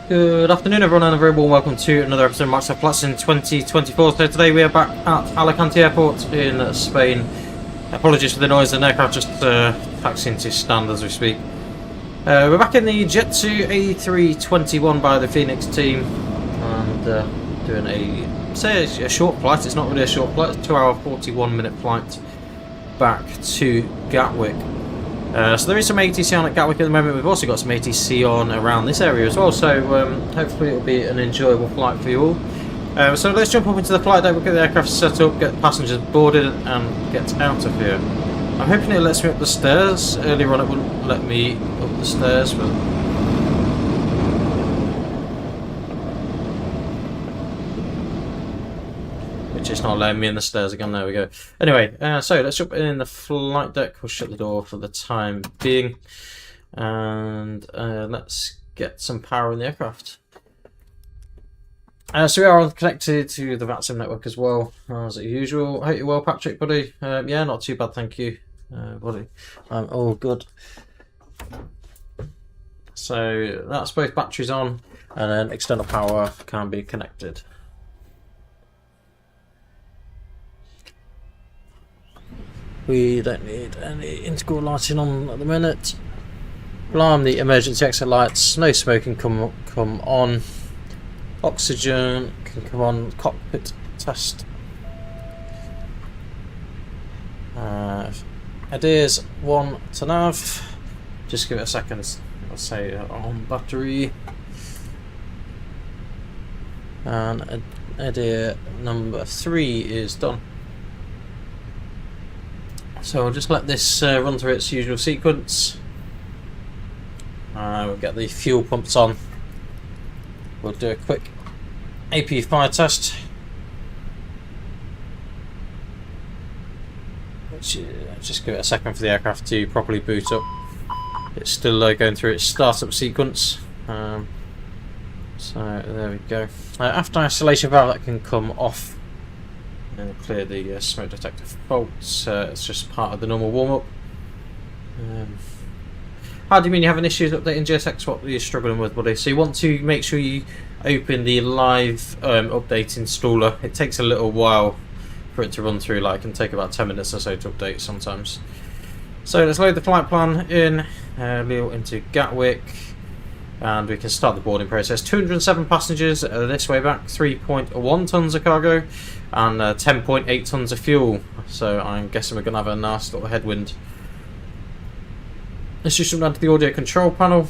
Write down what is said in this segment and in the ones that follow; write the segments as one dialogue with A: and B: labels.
A: Good afternoon everyone and a very warm welcome to another episode of MSFS Flights in 2024. So today we are back at Alicante airport in Spain. Apologies for the noise, the aircraft just taxiing to stand as we speak. We're back in the Jet2 A321 by the Fenix team and doing a short flight. It's not really a short flight, it's a 2 hour 41 minute flight back to Gatwick. So there is some ATC on at Gatwick at the moment. We've also got some ATC on around this area as well, so hopefully it'll be an enjoyable flight for you all. So let's jump up into the flight deck, we'll get the aircraft set up, get the passengers boarded and get out of here. I'm hoping it lets me up the stairs. Earlier on it wouldn't let me up the stairs, but it's not letting me in the stairs again. There we go. Anyway, so let's jump in the flight deck. We'll shut the door for the time being, and let's get some power in the aircraft. So we are connected to the VATSIM network as well, as usual. Hope you're well, Patrick, buddy. Yeah, not too bad, thank you, buddy. I'm all good. So that's both batteries on, and then external power can be connected. We don't need any integral lighting on at the minute. Alarm the emergency exit lights. No smoking come on. Oxygen can come on. Cockpit test. Ideas 1 to nav. Just give it a second. I'll say on battery. And idea number 3 is done. So I'll just let this run through its usual sequence. We'll get the fuel pumps on. We'll do a quick AP fire test. Just give it a second for the aircraft to properly boot up. It's still going through its startup sequence. So there we go. After isolation valve, that can come off. And clear the smoke detector faults. It's just part of the normal warm-up. How do you mean you having issues updating JSX? What are you struggling with, buddy? So you want to make sure you open the live update installer. It takes a little while for it to run through, like it can take about 10 minutes or so to update sometimes. So let's load the flight plan in, LEAL into Gatwick, and we can start the boarding process. 207 passengers this way back, 3.1 tons of cargo, and 10.8 tons of fuel. So I'm guessing we're going to have a nice little headwind. Let's just jump down to the audio control panel.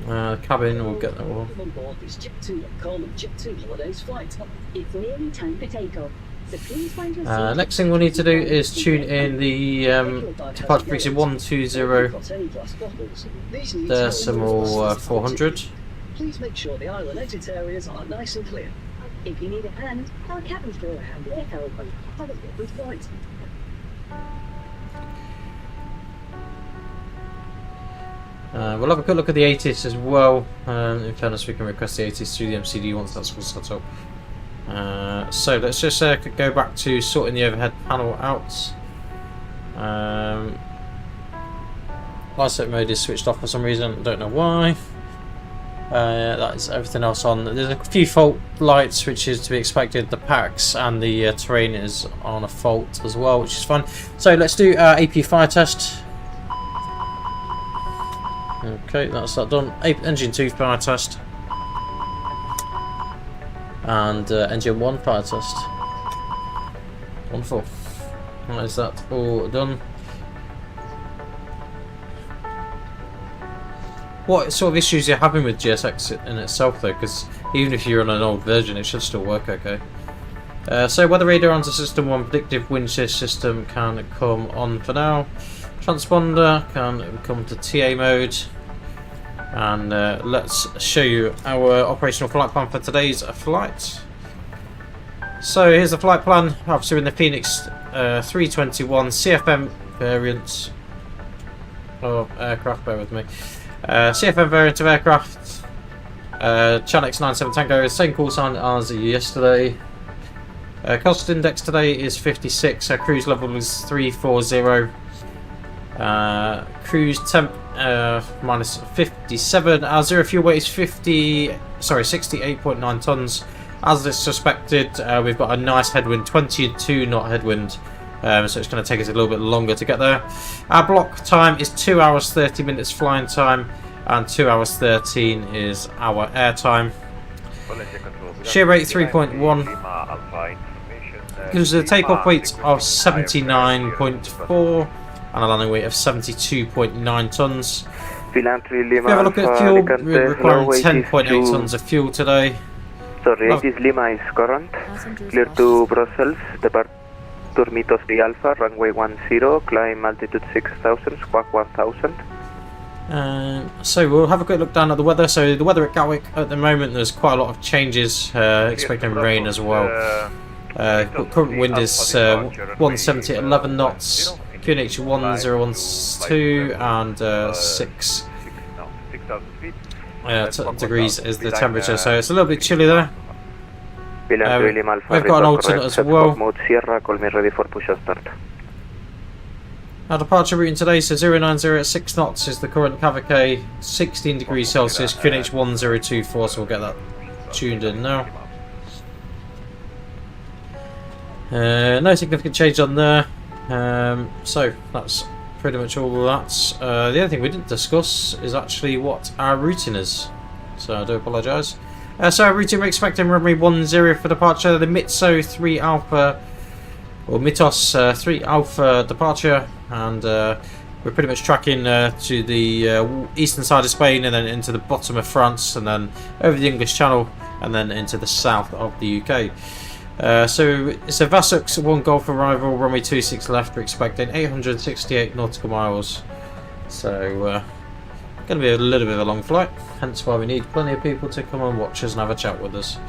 A: Cabin, we'll get that one.
B: On board this Jet2 Jet2 holidays flight. It's nearly time for takeoff. So please find your seat.
A: Next thing we need to do is tune in the departure frequency 120 decimal 400.
B: Please make sure the island exit areas are nice and clear. If you need a hand, our cabin crew will hand the echo. Have a good flight.
A: We'll have a quick look at the ATIS as well. In fairness, we can request the ATIS through the MCD once that's all set up. So let's just go back to sorting the overhead panel out. Light set mode is switched off for some reason, don't know why. That is everything else on. There's a few fault lights, which is to be expected. The packs and the terrain is on a fault as well, which is fine. So let's do AP fire test. Okay, that's that done. Engine 2 fire test. And engine 1 fire test. Wonderful. That is that all done. What sort of issues are you having with GSX in itself though? Because even if you're on an old version, it should still work okay. So weather radar onto system 1, predictive wind shear system can come on for now. Transponder can come to TA mode. And let's show you our operational flight plan for today's flight. So here's the flight plan. Obviously in the Fenix A321 CFM variant of aircraft, bear with me. CFM variant of aircraft. Chanex 97 Tango, same call sign as yesterday. Cost index today is 56. Our cruise level is 340. Cruise temp minus 57. Our zero fuel weight is 68.9 tons. As is suspected, we've got a nice headwind, 22 knot headwind. So it's going to take us a little bit longer to get there. Our block time is 2 hours 30 minutes flying time, and 2 hours 13 is our air time. Shear rate 3.1 gives us a takeoff weight of 79.4 and a landing weight of 72.9 tons. If you have a look at fuel, we're requiring 10.8 tons of fuel today.
C: Sorry, it is Lima is current. Clear to Brussels, depart to Mythos 3 Alpha, runway 10, climb altitude 6000, squawk 1000.
A: So we'll have a quick look down at the weather. So the weather at Gatwick at the moment, there's quite a lot of changes, expecting rain as well. Current wind is 170 at 11 knots, QNH 1012 and 6 degrees is the temperature, so it's a little bit chilly there. We've got an alternate as well. Our departure route today, so 090 at 6 knots is the current KVK, 16 degrees Celsius, QNH 1024, so we'll get that tuned in now. No significant change on there, so that's pretty much all of that. The only thing we didn't discuss is actually what our routing is, so I do apologise. So our routing, we're expecting runway 10 for departure, the Mythos 3 Alpha departure, and we're pretty much tracking to the eastern side of Spain, and then into the bottom of France, and then over the English Channel, and then into the south of the UK. So it's a Vasux 1 Golf arrival, runway 26 left, we're expecting 868 nautical miles. So going to be a little bit of a long flight, hence why we need plenty of people to come and watch us and have a chat with us.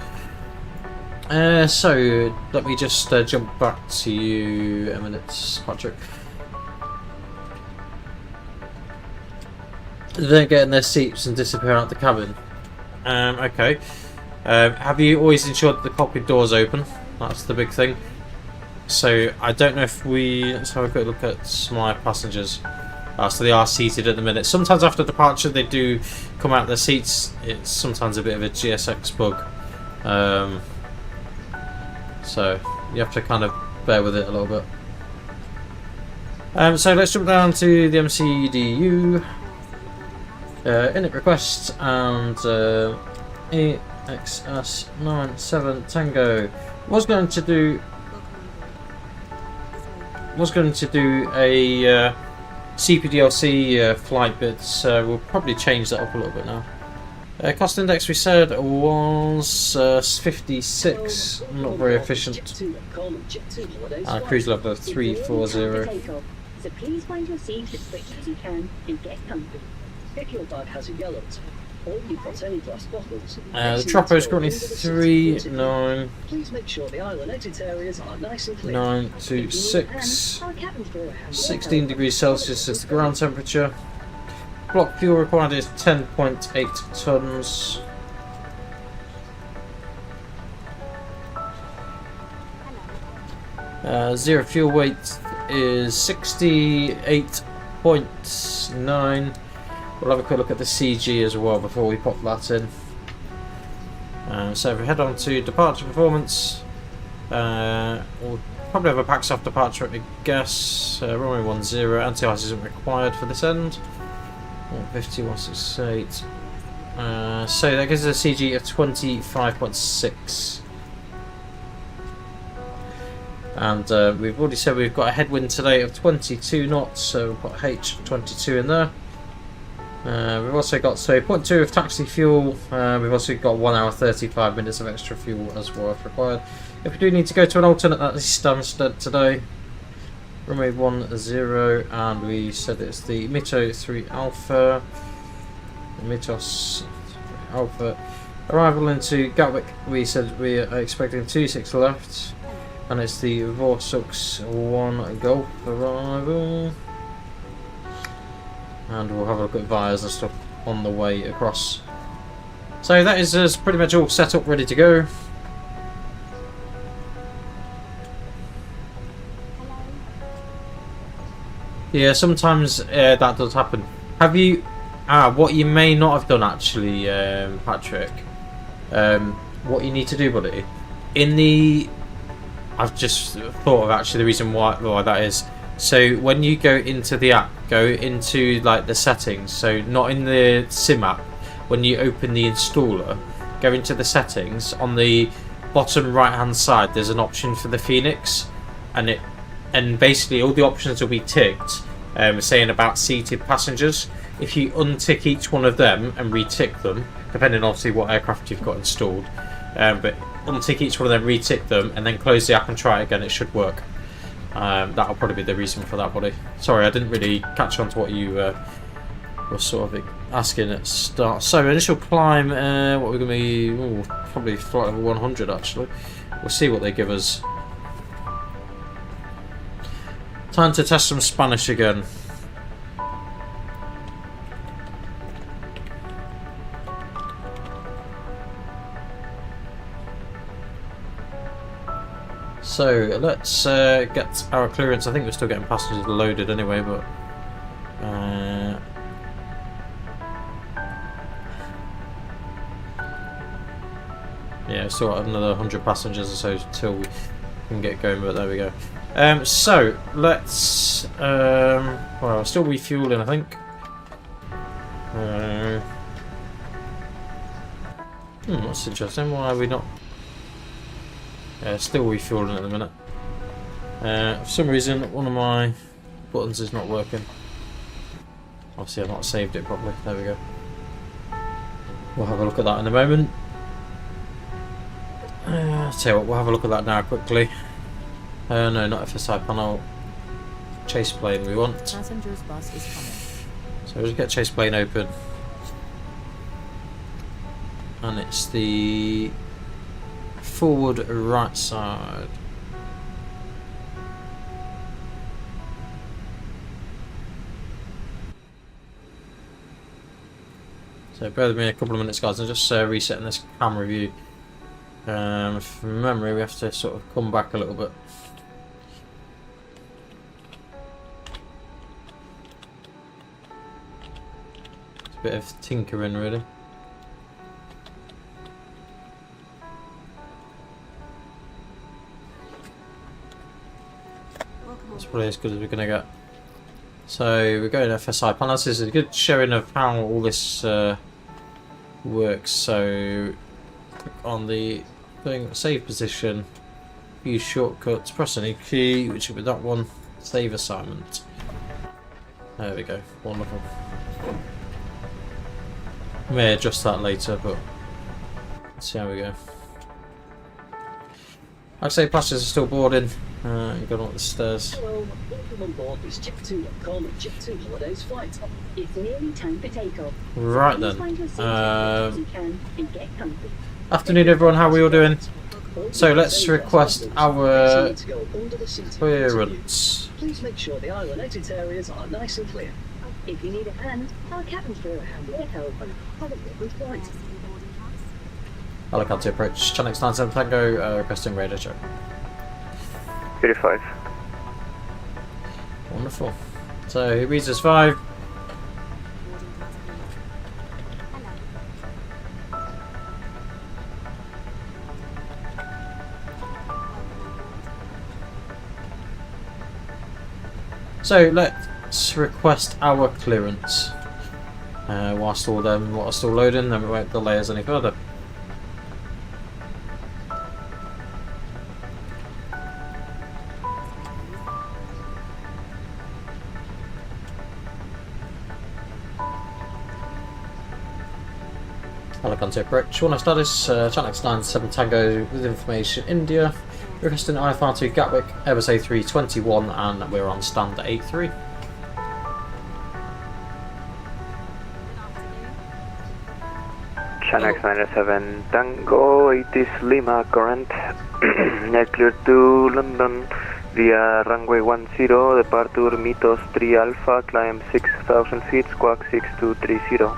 A: So let me just jump back to you a minute, Patrick. They're getting their seats and disappearing out the cabin. Okay. Have you always ensured that the cockpit doors open? That's the big thing. So I don't know if let's have a quick look at my passengers. So they are seated at the minute. Sometimes after departure they do come out of their seats. It's sometimes a bit of a GSX bug. So you have to kind of bear with it a little bit. So let's jump down to the MCDU. Init request and EXS97 Tango was going to do a CPDLC flight, but we'll probably change that up a little bit now. Cost index we said was 56, not very efficient. Cruise level of 340.
B: So please find your seat as quickly as you can and get comfy. If your bag has a yellow tag, or you've got any glass bottles,
A: the Troppo is currently 39.
B: Please make sure the island exit areas are nice and clear.
A: 926. 16 degrees Celsius is the ground temperature. Block fuel required is 10.8 tons. Zero fuel weight is 68.9. We'll have a quick look at the CG as well before we pop that in. So if we head on to departure performance, we'll probably have a pax off departure at a guess. Runway 10, anti-ice isn't required for this end. 150, 168. So that gives us a CG of 25.6. And we've already said we've got a headwind today of 22 knots, so we'll put H22 in there. We've also got 0.2 of taxi fuel. We've also got 1 hour 35 minutes of extra fuel as well if required. If we do need to go to an alternate, that is Stansted today. Runway 10, and we said it's the Mythos 3 Alpha. Mythos 3 Alpha. Arrival into Gatwick, we said we are expecting 26 left, and it's the Vasux 1 Golf arrival. And we'll have a look at wires and stuff on the way across. So that is us pretty much all set up, ready to go. Yeah, sometimes that does happen. Have you... what you may not have done actually, Patrick. What you need to do, buddy, in the... I've just thought of actually the reason why that is. So when you go into the app, go into like the settings, so not in the sim app, when you open the installer, go into the settings, on the bottom right hand side there's an option for the Fenix, and basically all the options will be ticked, saying about seated passengers. If you untick each one of them and retick them, depending obviously what aircraft you've got installed, but untick each one of them, retick them, and then close the app and try it again, it should work. That'll probably be the reason for that, buddy. Sorry, I didn't really catch on to what you were sort of asking at the start. So, initial climb, what we're going to be... Ooh, probably flight level 100, actually. We'll see what they give us. Time to test some Spanish again. So let's get our clearance. I think we're still getting passengers loaded anyway, but yeah, still got another 100 passengers or so till we can get going. But there we go. So let's well, still refueling, I think. That's interesting. Why are we not? Still refueling at the minute. For some reason, one of my buttons is not working. Obviously, I've not saved it properly. There we go. We'll have a look at that in a moment. I'll tell you what, we'll have a look at that now quickly. No, not FSI panel. Chase plane we want.
D: Passenger's bus is coming.
A: So we'll just get chase plane open. And it's the forward right side. So bear with me a couple of minutes, guys. I'm just resetting this camera view. From memory, we have to sort of come back a little bit. It's a bit of tinkering, really. That's probably as good as we're going to get. So we're going to FSI panel. This is a good showing of how all this works. So click on the thing, save position, use shortcuts, press any key, which will be that one, save assignment. There we go, wonderful. May adjust that later, but let's see how we go. Like I say, passengers are still boarding. Going up the stairs.
B: Hello, welcome on board this Jet2 Jet2 Holidays flight. It's nearly time for takeoff.
A: Right
B: Please
A: then.
B: find your seat as you can and get comfy.
A: Afternoon, everyone. How are we all doing? So let's request our clearance.
B: Please make sure the island exit areas are nice and clear. If you need a hand, our cabin crew are happy to help. Have a good flight.
A: Alicante approach. Channel 97 Tango, requesting radar check.
C: 35.
A: Wonderful. So he reads us 5. So let's request our clearance. Whilst all them what are still loading, then we won't delay us any further. Alicante approach. One of status, Channel 97 Tango with information India. Requesting London Gatwick, Airbus A321, and we're on stand at 83.
C: Channel 97 Tango, it is Lima current. Clear to London via runway 10, departure Mythos 3 Alpha, climb 6,000 feet, squawk 6230.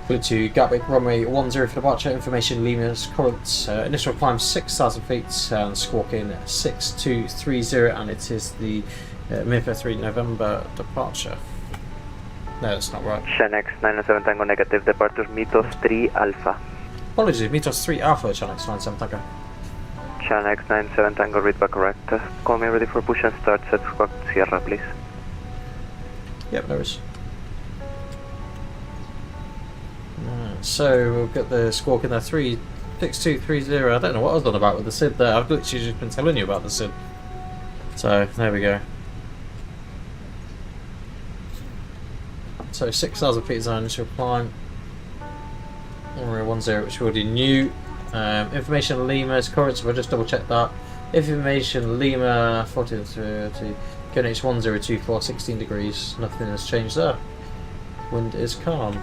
A: Clear to Gatwick, runway 10 for departure, information Lima's current, initial climb 6,000 feet and squawking 6230, and it is the Mid 3 November departure. No, that's not right.
C: Fenix 907 Tango negative, departure Mythos 3 Alpha.
A: Apologies, Mythos 3 Alpha, Channel X97 Tango.
C: Channel X97 Tango, read back correct. Call me ready for push and start, set squawk Sierra, please.
A: Yep, there is. So we'll get the squawk in there, 36230. I don't know what I was on about with the SID there. I've literally just been telling you about the SID. So there we go. So 6,000 feet is our initial climb. Runway 10, which we already knew. Information Lima is current, so I'll just double check that. Information Lima 4030. QNH 1024, 16 degrees. Nothing has changed there. Wind is calm.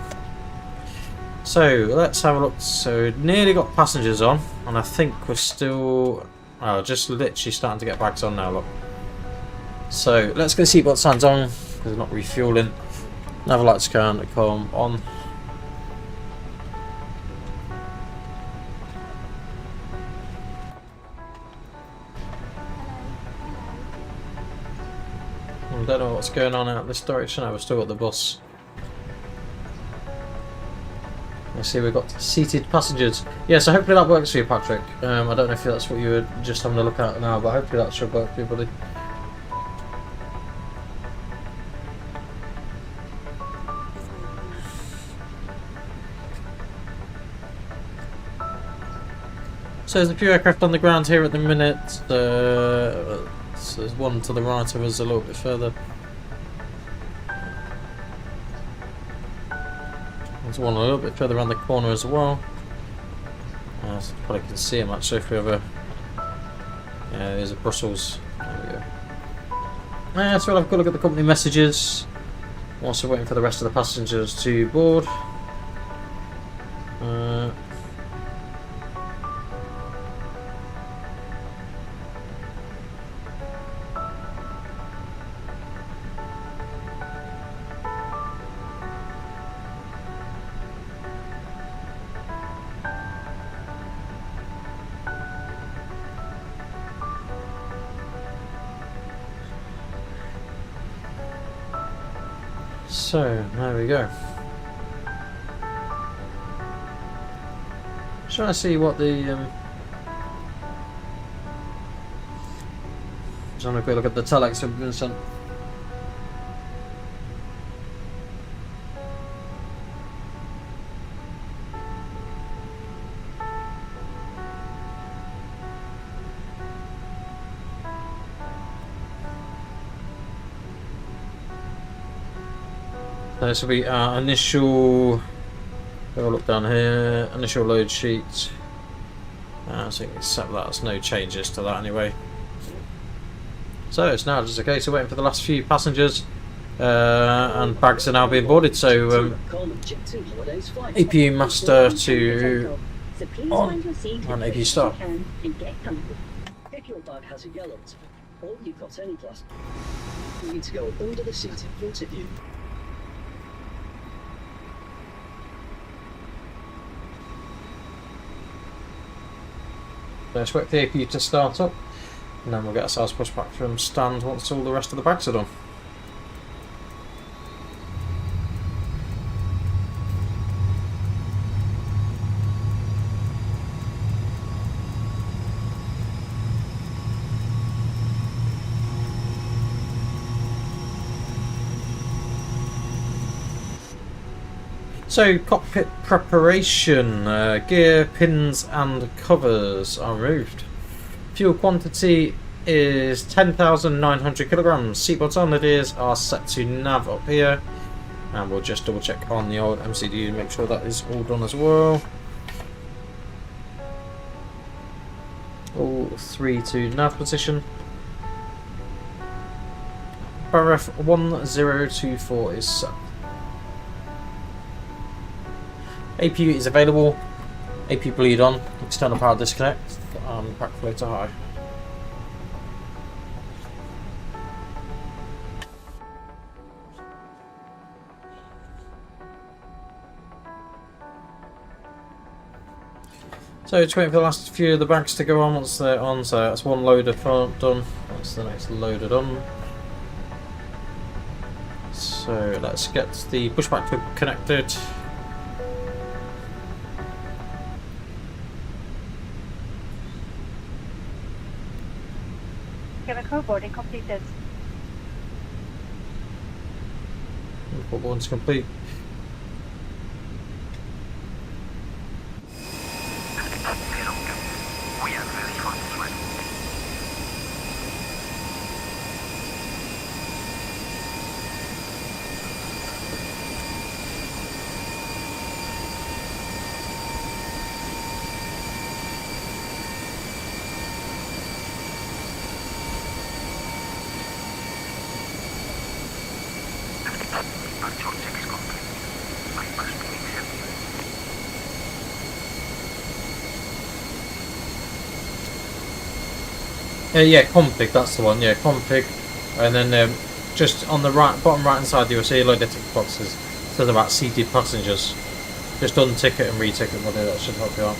A: So let's have a look. So nearly got passengers on, and I think we're still just literally starting to get bags on now. Look. So let's get the seatbelt signs on because we're not refueling. Naval lights can come on. I don't know what's going on out this direction. We've still got the bus. I see we've got seated passengers. Yeah, so hopefully that works for you, Patrick. I don't know if that's what you were just having a look at now, but hopefully that should work for you, buddy. So there's a few aircraft on the ground here at the minute. So there's one to the right of us a little bit further. There's one a little bit further around the corner as well. So you probably can see him actually if we have a... Yeah, there's a Brussels. There we go. So we'll have a good look at the company messages. Also waiting for the rest of the passengers to board. So, there we go. Trying to see what the just having a quick look at the telex we've been sent. This will be our initial, have a look down here, initial load sheet. So you can accept that, there's no changes to that anyway. So it's now just a case of waiting for the last few passengers and bags are now being boarded. So APU master to on and APU start.
B: If your bag has a yellow tag, or you've got any plastic, you need to go under the seat in front of you.
A: Let's wait for the APU to start up, and then we'll get ourselves pushed back from stand once all the rest of the bags are done. So, cockpit preparation, gear, pins and covers are removed. Fuel quantity is 10,900 kilograms. Seatbelts on, the gears are set to nav up here. And we'll just double check on the old MCD to make sure that is all done as well. All three to nav position. Paragraph 1024 is set. APU is available. APU bleed on. External power disconnect. And back floater high. So just waiting for the last few of the bags to go on once they're on. So that's one loader done. That's the next loader done. So let's get the pushback hook connected.
E: Chemical boarding completed.
A: Import boarding's complete. Yeah, config, that's the one. Yeah, config, and then just on the bottom right hand side, you'll see a load of tick boxes. It says about seated passengers. Just untick it and retick it, buddy. That should help you out.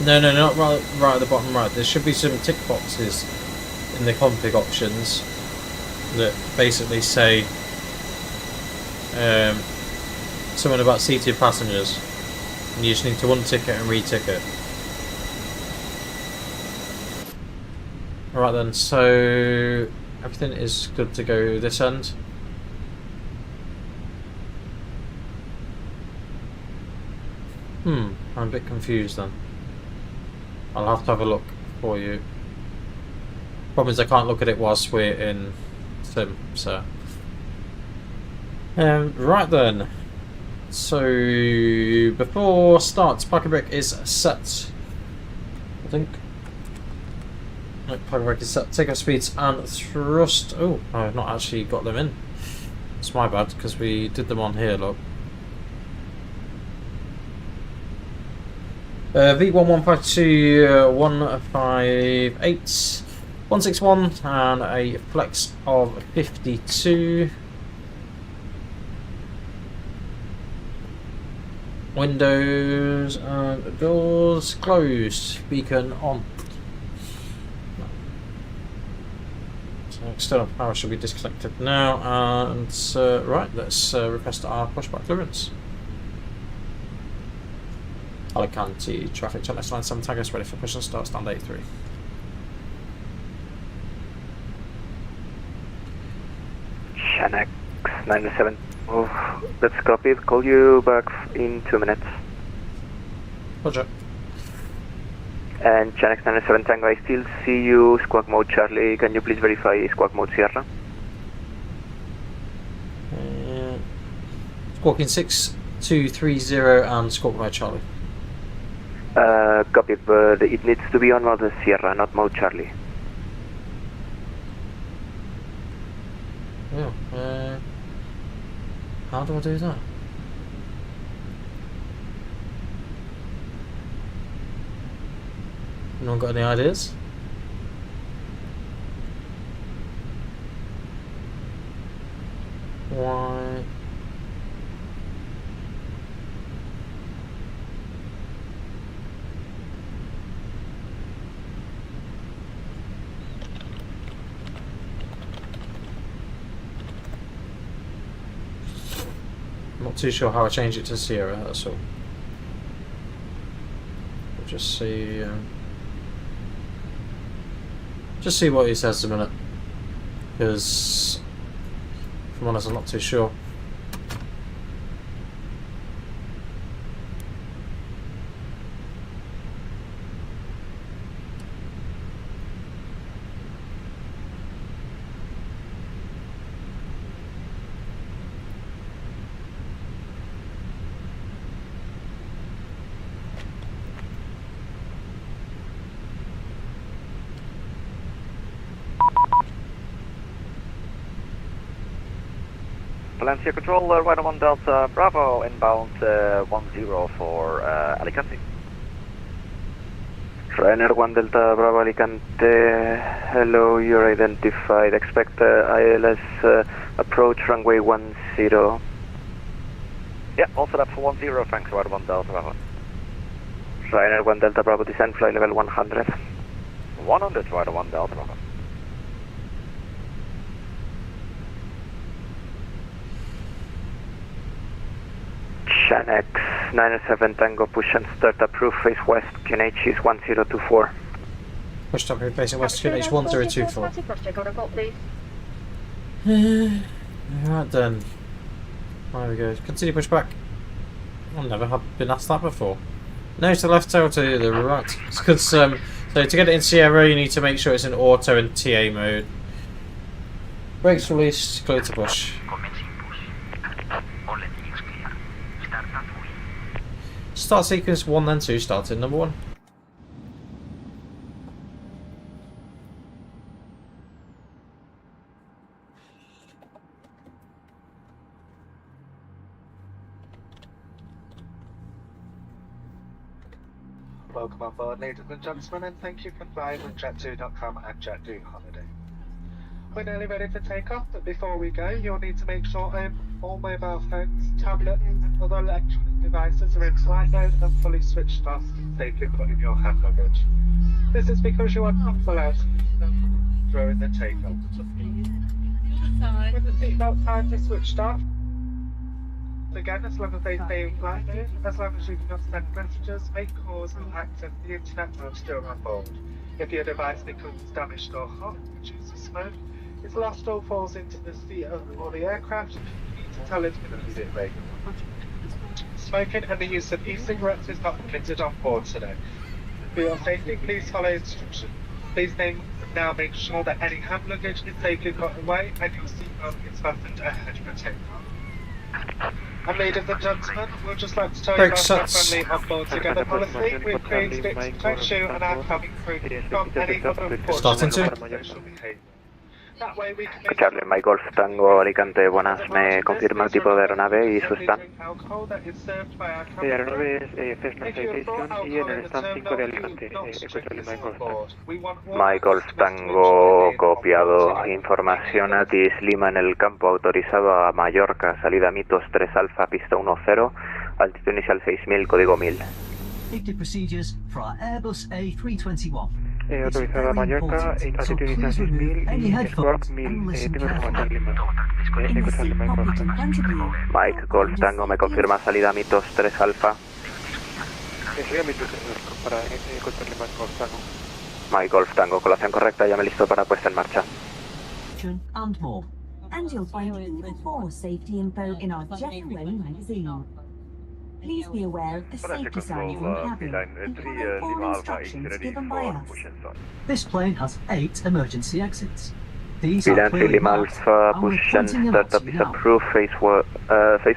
A: No, not right at the bottom right. There should be some tick boxes in the config options that basically say something about seated passengers, and you just need to untick it and retick it. Alright then, so everything is good to go this end. I'm a bit confused then. I'll have to have a look for you. Problem is I can't look at it whilst we're in sim, so. Right then. So before start, parking brake is set. I think. No, parking brake is set. Takeoff speeds and thrust. Oh, I've not actually got them in. It's my bad because we did them on here. Look. V1152 158 161 and a flex of 52. Windows and doors closed. Beacon on. So external power should be disconnected now. And right, let's request our pushback clearance. Alicante traffic check line 7 taggers ready for push and start, stand 83.
C: Channel 97. Oh, that's copied. Call you back in 2 minutes.
A: Roger.
C: And Channel 97 Tango, I still see you squawk mode Charlie. Can you please verify squawk mode Sierra?
A: Squawking 6230 and squawk mode Charlie.
C: Copy, but it needs to be on mode Sierra, not mode Charlie.
A: Yeah, how do I do that? No one got any ideas? Why? Not too sure how I change it to Sierra, that's all. We'll just see what he says in a minute, because if I'm honest I'm not too sure.
C: Valencia Control, right on 1 Delta Bravo, inbound 10 for Alicante. Ryanair 1 Delta Bravo Alicante, hello, you're identified. Expect ILS approach runway 10.
F: Yeah, all set up for 10, thanks, Ryder 1 Delta Bravo.
C: Ryanair 1 Delta Bravo descent, flight level 100.
F: 100, Ryder 1 Delta Bravo.
C: Shanx 907 Tango, push and start approved, face west, QNH is 1024.
A: Push stop here, facing west, QNH 1024. Right then. There we go. Continue push back. I've never been asked that before. No to the left, tail to the right. It's because so to get it in Sierra, you need to make sure it's in auto and TA mode. Brakes released, clear to push. Start sequence 1 then 2, starting number 1.
G: Welcome on board, ladies and gentlemen, and thank you for flying with Jet2.com and Jet2 Holiday. We're nearly ready for takeoff, but before we go, you'll need to make sure all mobile phones, tablets, and other electronic devices are in flight mode and fully switched off and safely put in your hand luggage. This is because you are not allowed to use them during the takeoff. With the seatbelt signs are switched off, again, as long as they stay in flight mode, as long as you can send messages, make calls, and access the internet while still on board. If your device becomes damaged or hot, produces smoke, is lost or falls into the sea or the aircraft, you need to tell it immediately. Smoking and the use of e-cigarettes is not permitted on board today. For your safety, please follow instructions. Please now make sure that any hand luggage is safely put away and your seatbelt is fastened ahead for takeoff. And ladies and gentlemen, we'd just like to tell you about our friendly on-board together policy. We've created it to protect you and our cabin crew from any unfortunate social behaviour. That way we can make
C: Charlie, Mike Golf Tango Alicante, buenas, ¿me confirma el tipo de aeronave y su stand?
G: La aeronave es Cessna Citation y en el stand 5 de Alicante, Charlie Mike Golf Tango.
C: Mike Golf Tango copiado, información Atis Lima en el campo autorizado a Mallorca, salida Mitos 3 Alfa, pista 10, altitud inicial 6000, código 1000.
H: Safety procedures for our Airbus A321.
G: Autorizada a Mallorca, altitud inicial 6000 y squawk 1000. Tengo información Lima. Tengo Charlie Mike Golf Tango.
C: Mike Golf Tango, ¿me confirma salida Mitos 3 Alfa?
G: Salida Mitos 3 Alfa para Charlie Mike Golf Tango.
C: Mike Golf Tango, colación correcta, ya me listo para puesta en marcha.
H: And more.
I: And you'll find even more safety info in our Jet2 magazine. Please be aware of the safety signs in the cabin and follow all instructions given by us.
H: This plane has 8 emergency exits. These are
C: Bilancio
H: clearly
C: Lima
H: marked,
C: Alpha,
H: and we're
C: push and
H: pointing them out
C: startup
H: to
C: is
H: you now.
C: approved, face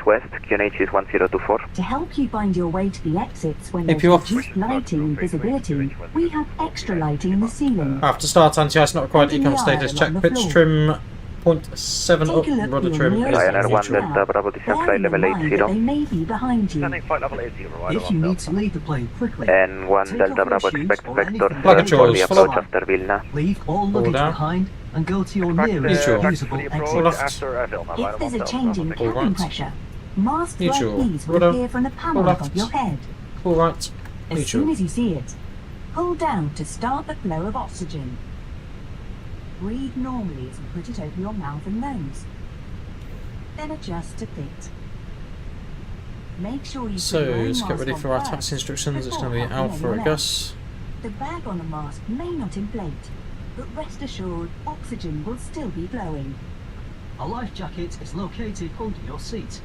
C: west, QNH is 1024.
I: To help you find your way to the exits when
A: If
I: there's
A: you're-
I: reduced lighting and visibility, we have extra lighting in the ceiling.
A: After start, anti-ice not required,
I: And in
A: econ
I: the
A: status
I: aisle
A: check,
I: on the
A: pitch
I: floor.
A: trim 0.7 up,
I: Take a look
A: rudder
I: for
A: trim
I: your
A: is
C: Ryanair 1
A: neutral.
C: Delta Bravo descent flight
I: Bearing in
C: level
I: mind that
C: 80.
I: they may be behind you.
F: Standing flight level 80, Ryder
H: If
F: 1
H: you need
F: Delta.
H: to leave the plane quickly,
C: N1
H: take
C: Delta
H: off
C: Bravo,
H: your shoes
C: expect
H: or
C: vector
H: anything
A: Luggage
C: for the
A: yours,
C: approach
A: follow.
C: after Vilna.
H: leave all luggage
A: down.
H: behind and go to your
F: Neutral.
H: nearest
A: Neutral.
H: usable
F: Back to the
H: exit.
F: approach
A: left.
F: after Vilna, Ryder
I: If there's
F: 1
I: a
F: Delta.
I: change in
A: All
I: cabin
A: right.
I: pressure, masks
A: Neutral.
I: like these will
A: Rudder.
I: appear from the panel
A: All left.
I: above your head.
A: All right,
I: As soon
A: neutral.
I: as you see it, pull down to start the flow of oxygen. Breathe normally as you put it over your mouth and nose. Then adjust to fit. Make sure you
A: So,
I: put your own
A: let's get
I: mask
A: ready
I: on
A: for our
I: first
A: taxi instructions. It's going to be
I: before helping
A: Alpha
I: anyone else.
A: Gus.
I: The bag on a mask may not inflate, but rest assured oxygen will still be flowing.
H: A life jacket is located under your seat.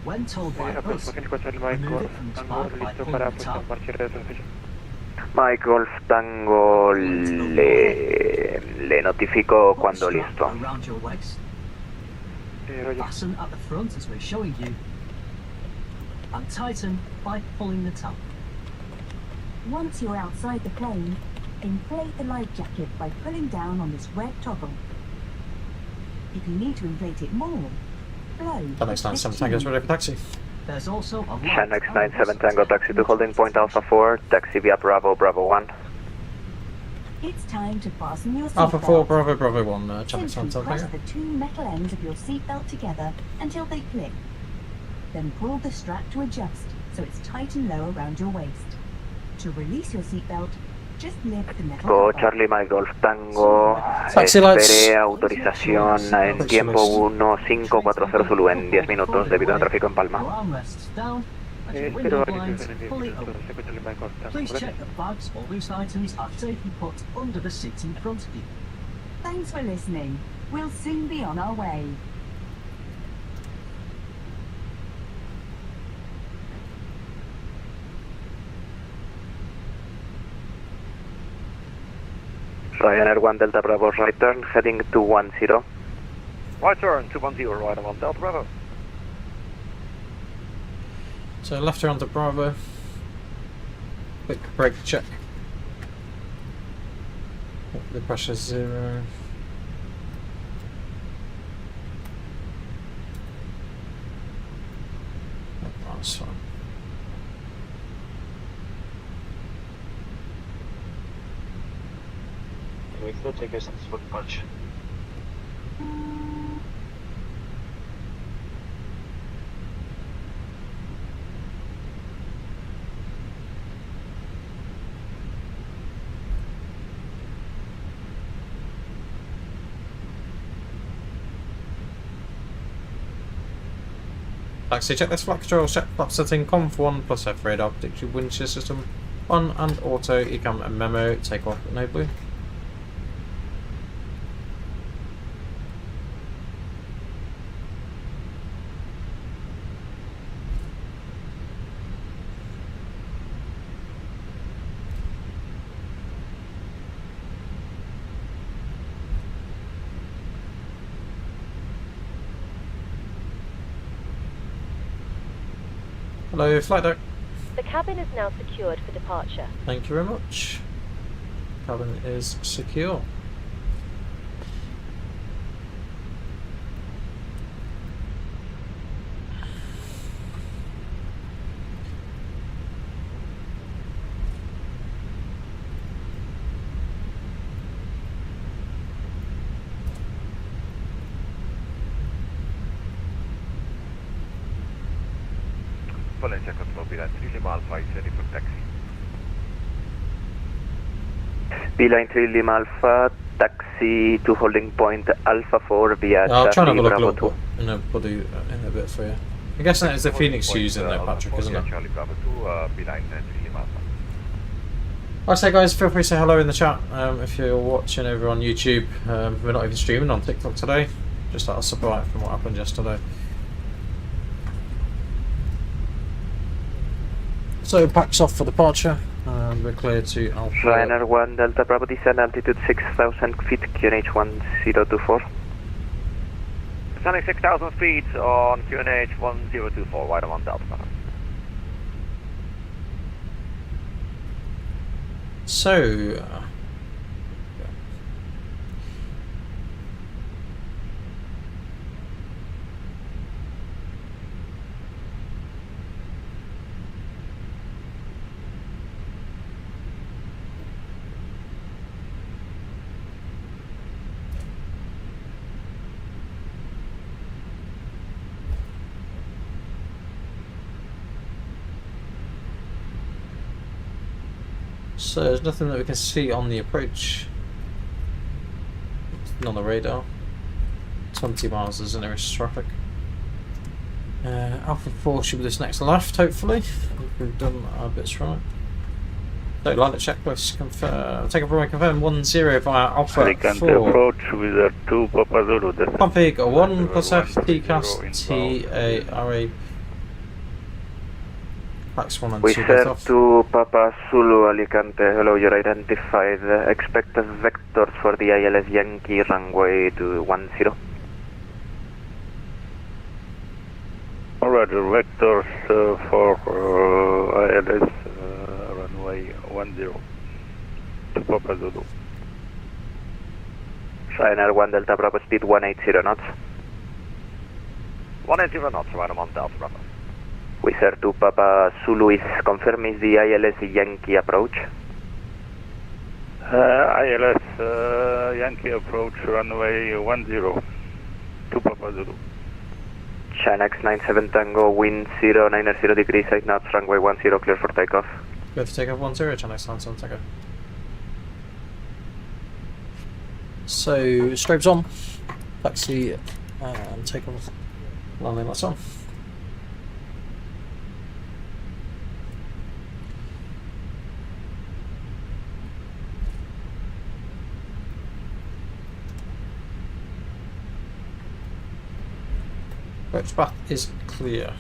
H: When told by us,
G: Mecánico Charlie Mike
H: remove
G: Golf
H: it from its
G: Tango,
H: bag by
G: listo
H: pulling
G: para
H: the
G: puesta en
H: tab.
G: marcha y retroceso.
C: Mike Golf Tango, le notifico cuando
H: Put the strap
C: listo.
H: around your waist.
G: Roger.
H: Fasten at the front as we're showing you, and tighten by pulling the tab.
I: Once you're outside the plane, inflate the life jacket by pulling down on this red toggle. If you need to inflate it more, blow.
A: Next 97 Tango's ready for taxi.
H: There's also a light
C: Shanx
H: and
C: 97
H: whistle
C: Tango, taxi to holding point Alpha 4, taxi via Bravo, Bravo 1.
I: It's time to fasten your
A: Alpha 4,
I: seatbelt.
A: Bravo, Bravo 1, Channel
I: Simply
A: Santa.
I: press the two metal ends of your seatbelt together until they click. Then pull the strap to adjust so it's tight and low around your waist. To release your seatbelt, just lift the metal
C: Go
I: cover.
C: Charlie Mike Golf Tango,
A: Taxi lights.
C: espere autorización en tiempo 1540 Zulu en 10 minutos debido a tráfico en Palma.
H: Your armrests down and your
C: Espero
H: window blinds fully open.
C: Charlie Mike Golf Tango.
H: Please check that bags or loose items are safely put under the seat in front of you.
I: Thanks for listening. We'll soon be on our way.
C: Ryanair 1 Delta Bravo right turn heading 210.
F: Right turn, 210, Ryder 1 Delta Bravo.
A: So left her onto Bravo. Quick brake check. The pressure's 0. That's fine.
G: We could take us into foot punch.
A: Taxi, check this flight control, check flap setting, conf 1 plus F radar, predicted wind shear system on and auto, ecam and memo, take off no blue. Hello, flight deck.
J: The cabin is now secured for departure.
A: Thank you very much. Cabin is secure.
F: Valencia Control, Beeline 3 Lima Alpha, is ready for taxi.
C: Beeline 3 Lima Alpha, taxi to holding point Alpha 4 via
A: I'll try and have a
C: Charlie
A: look
C: Bravo 2.
A: in a body in a bit for you. I guess that is the Phoenix using there, Patrick, isn't it?
F: Charlie Bravo 2, Beeline 3 Lima Alpha.
A: Like I say, guys, feel free to say hello in the chat if you're watching over on YouTube. We're not even streaming on TikTok today, just out of surprise from what happened yesterday. So packs off for departure, and we're clear to Alpha.
C: Ryanair 1 Delta Bravo descend altitude 6,000 feet, QNH 1024.
F: Descending 6,000 feet on QNH 1024, Ryder 1 Delta Bravo.
A: So, so there's nothing that we can see on the approach. Nothing on the radar. 20 miles is the nearest traffic. Alpha 4 should be this next left, hopefully. We've done our bits right. So, line at checklist, confirm. Take a runway, confirm 10 via Alpha
K: Alicante
A: 4.
K: approach with 2 Papa Zulu.
A: Config 1 plus F, TCAS, TARA. Packs 1 and 2
C: We
A: both
C: serve
A: off.
C: to Papa Zulu Alicante. Hello, you're identified. Expect vectors for the ILS Yankee runway to 10.
K: Alright, vectors for ILS runway 10 to Papa Zulu.
C: Ryanair 1 Delta Bravo speed 180 knots.
F: 180 knots, Ryder 1 Delta Bravo.
C: We serve to Papa Zulu is confirm is the ILS Yankee approach.
K: ILS Yankee approach runway 10 to Papa Zulu.
C: China X97 Tango, wind 090 degrees, 8 knots, runway 10, clear for takeoff.
A: Clear for takeoff 10, China X97 Tango. So, strobes on, taxi and takeoff, landing lights on. Approach path is clear.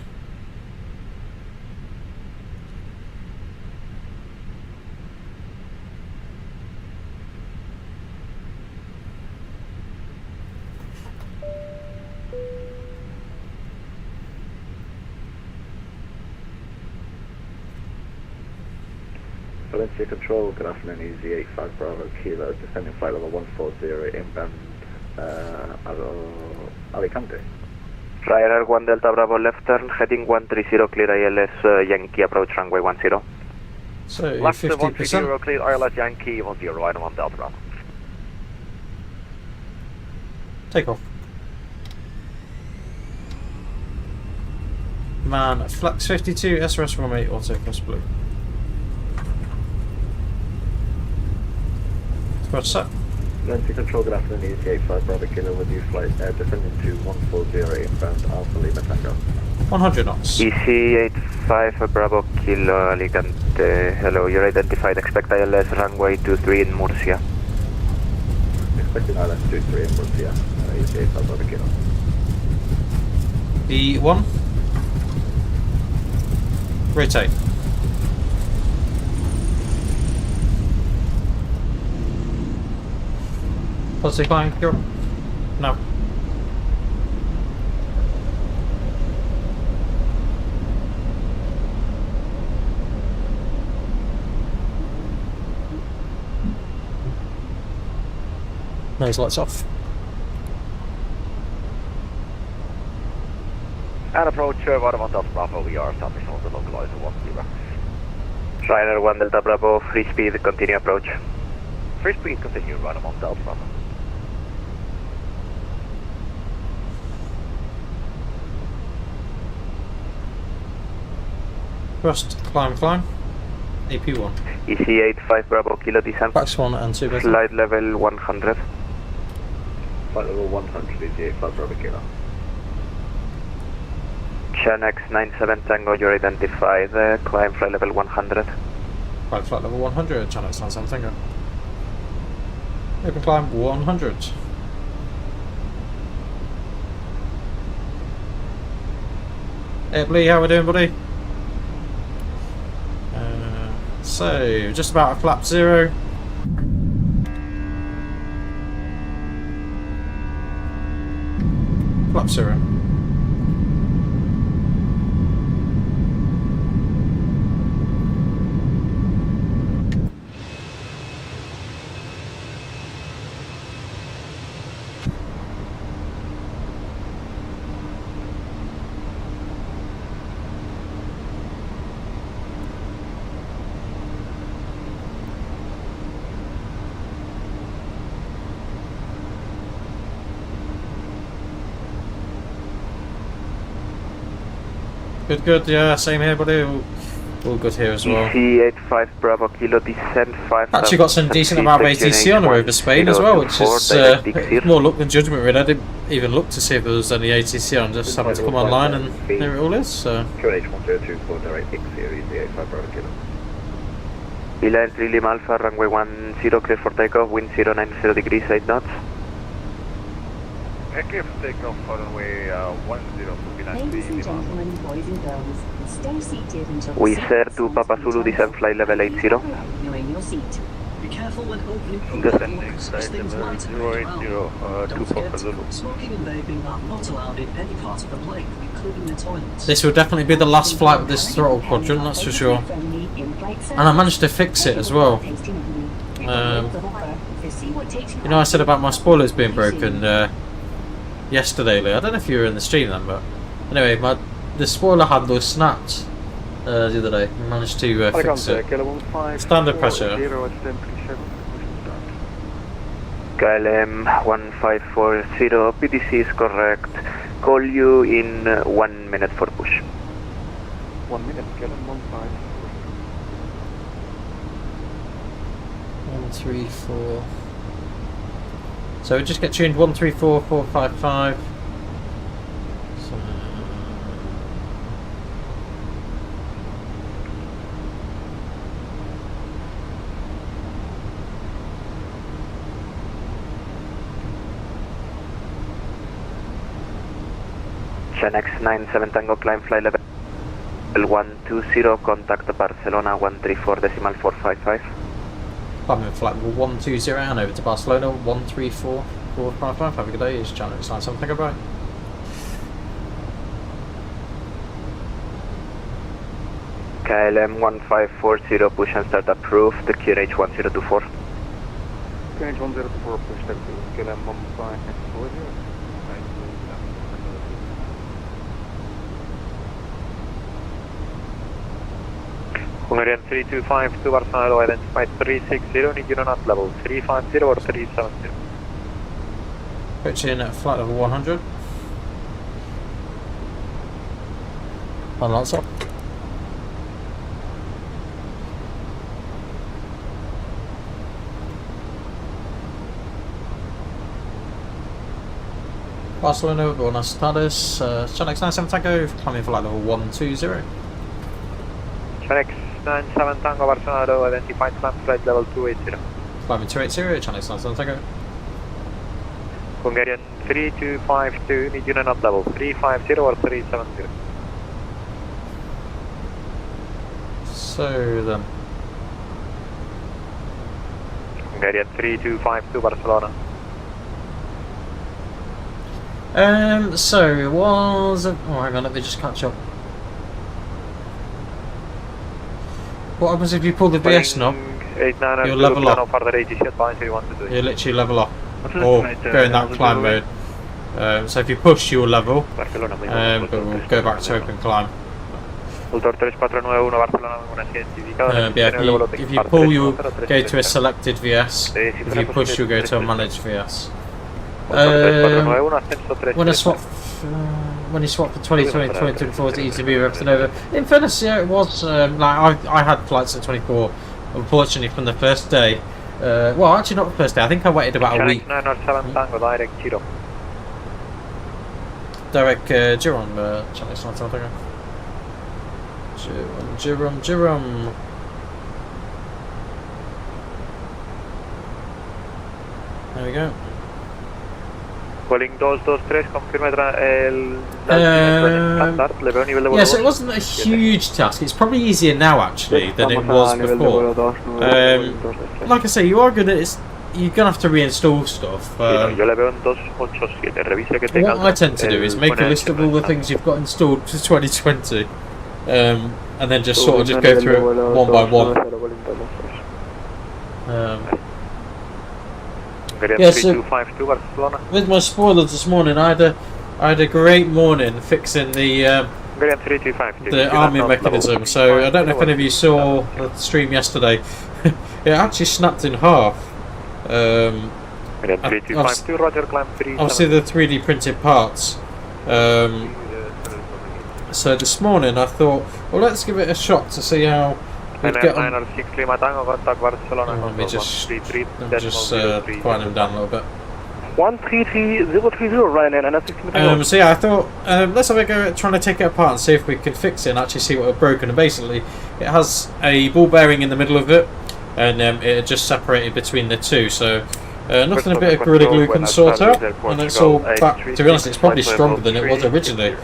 L: Valencia Control, good afternoon, Easy 85 Bravo Kilo, descending flight level 140 inbound Alicante.
C: Ryanair 1 Delta Bravo left turn, heading 130, clear ILS Yankee approach runway 10.
A: So,
F: Left
A: 50%.
F: 130, clear ILS Yankee 10, right on Delta Bravo.
A: Takeoff. Man, Flex 52, SRS runway, auto cross blue. What's that?
L: Valencia Control, good afternoon, Easy 85 Bravo Kilo with you, flight descending to 140 inbound Alpha Lima Tango.
A: 100 knots.
C: EC85 Bravo Kilo Alicante, hello, you're identified, expect ILS runway 23 in Murcia.
L: Expecting ILS 23 in Murcia, Easy 85 Bravo Kilo.
A: E1. Rotate. Positive climb, Europe. No. Nose lights off.
F: And approach right on Delta Bravo, we are established on the localizer 10.
C: Ryanair 1 Delta Bravo, free speed, continue approach.
F: Free speed, continue right on Delta Bravo.
A: Thrust, climb, climb. AP1.
C: EC85 Bravo Kilo descent.
A: Max 1 and 2 beta.
C: Flight level 100.
L: Flight level 100, Easy 85 Bravo Kilo.
C: China X97 Tango, you're identified, climb flight level 100.
A: Right, flight level 100, China X97 Tango. Open climb 100. Hey Lee, how we doing, buddy? So, just about a flap 0. Flap 0. Good, good, yeah, same here, buddy. All good here as well.
C: EC85 Bravo Kilo descent 5.
A: Actually got some decent amount of ATC on over Spain as well, which is more luck than judgment really. I didn't even look to see if there was any ATC on, just happened to come online and here it all is, so.
L: QNH 1024 direct X series, the 85 Bravo Kilo.
C: Villa entry Lima Alpha, runway 10, clear for takeoff, wind 090 degrees, 8 knots.
F: Clear for takeoff, runway 10,
I: Ladies and gentlemen, boys and girls, stay seated until
C: We sir to Papa Zulu, descent flight level 80.
I: You're in your seat.
H: Be careful when opening
K: Descending flight level 080 to Papa Zulu.
H: Smoking and vaping are not allowed in any part of the plane, including the toilets.
A: This will definitely be the last flight with this throttle quadrant, that's for sure. And I managed to fix it as well. You know, I said about my spoilers being broken yesterday, Lee. I don't know if you were in the stream then, but anyway, the spoiler handle snapped the other day. I managed to fix it. Standard pressure.
C: KLM 1540, PTC is correct. Call you in 1 minute for push.
L: 1 minute, KLM 15.
A: 134. So we just get tuned 134455. So,
C: Fenix 97 Tango, climb fly level 120, contact Barcelona 134.455.
A: climbing flight level 120 and over to Barcelona 134455. Have a good day. It's Channel X97 Tango, bye.
C: KLM 1540, push and start approved, QNH 1024.
L: QNH 1024, push start to KLM 1540.
F: Hungarian 3252 Barcelona, identified 360, need you not level 350 or 370.
A: Pitch in at flight level 100. On lots up. Barcelona, Buenos Tardes, Channel X97 Tango, climbing flight level 120.
F: Fenix 97 Tango Barcelona, identified climb flight level 280.
A: Climbing 280, Channel X97 Tango.
F: Hungarian 3252, need you not level 350 or 370.
A: So then.
F: Hungarian 3252 Barcelona.
A: So it was. Oh, hang on, let me just catch up. What happens if you pull the VS knob? You'll level up. You literally level up. Or go in that climb mode. So if you push, you'll level. But we'll go back to open climb. Yeah, if you pull, you'll go to a selected VS. If you push, you'll go to a managed VS. When you swap for 2020 2024, it's easy to move everything over. In fairness, yeah, it was. Like I had flights at 24. Unfortunately, from the first day. Well, actually, not the first day. I think I waited about a week. Direct Giron, Channel X97 Tango. Giron. There we go.
F: Calling 223, confirme el
A: yeah, so it wasn't a huge task. It's probably easier now actually than it was before. Like I say, you are gonna you're gonna have to reinstall stuff. What I tend to do is make a list of all the things you've got installed for 2020, and then just sort of go through it one by one. Yeah, so with my spoilers this morning, I had a great morning fixing the army mechanism. So I don't know if any of you saw the stream yesterday. It actually snapped in half. Obviously the 3D printed parts. So this morning I thought, well, let's give it a shot to see how we'd get on. Let me just quiet him down a little bit.
L: 133,030 Ryanair,
A: so yeah, I thought let's have a go at trying to take it apart and see if we can fix it and actually see what was broken. And basically, it has a ball bearing in the middle of it, and it just separated between the two. So nothing a bit of Gorilla Glue can sort out, and it's all back. To be honest, it's probably stronger than it was originally.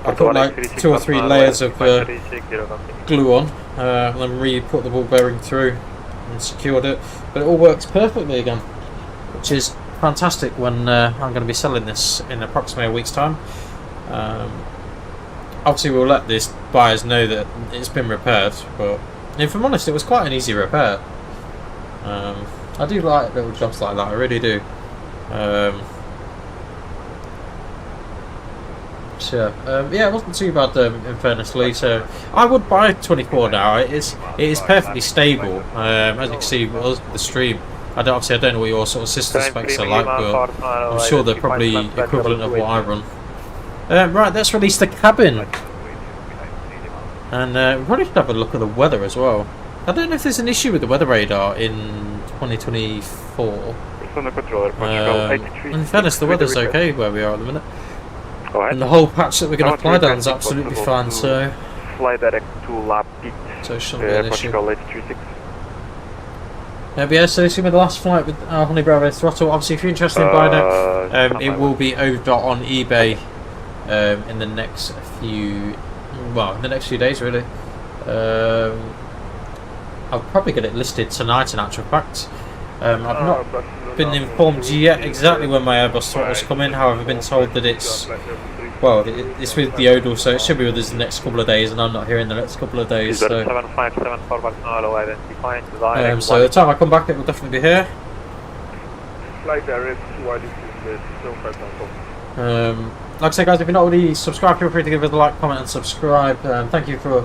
A: I put like 2 or 3 layers of glue on, and then re-put the ball bearing through and secured it. But it all works perfectly again, which is fantastic when I'm going to be selling this in approximately a week's time. Obviously we'll let these buyers know that it's been repaired, but if I'm honest, it was quite an easy repair. I do like little jobs like that, I really do. So yeah, it wasn't too bad in fairness, Lee. So I would buy 24 now. It is perfectly stable, as you can see with the stream. Obviously I don't know what your sort of system specs are like, but I'm sure they're probably equivalent of what I run. Right, let's release the cabin. And we probably should have a look at the weather as well. I don't know if there's an issue with the weather radar in 2024. In fairness, the weather's okay where we are at the minute. And the whole patch that we're going to fly down is absolutely fine, so...
C: Fly direct to La Pit,
A: so it shouldn't be an issue.
C: Portugal 836.
A: But yeah, so this will be the last flight with Honey Bravo throttle. Obviously, if you're interested in buying it, it will be over on eBay in the next few... well, in the next few days, really. I'll probably get it listed tonight, in actual fact. I've not been informed yet exactly when my Airbus throttle's coming. However, I've been told that it's, well, it's with the Odal, so it should be with us in the next couple of days, and I'm not here in the next couple of days. So, so the time I come back, it will definitely be here. Like I said, guys, if you're not already subscribed, feel free to give us a like, comment, and subscribe. Thank you for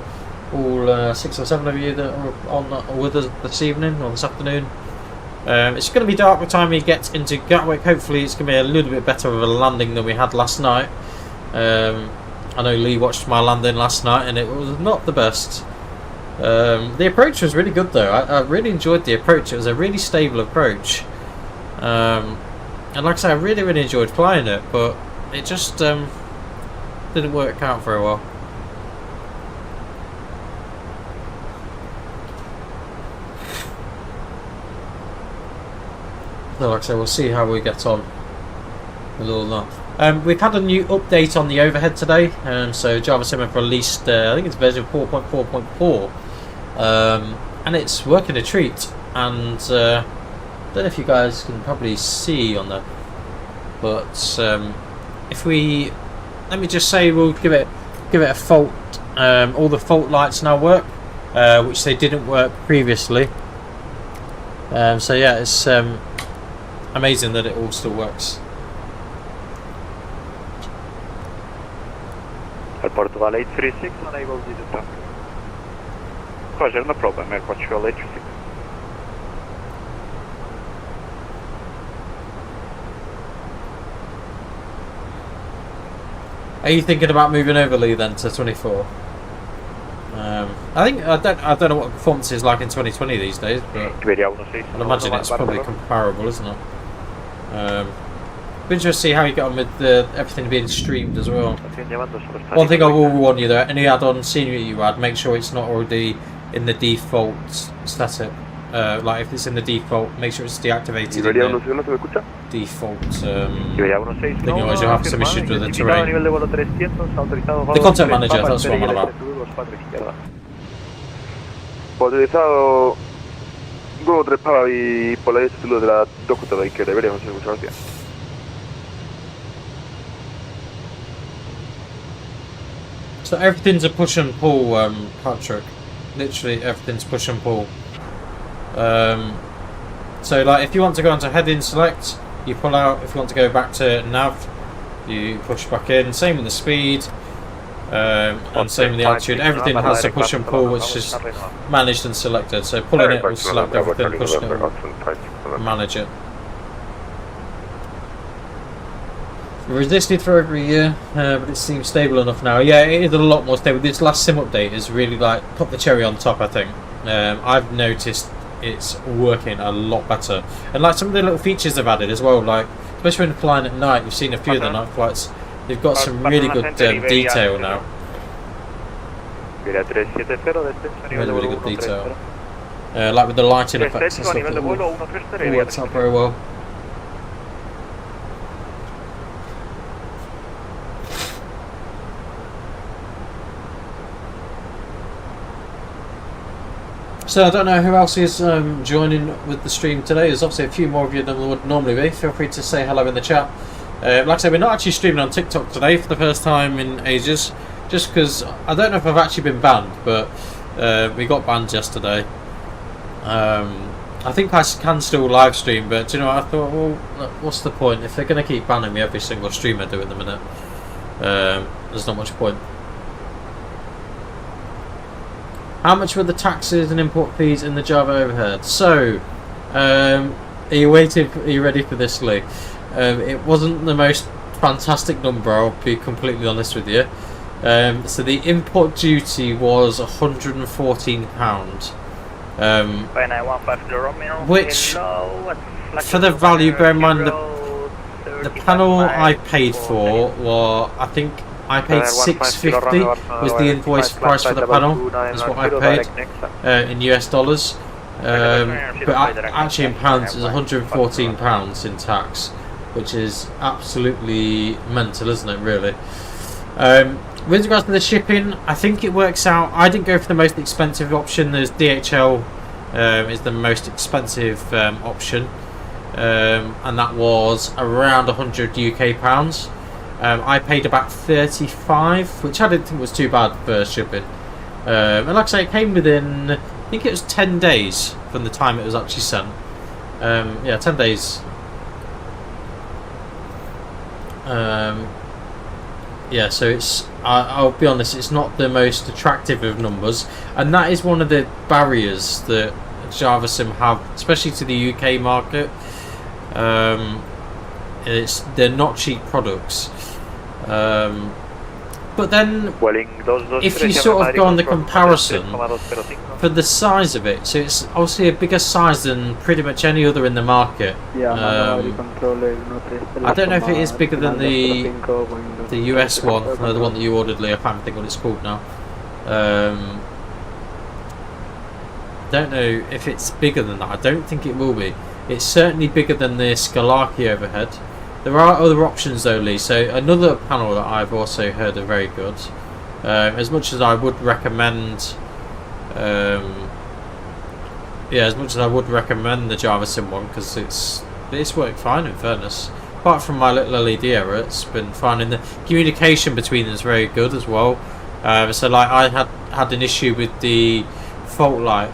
A: all 6 or 7 of you that are on with us this evening or this afternoon. It's going to be dark by the time we get into Gatwick. Hopefully it's going to be a little bit better of a landing than we had last night. I know Lee watched my landing last night and it was not the best. The approach was really good though. I really enjoyed the approach. It was a really stable approach. And like I say, I really enjoyed flying it, but it just didn't work out very well. So like I say, we'll see how we get on with all that. We've had a new update on the overhead today. So JavaSim have released, I think it's version 4.4.4, and it's working a treat. And I don't know if you guys can probably see on there, but if we, let me just say, we'll give it a fault. All the fault lights now work, which they didn't work previously. So yeah, it's amazing that it all still works.
F: Portugal 836 unable to detect. Roger, no problem, Portugal 836.
A: Are you thinking about moving over, Lee, then to 24? I don't know what performance is like in 2020 these days, but I'd imagine it's probably comparable, isn't it? Be interested to see how you get on with everything being streamed as well. One thing I will warn you though, any add-on scenery you add, make sure it's not already in the default setup. Like if it's in the default, make sure it's deactivated in the default thing, otherwise you'll have some issues with the terrain. The content manager, that's what I'm on about.
C: Utilizado 2-3 pava y por la título de la Doctor que deberíamos escuchar bien.
A: So everything's a push and pull, Patrick. Literally everything's push and pull. So like if you want to go onto heading select, you pull out. If you want to go back to nav, you push back in. Same with the speed, and same with the altitude. Everything has a push and pull, which is managed and selected. So pulling it will select everything, pushing it will manage it. Resisted for over a year, but it seems stable enough now. Yeah, it is a lot more stable. This last sim update is really like put the cherry on top, I think. I've noticed it's working a lot better, and like some of the little features they've added as well, like especially when flying at night. You've seen a few of the night flights. They've got some really good detail now. Really good detail. Like with the lighting effects and stuff, it all works out very well. So I don't know who else is joining with the stream today. There's obviously a few more of you than there would normally be. Feel free to say hello in the chat. Like I said, we're not actually streaming on TikTok today for the first time in ages, just because I don't know if I've actually been banned, but we got banned yesterday. I think I can still live stream, but you know, I thought, well, what's the point if they're going to keep banning me every single stream I do at the minute? There's not much point. How much were the taxes and import fees in the Java overhead? So, Are you waiting? Are you ready for this, Lee? It wasn't the most fantastic number, I'll be completely honest with you. So the import duty was £114. Which, for the value, bear in mind the panel I paid for was, I think I paid $650 was the invoice price for the panel, is what I paid in US dollars. But actually in pounds it's £114 in tax, which is absolutely mental, isn't it, really? With regards to the shipping, I think it works out. I didn't go for the most expensive option. There's DHL is the most expensive option, and that was around 100 UK pounds. I paid about 35, which I didn't think was too bad for shipping. And like I say, it came within, I think it was 10 days from the time it was actually sent. Yeah, 10 days. Yeah, so it's, I'll be honest, it's not the most attractive of numbers, and that is one of the barriers that JavaSim have, especially to the UK market. They're not cheap products. But then, if you sort of go on the comparison for the size of it, so it's obviously a bigger size than pretty much any other in the market. I don't know if it is bigger than the US one, the one that you ordered, Lee. I can't think what it's called now. Don't know if it's bigger than that. I don't think it will be. It's certainly bigger than the Skalaki overhead. There are other options though, Lee. So another panel that I've also heard are very good. As much as I would recommend, as much as I would recommend the JavaSim one, because it's worked fine in fairness. Apart from my little LED error, it's been fine. And the communication between them is very good as well. So like I had an issue with the fault light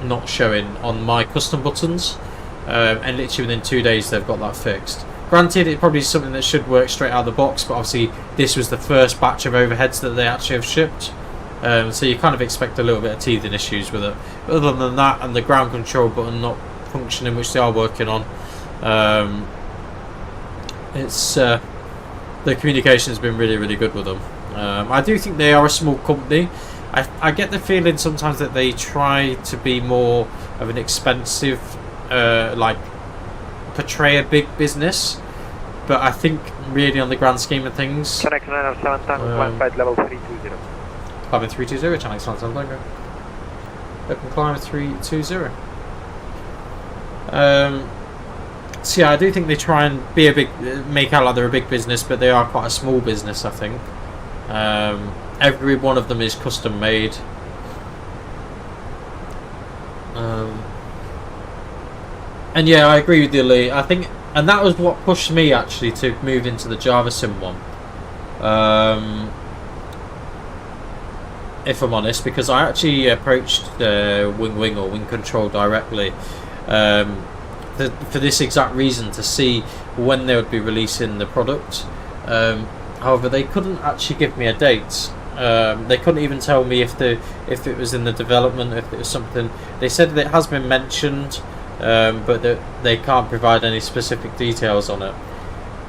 A: not showing on my custom buttons. And literally within 2 days they've got that fixed. Granted, it probably is something that should work straight out of the box, but obviously this was the first batch of overheads that they actually have shipped, so you kind of expect a little bit of teething issues with it. But other than that, and the ground control button not functioning, which they are working on, it's the communication has been really, really good with them. I do think they are a small company. I get the feeling sometimes that they try to be more of an expensive, like portray a big business, but I think really on the grand scheme of things,
F: level 320.
A: Climbing 320, Channel 7 Tango. Open climb 320. So yeah, I do think they try and be a big, make out like they're a big business, but they are quite a small business, I think. Every one of them is custom made. And yeah, I agree with you, Lee. I think, and that was what pushed me actually to move into the JavaSim one. If I'm honest, because I actually approached Wing or Wing Control directly for this exact reason, to see when they would be releasing the product. However, they couldn't actually give me a date. They couldn't even tell me if it was in the development, if it was something. They said that it has been mentioned, but they can't provide any specific details on it.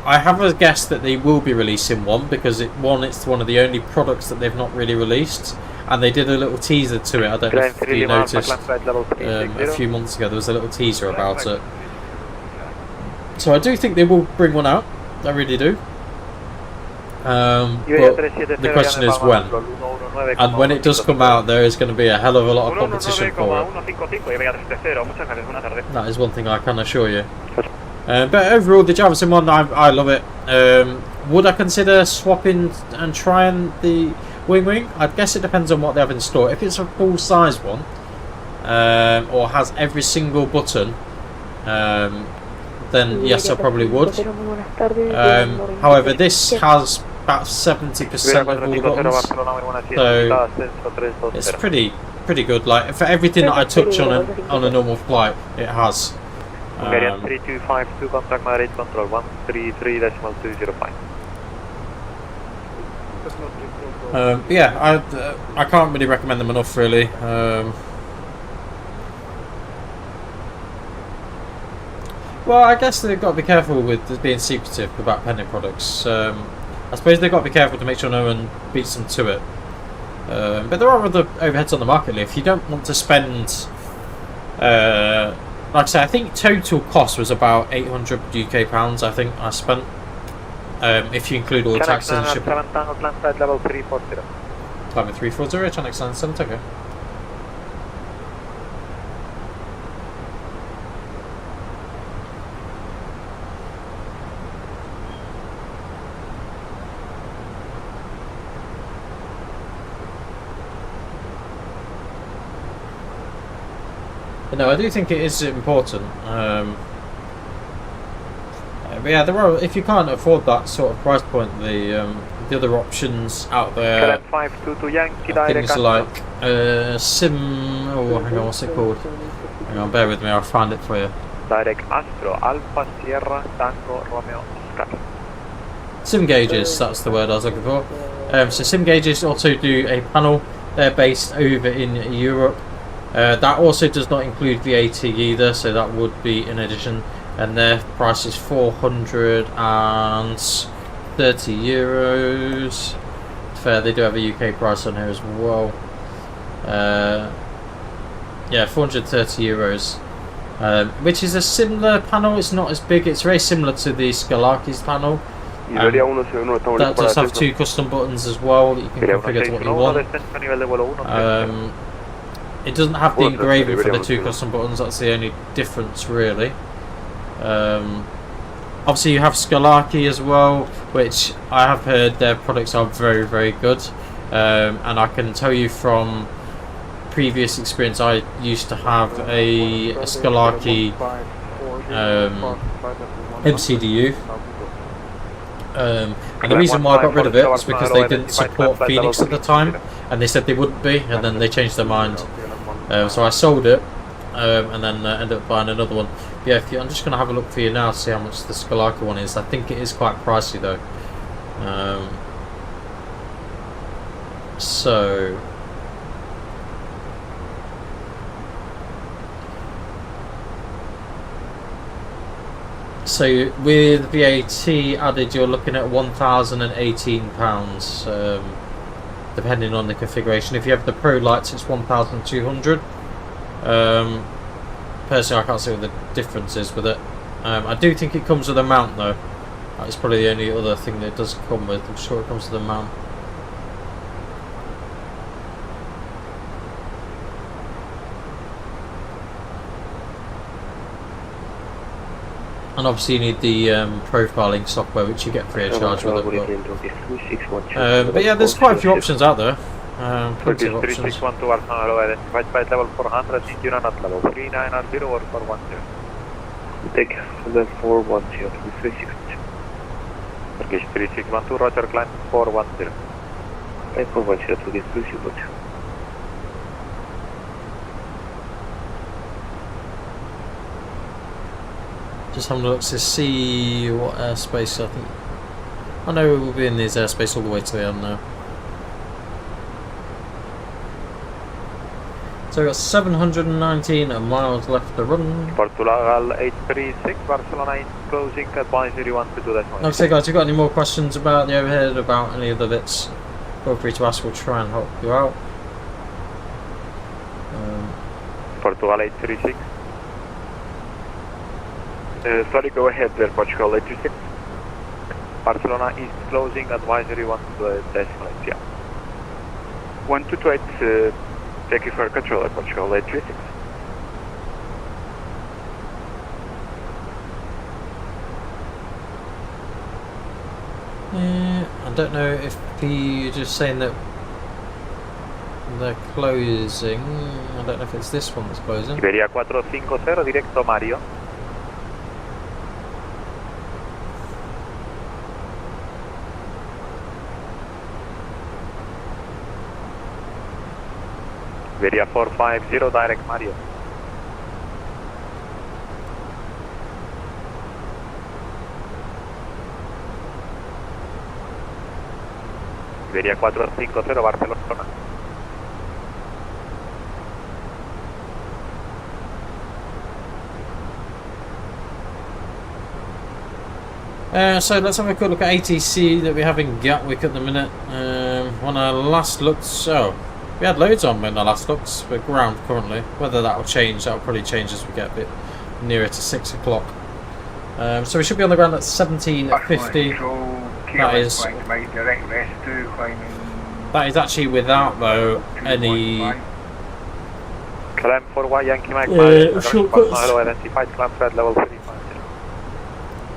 A: I have a guess that they will be releasing one, because it's one of the only products that they've not really released, and they did a little teaser to it. I don't know if you noticed, a few months ago there was a little teaser about it. So I do think they will bring one out, I really do. But the question is when, and when it does come out, there is going to be a hell of a lot of competition for it. That is one thing I can assure you. But overall, the JavaSim one, I love it. Would I consider swapping and trying the Wing? I guess it depends on what they have in store. If it's a full size one, or has every single button, then yes, I probably would. However, this has about 70% of all the buttons, so it's pretty good. Like for everything that I touch on a normal flight, it has.
F: 3252 contact my rate control 133.205.
A: Yeah, I can't really recommend them enough, really. Well, I guess they've got to be careful with being secretive about pending products. I suppose they've got to be careful to make sure no one beats them to it. But there are other overheads on the market. If you don't want to spend, like I say, I think total cost was about £800 UK. I think I spent, if you include all the taxes and shipping.
F: Level 340.
A: Climbing 340, Channel 97, okay. But no, I do think it is important. But yeah, there are. If you can't afford that sort of price point, the other options out there, things like Sim. Oh, hang on, what's it called? Hang on, bear with me. I'll find it for you.
F: Direct Astro Alpha Sierra Tango Romeo Oscar.
A: Sim gauges. That's the word I was looking for. So Sim gauges also do a panel. They're based over in Europe. That also does not include VAT either, so that would be in addition. And their price is €430. Fair, they do have a UK price on here as well. Yeah, €430, which is a similar panel. It's not as big. It's very similar to the Scalarchi's panel. That does have 2 custom buttons as well that you can configure to what you want. It doesn't have the engraving for the 2 custom buttons. That's the only difference, really. Obviously you have Scalarchi as well, which I have heard their products are very, very good, and I can tell you from previous experience, I used to have a Scalarchi MCDU, and the reason why I got rid of it was because they didn't support Fenix at the time, and they said they wouldn't be, and then they changed their mind. So I sold it, and then ended up buying another one. But yeah, I'm just going to have a look for you now to see how much the Scalarchi one is. I think it is quite pricey though. So with VAT added, you're looking at £1,018, depending on the configuration. If you have the Pro Lights, it's 1,200. Personally, I can't see what the difference is with it. I do think it comes with a mount though. That's probably the only other thing that it does come with. I'm sure it comes with a mount. And obviously you need the profiling software, which you get free of charge with it. But yeah, there's quite a few options out there. Plenty of options.
F: 361 towards Honolulu, identified flight level 400, need you not level 3990 or 410.
C: Take the 410 to 362.
F: Turkish 3612, roger, climb 410.
C: Climb 410 to the 362.
A: Just having a look to see what airspace I think. I know we'll be in this airspace all the way to the end now. So we've got 719 miles left to run.
F: Portugal 836, Barcelona is closing, advisory 122.1.
A: Like I say, guys, if you've got any more questions about the overhead, about any other bits, feel free to ask, we'll try and help you out.
F: Portugal 836.
C: Sorry, go ahead there, Portugal 836.
F: Barcelona is closing, advisory 122.8, yeah.
C: 1228, thank you for control at Portugal 836.
A: I don't know if you're just saying that they're closing. I don't know if it's this one that's closing.
F: Iberia 450, directo Mario. Iberia 450, direct Mario. Iberia 450, Barcelona.
A: So let's have a quick look at ATC that we have in Gatwick at the minute. When I last looked, we had loads on when I last looked. We're ground currently. Whether that will change, that will probably change as we get a bit nearer to 6 o'clock. So we should be on the ground at 17:50. That is actually without though any
F: Climb for Y Yankee Mike
A: shortcuts.
F: identified climb flight level 350.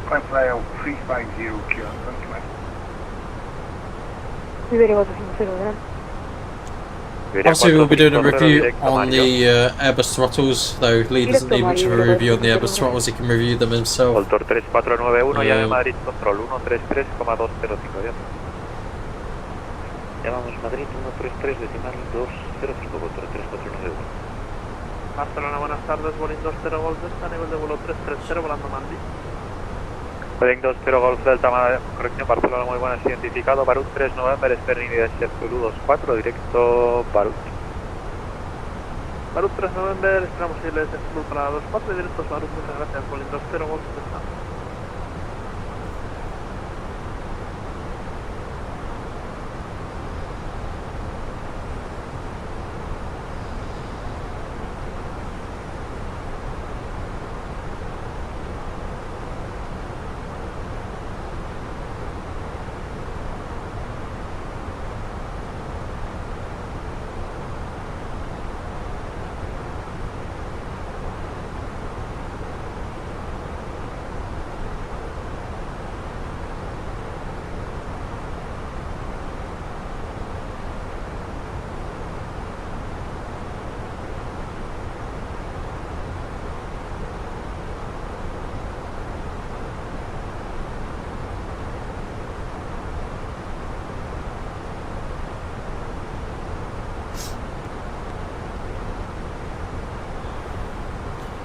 K: Climb flight level 350, Yankee Mike.
A: Obviously we'll be doing a review on the Airbus throttles, though Lee doesn't need much of a review on the Airbus throttles, he can review them himself.
F: Voltor 3491, llame Madrid Control 133,205. Llamamos Madrid 133 decimal 205, Voltor 3491. Barcelona, buenas tardes, Boeing 20 Golf Delta, nivel de vuelo 330, volando Mandy. Boeing 20 Golf Delta, corrección, Barcelona, muy buenas, identificado, Barut 3 November, Sperring de Zulu 24, directo Barut. Barut 3 November, esperamos si les Zulu para 24, directos Barut, muchas gracias, Boeing 20 Golf Delta.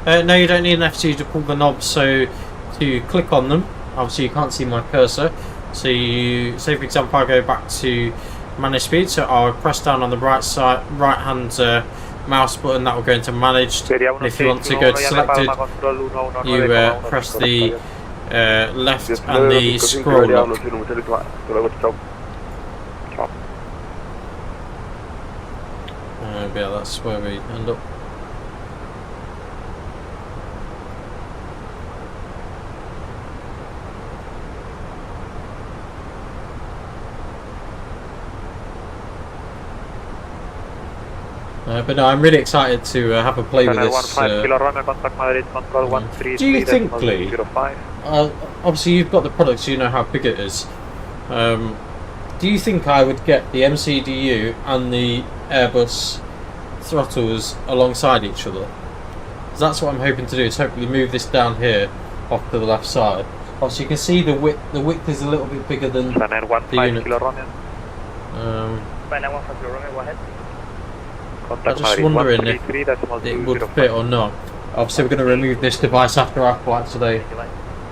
A: No, you don't need an F2 to pull the knobs, so to click on them, obviously you can't see my cursor, so you, say for example I go back to manage speed, so I'll press down on the right hand mouse button, that will go into managed, and if you want to go to selected, you press the left and the scroll lock. Yeah, that's where we end up. But no, I'm really excited to have a play with this. Do you think, Lee, obviously you've got the product, so you know how big it is. Do you think I would get the MCDU and the Airbus throttles alongside each other? Because that's what I'm hoping to do, is hopefully move this down here off to the left side. Obviously you can see the width is a little bit bigger than the unit. I'm just wondering if it would fit or not. Obviously we're going to remove this device after our flight today.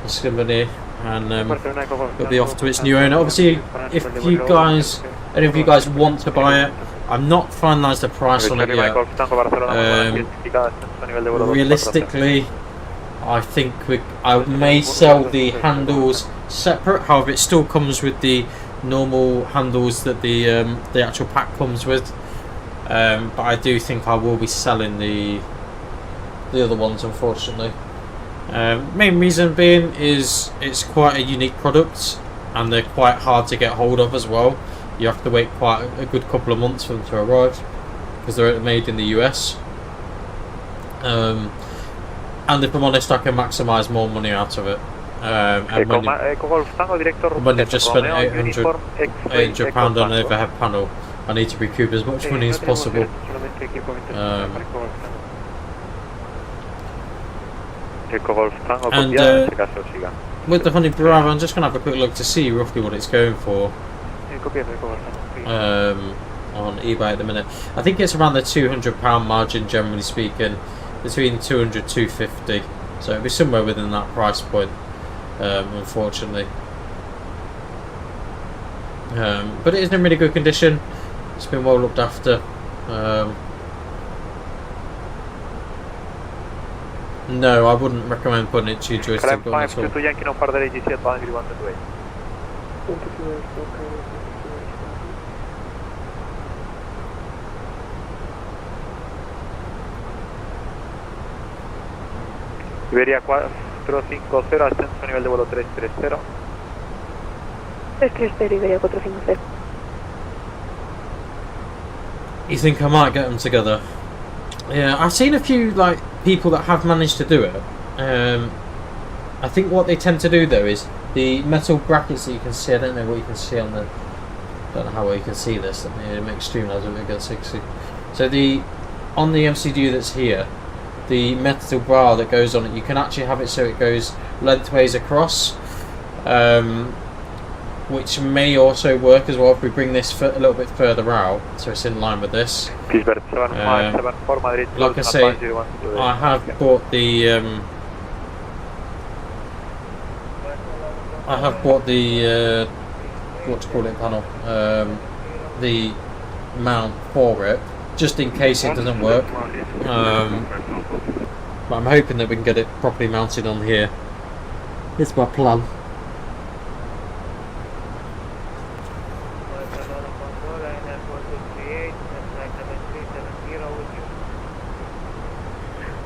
A: It's going to be near, and it'll be off to its new owner. Obviously, if you guys, any of you guys want to buy it, I'm not finalised the price on it yet. Realistically, I think I may sell the handles separate. However, it still comes with the normal handles that the actual pack comes with. But I do think I will be selling the other ones, unfortunately. Main reason being is it's quite a unique product, and they're quite hard to get hold of as well. You have to wait quite a good couple of months for them to arrive, because they're made in the US. And if I'm honest, I can maximise more money out of it. And when they've just spent £800 on an overhead panel, I need to recoup as much money as possible. And with the Honey Bravo, I'm just going to have a quick look to see roughly what it's going for on eBay at the minute. I think it's around the £200 margin, generally speaking, between 200 250, so it'll be somewhere within that price point, unfortunately. But it is in really good condition. It's been well looked after. No, I wouldn't recommend putting it to your joystick
F: Climb
A: button at all.
F: 522 Yankee, no further AGC at boundary 128. Iberia 450, ascenso nivel de vuelo 330.
E: 330, Iberia 450.
A: You think I might get them together? Yeah, I've seen a few like people that have managed to do it. I think what they tend to do though is the metal brackets that you can see. I don't know what you can see on the. Don't know how well you can see this. Let me make streamlines of it against 60. So on the MCU that's here, the metal bar that goes on it, you can actually have it so it goes lengthways across, which may also work as well if we bring this a little bit further out, so it's in line with this.
F: Like I say,
A: I have bought the what to call it panel, the mount for it, just in case it doesn't work. But I'm hoping that we can get it properly mounted on here. It's my plan.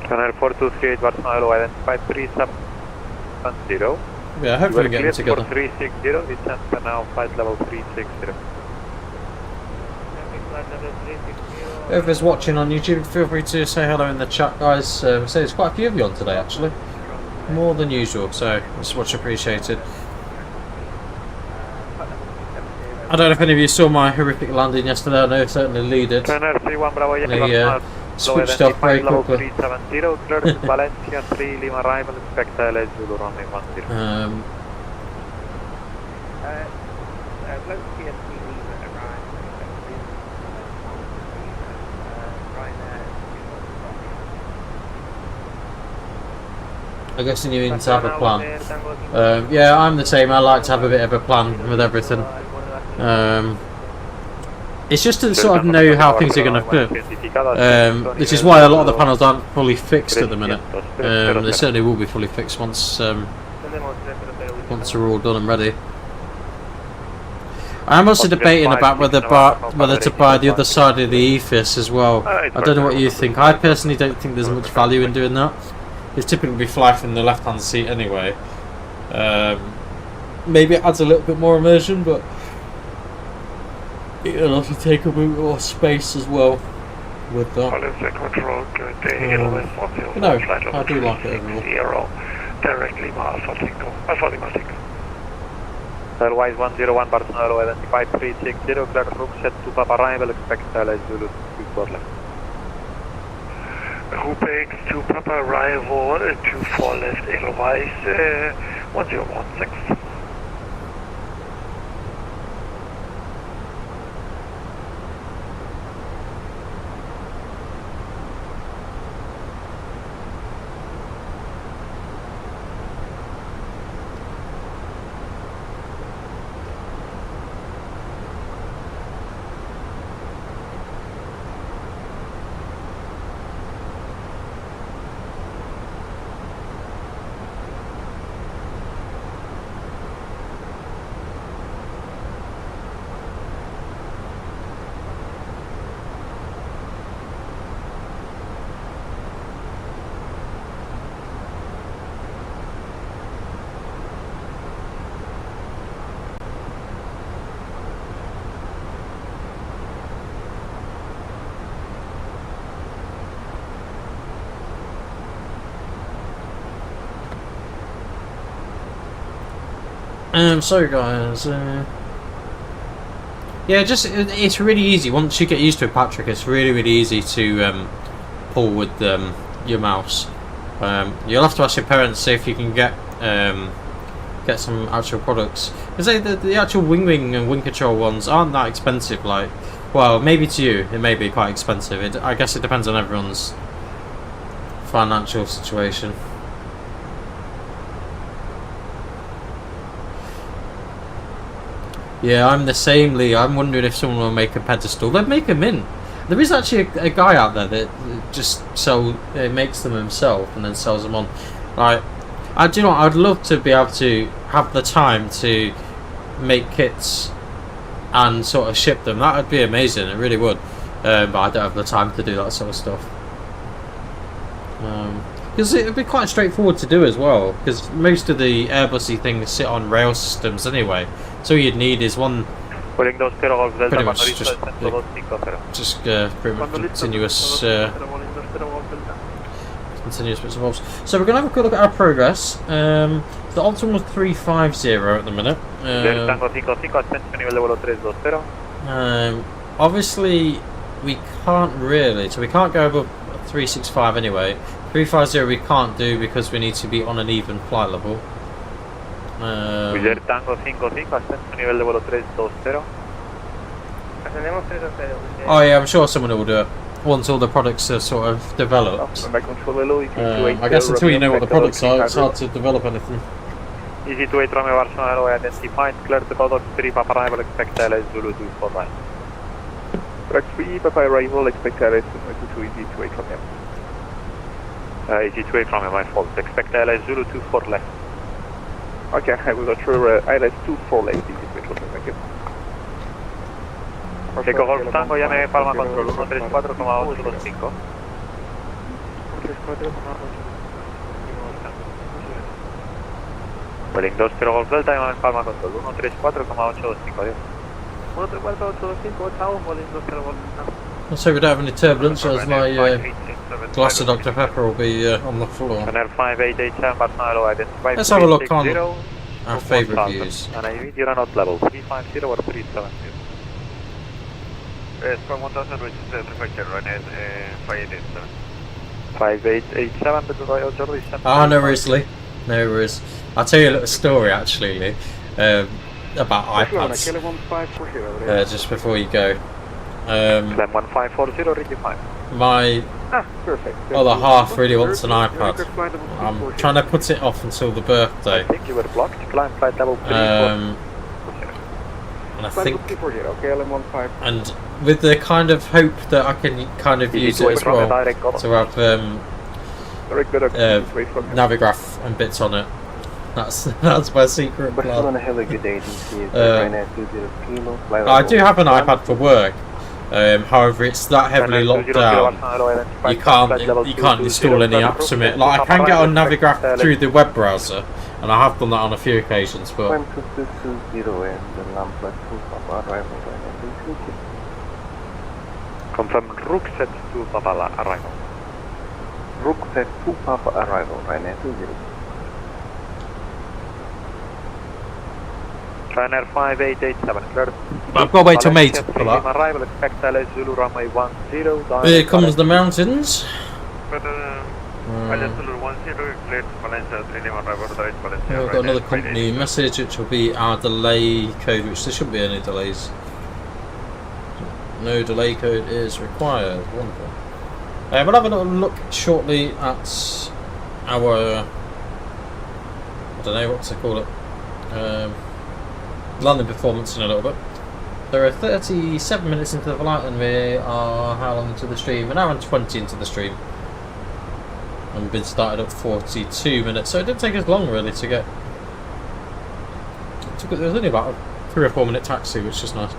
F: Channel 4238 Barcelona, identify 370.
A: Yeah, hopefully we get them together.
F: 360, descent for now, flight level 360.
A: If there's watching on YouTube, feel free to say hello in the chat, guys. So there's quite a few of you on today, actually. More than usual, so it's much appreciated. I don't know if any of you saw my horrific landing yesterday. I know certainly Lee did. Switched off very quickly.
F: Valencia 3 Lima arrival, expect LA Zulu runway 10.
A: I guess you need to have a plan. Yeah, I'm the same. I like to have a bit of a plan with everything. It's just to sort of know how things are going to fit, which is why a lot of the panels aren't fully fixed at the minute. They certainly will be fully fixed once they're all done and ready. I'm also debating about whether to buy the other side of the EFIS as well. I don't know what you think. I personally don't think there's much value in doing that. It's typically we fly from the left-hand seat anyway. Maybe it adds a little bit more immersion, but it'll also take a bit more space as well with that. No, I do like it overall.
F: Directly Alpha Lima 6. Otherwise 101 Barcelona, identify 360, clear room set to Papa arrival, expect LA Zulu 24 left.
K: Rupex to Papa arrival, 24 left, otherwise 1016.
A: So guys, yeah, it's really easy once you get used to it, Patrick. It's really easy to pull with your mouse. You'll have to ask your parents see if you can get some actual products, because the actual wing and wing control ones aren't that expensive. Like, well, maybe to you it may be quite expensive. I guess it depends on everyone's financial situation. Yeah, I'm the same, Lee. I'm wondering if someone will make a pedestal. They'd make them in. There is actually a guy out there that just makes them himself and then sells them on. Like, I'd love to be able to have the time to make kits and sort of ship them. That would be amazing. It really would. But I don't have the time to do that sort of stuff. Because it would be quite straightforward to do as well. Because most of the Airbusy things sit on rail systems anyway. So all you'd need is one. Pretty much just pretty much continuous bits and bobs. So we're going to have a quick look at our progress. The optimal 350 at the minute. Obviously we can't really, so we can't go above 365 anyway. 350 we can't do because we need to be on an even flight level. Oh yeah, I'm sure someone will do it once all the products are sort of developed. I guess until you know what the products are, it's hard to develop anything.
F: EG2 A321 Barcelona identified, clear to contact 3 Papa arrival, expect LS Zulu 249.
C: Correct 3 Papa arrival, expect LS to EG2 A321.
F: EG2 A321, my fault, expect LS Zulu 24 left.
C: Okay, I will go through LS 24 left, EG2 A321, thank you.
F: Eco Golf Tango, llame Palma Control 134,825. Welling 20 Golf Delta, llame Palma Control 134,825, adiós. 134,825, chao, Welling 20 Golf Delta.
A: Let's hope we don't have any turbulence as my glass of Dr. Pepper will be on the floor. Let's have a look on our favourite views.
F: And I mean you're not level 350 or 370. Square 1000 which is prefecture, running 5887. 5887, but the Royal Jordan.
A: Ah, no worries, Lee. No worries. I'll tell you a little story actually, Lee, about iPads. Just before you go.
F: 1540, ready 5.
A: My other half really wants an iPad. I'm trying to put it off until the birthday.
F: I think you were blocked. Climb flight level 3.
A: And I think, and with the kind of hope that I can kind of use it as well to have Navigraph and bits on it. That's my secret plan. I do have an iPad for work. However, it's that heavily locked down. You can't install any apps from it. Like I can get on Navigraph through the web browser, and I have done that on a few occasions. But
F: confirm Rookset to Papa arrival.
C: Rookset to Papa arrival, Ryanair 20.
F: Ryanair 5887, cleared.
A: I've got to wait till May for that.
F: Arrival, expect LS Zulu runway 10.
A: Here comes the mountains.
F: LS Zulu 10, cleared Valencia 3 Lima arrival, right Valencia.
A: We've got another company message which will be our delay code, which there shouldn't be any delays. No delay code is required. Wonderful. We'll have a little look shortly at our, I don't know what to call it, landing performance in a little bit. There are 37 minutes into the flight and we are how long into the stream? An hour and 20 into the stream. And we've been started at 42 minutes, so it didn't take us long really to get. It was only about a 3 or 4 minute taxi, which is nice.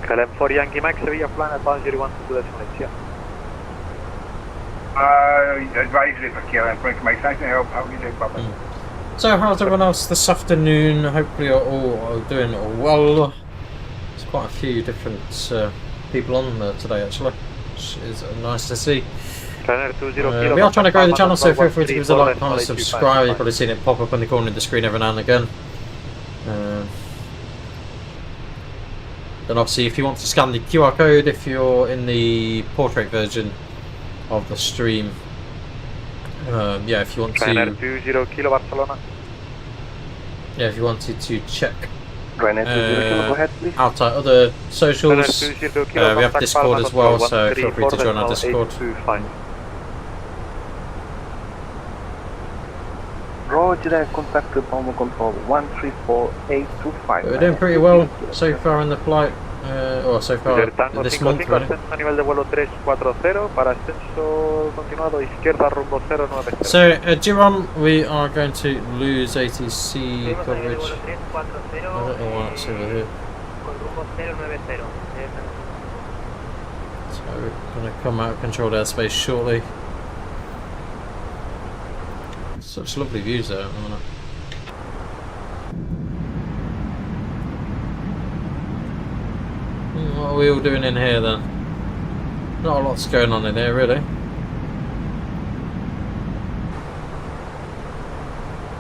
F: KLM 4 Yankee Max, Sevilla plan at 1012 decimal.
M: Advisory for KLM for information. How do you do, Papa?
A: So how's everyone else this afternoon? Hopefully you're all doing well. There's quite a few different people on there today actually, which is nice to see. We are trying to grow the channel, so feel free to give us a like, comment, subscribe. You've probably seen it pop up in the corner of the screen every now and again. Then obviously if you want to scan the QR code, if you're in the portrait version of the stream, yeah, if you want to, yeah, if you wanted to check out our other socials, we have Discord as well, so feel free to join our Discord.
L: Roger that, contact the bomber control 134825.
A: We're doing pretty well so far in the flight, or so far this month, really. So, Giron, we are going to lose ATC coverage. I don't know why it's over here. So, we're going to come out of controlled airspace shortly. Such lovely views there, isn't it? What are we all doing in here then? Not a lot's going on in here really.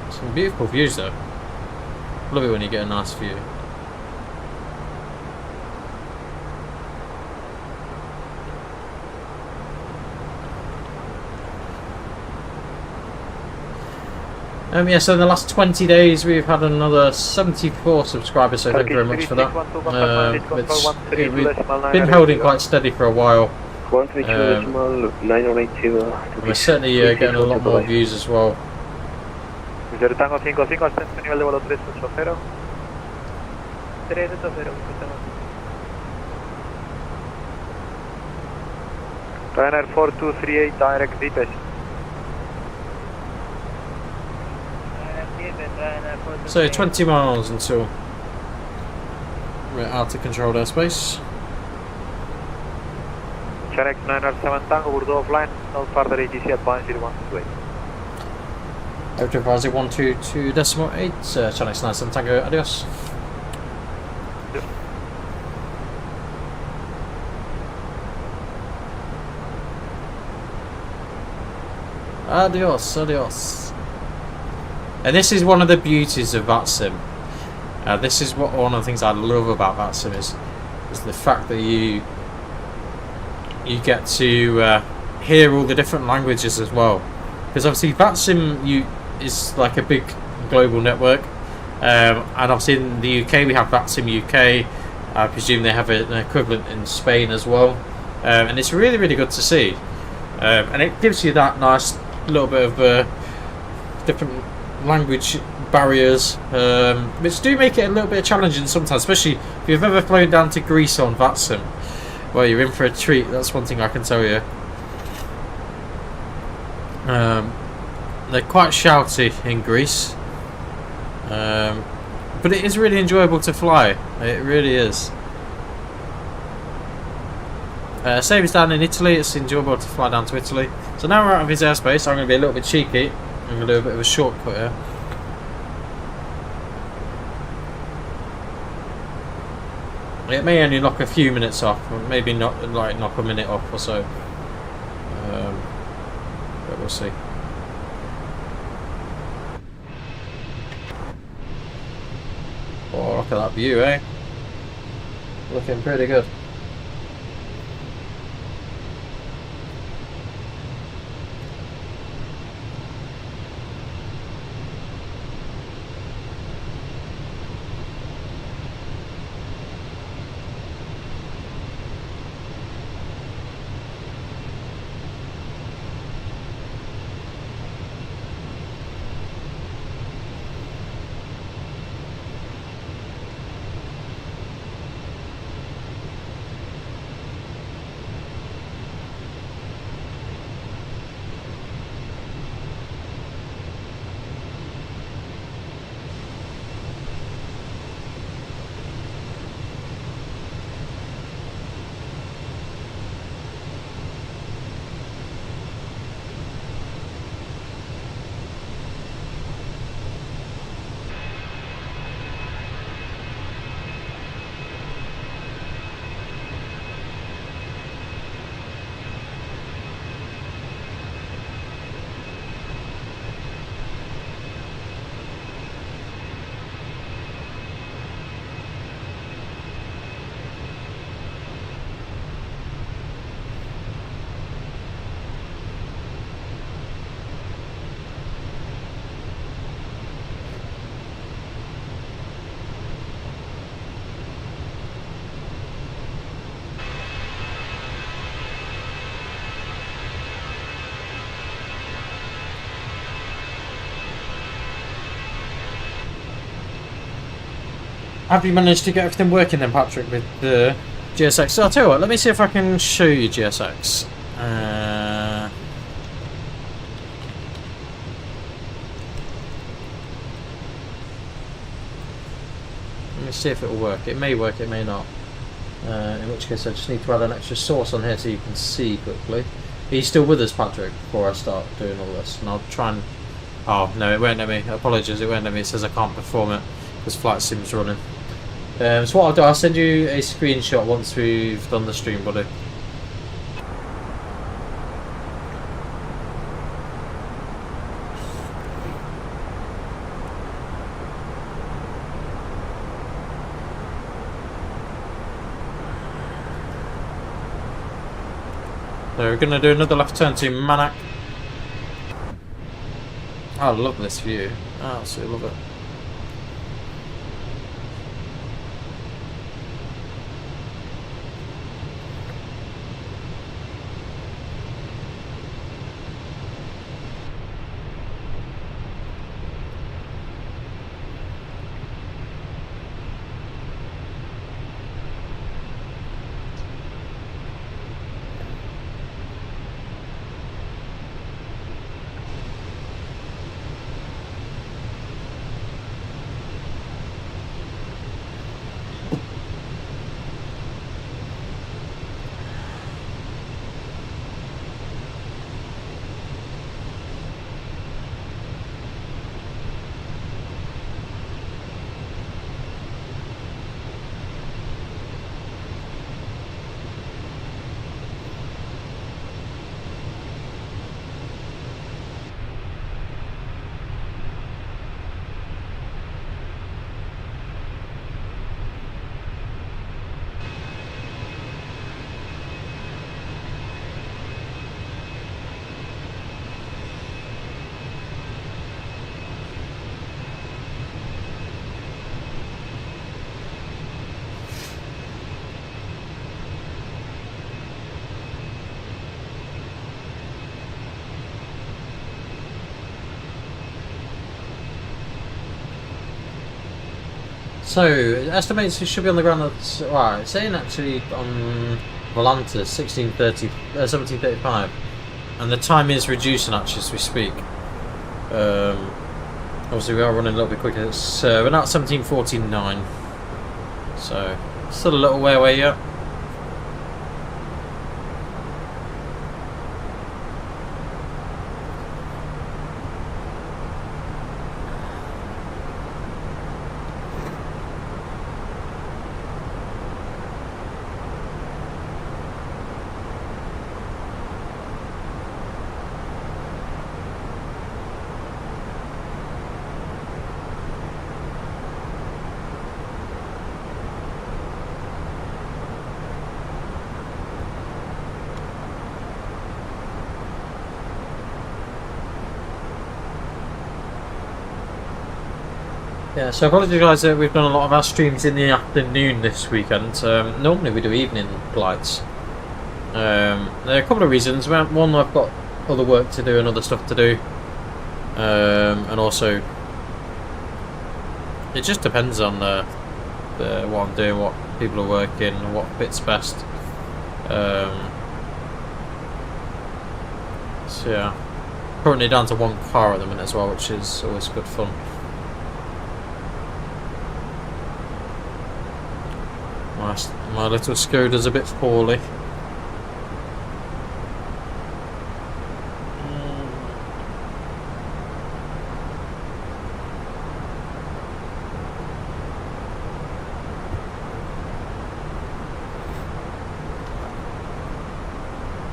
A: Some beautiful views though. Love it when you get a nice view. Yeah, so in the last 20 days we've had another 74 subscribers, so thank you very much for that. We've been holding quite steady for a while. We're certainly getting a lot more views as well.
F: Ryanair 4238 direct Vitesse.
A: So 20 miles until we're out of controlled airspace.
F: Check 907 Tango, Bordeaux offline, no further ATC advance 0128.
A: Out of Brazil 122.8, Channel 97 Tango, adios. Adios, adios. And this is one of the beauties of VATSIM. This is one of the things I love about VATSIM is the fact that you get to hear all the different languages as well. Because obviously VATSIM is like a big global network, and obviously in the UK we have VATSIM UK. I presume they have an equivalent in Spain as well, and it's really, really good to see. And it gives you that nice little bit of different language barriers, which do make it a little bit challenging sometimes, especially if you've ever flown down to Greece on VATSIM. Well, you're in for a treat, that's one thing I can tell you. They're quite shouty in Greece, but it is really enjoyable to fly, it really is. Same as down in Italy, it's enjoyable to fly down to Italy. So now we're out of his airspace, I'm going to be a little bit cheeky. I'm going to do a bit of a shortcut here. It may only knock a few minutes off, or maybe not, like knock a minute off or so. But we'll see. Oh, look at that view, eh? Looking pretty good. Have you managed to get everything working then, Patrick, with the GSX? So I'll tell you what, let me see if I can show you GSX. Let me see if it will work. It may work, it may not. In which case I just need to add an extra source on here so you can see quickly. Are you still with us, Patrick, before I start doing all this? And I'll try and... Oh, no, it won't let me. Apologies, it won't let me. It says I can't perform it because VATSIM's running. So what I'll do, I'll send you a screenshot once we've done the stream, buddy. So we're going to do another left turn to Manak. I love this view. I absolutely love it. So, it estimates it should be on the ground at, right, it's saying actually on Volantis 1735, and the time is reducing actually as we speak. Obviously we are running a little bit quicker, it's, we're now at 1749, so still a little way away yet. Yeah, so apologies guys that we've done a lot of our streams in the afternoon this weekend. Normally we do evening flights. There are a couple of reasons. One, I've got other work to do and other stuff to do. And also, it just depends on what I'm doing, what people are working, what fits best. So yeah, currently down to one car at the minute as well, which is always good fun. My little Skoda's a bit poorly.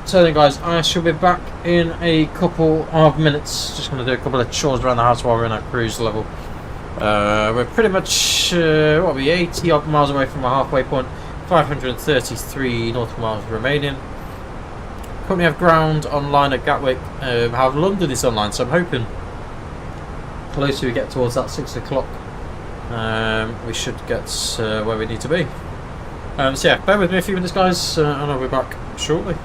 A: So then guys, I shall be back in a couple of minutes. Just going to do a couple of chores around the house while we're in our cruise level. We're pretty much, what are we, 80 odd miles away from our halfway point. 533 nautical miles remaining. Currently have ground online at Gatwick. However, London is online, so I'm hoping closer we get towards that 6 o'clock, we should get where we need to be. So yeah, bear with me a few minutes guys, and I'll be back shortly.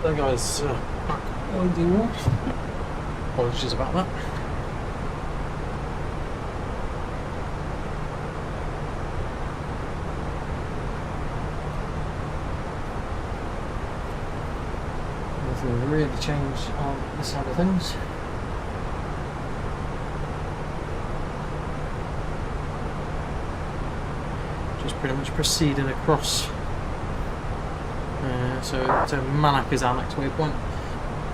A: There guys, back loading one. Apologies about that. Nothing really changed on this side of things. Just pretty much proceeding across. So Manak is our next waypoint.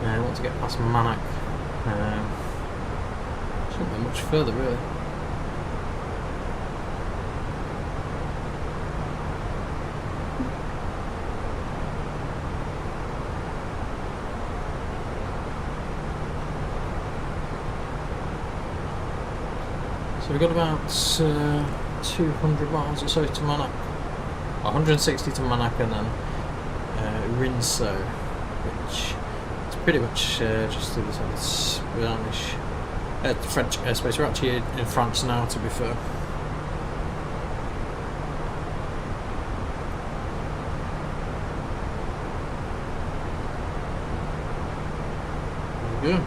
A: I want to get past Manak. Shouldn't be much further really. So we've got about 200 miles or so to Manak. 160 to Manak and then Rinso, which is pretty much just to the Spanish, French airspace. We're actually in France now, to be fair. There we go.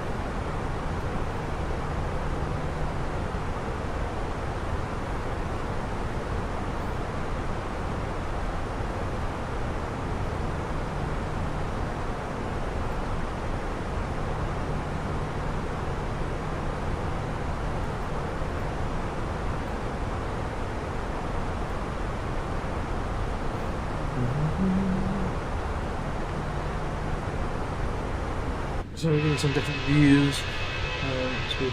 A: So we're doing some different views as we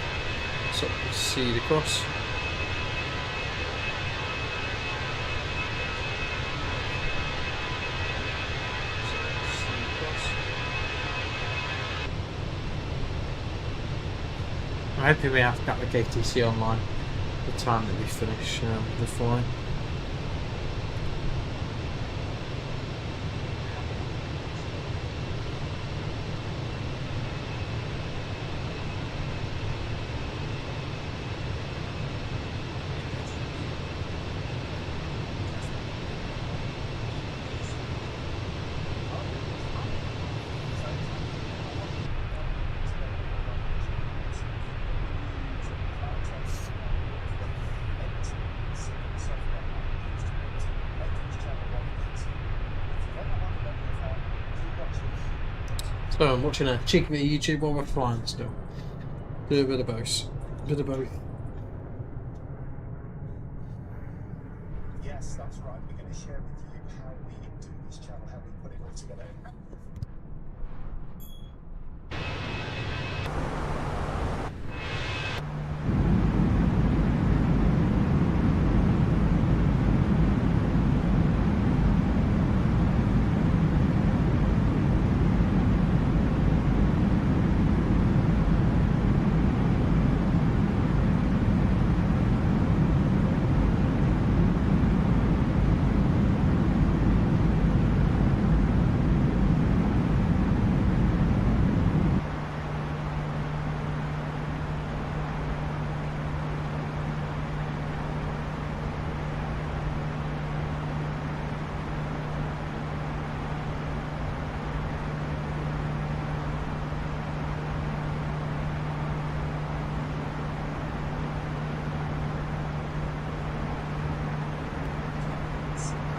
A: sort of proceed across. I'm hoping we have Gatwick ATC online the time that we finish the flight. So I'm watching a cheeky bit of YouTube while we're flying still. Do a bit of both. Bit of both.
N: Yes, that's right. We're going to share with you how we do this channel, how we put it all together.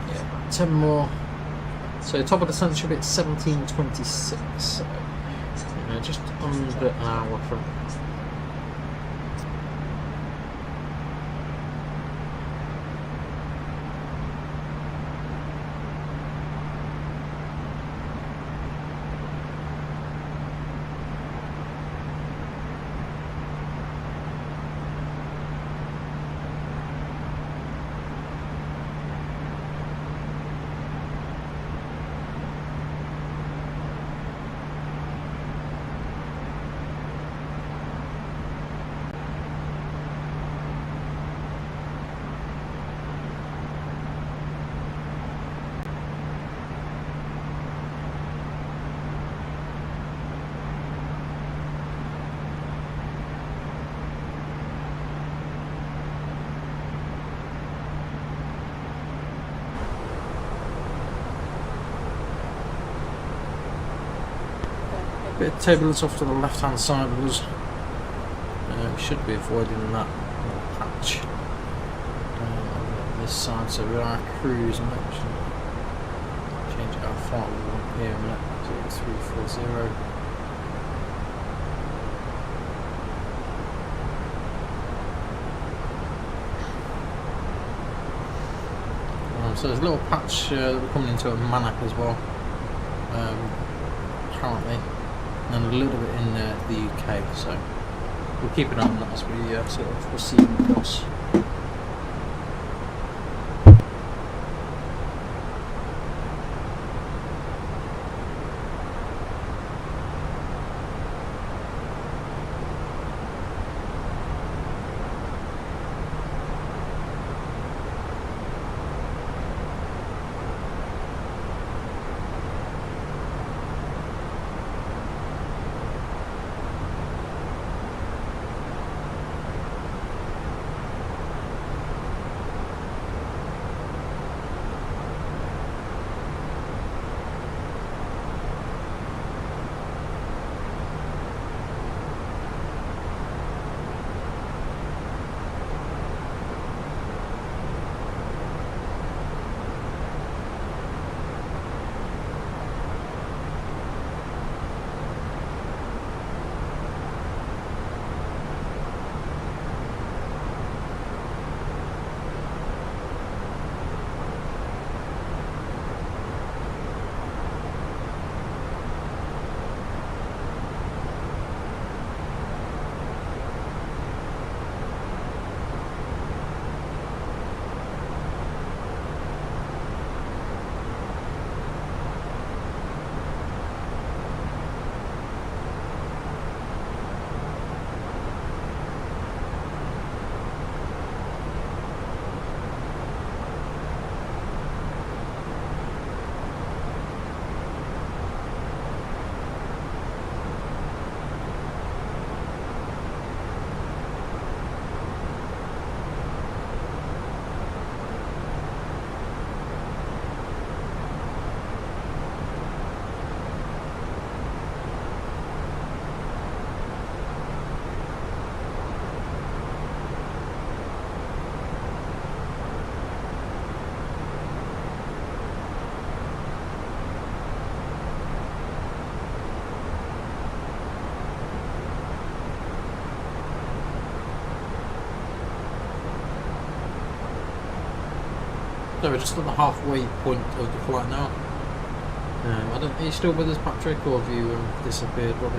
A: Yeah, 10 more. So top of the sun should be at 17:26. So just under an hour from. Bit of turbulence off to the left hand side of us. We should be avoiding that little patch on this side, so we are cruising. Change our flight level here a minute to 340. So there's a little patch that we're coming into at Manak as well, currently, and then a little bit in the UK, so we'll keep an eye on that as we sort of proceed across. So we're just at the halfway point of the flight now. Are you still with us, Patrick, or have you disappeared, Robbie?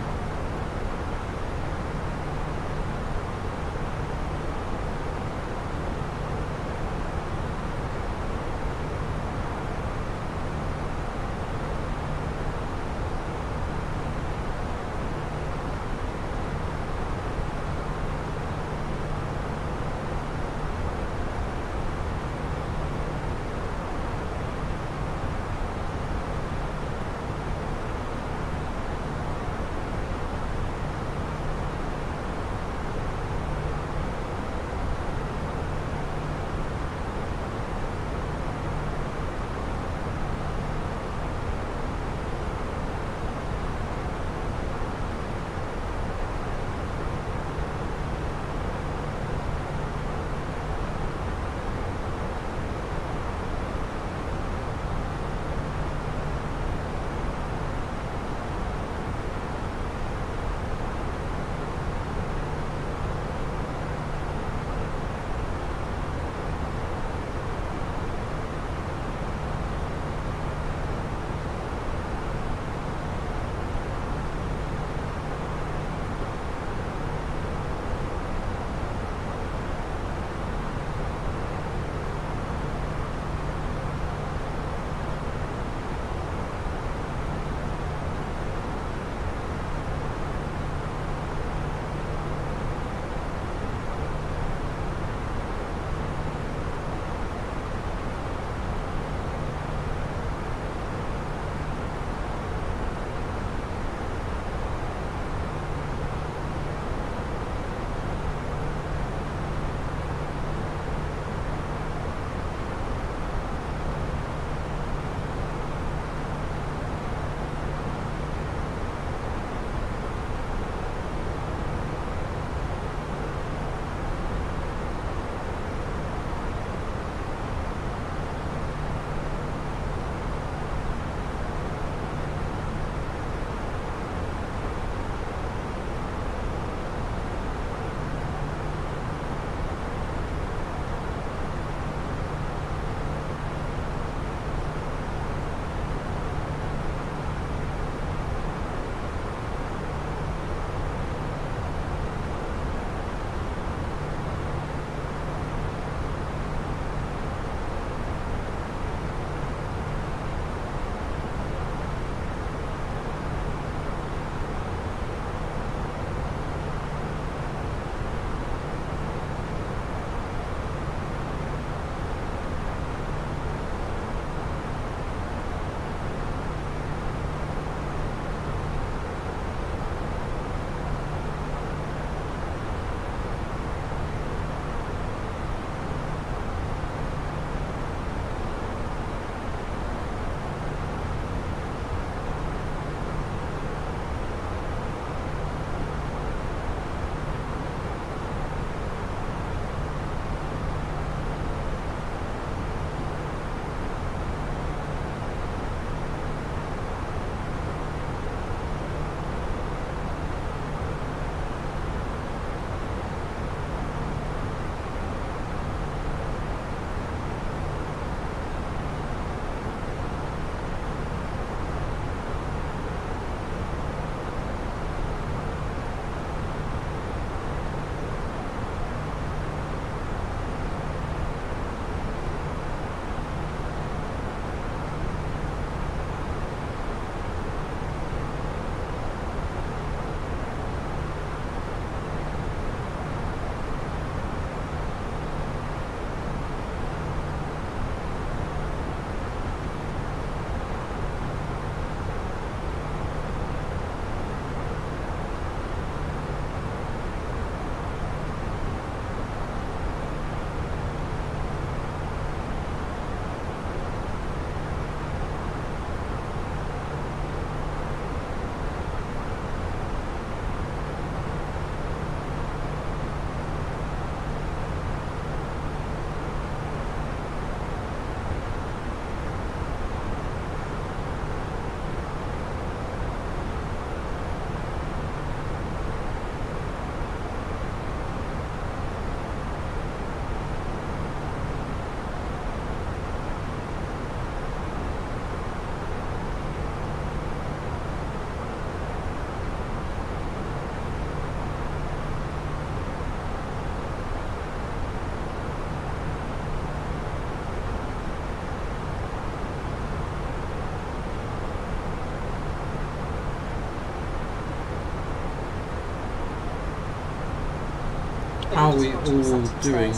A: how are we all doing then?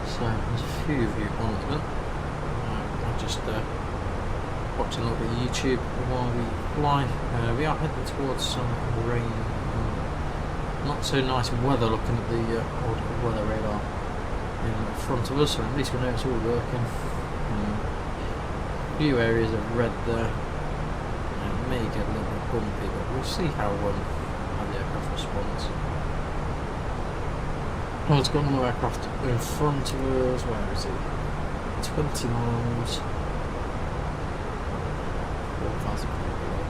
A: So there's a few of you on it. I'm just watching a little bit of YouTube while we fly. We are heading towards some rain. Not so nice weather looking at the old weather radar in front of us, so at least we know it's all working. A few areas of red there. It may get a little bit bumpy, but we'll see how the aircraft responds. Oh, it's got another aircraft in front of us. Where is it? 20 miles. 4,000 feet below.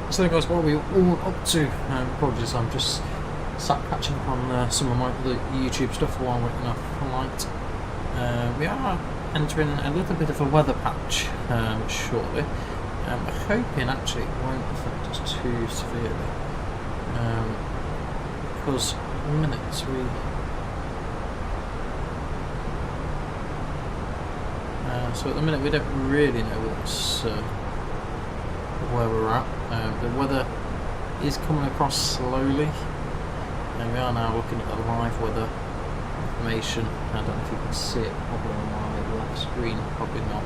A: So guys, what are we all up to? Apologies, I'm just sat catching up on some of my other YouTube stuff while waiting up for light. We are entering a little bit of a weather patch shortly. I'm hoping actually it won't affect us too severely. Because in a minute so at the minute we don't really know where we're at. The weather is coming across slowly, and we are now looking at the live weather information. I don't know if you can see it probably on my left screen, probably not.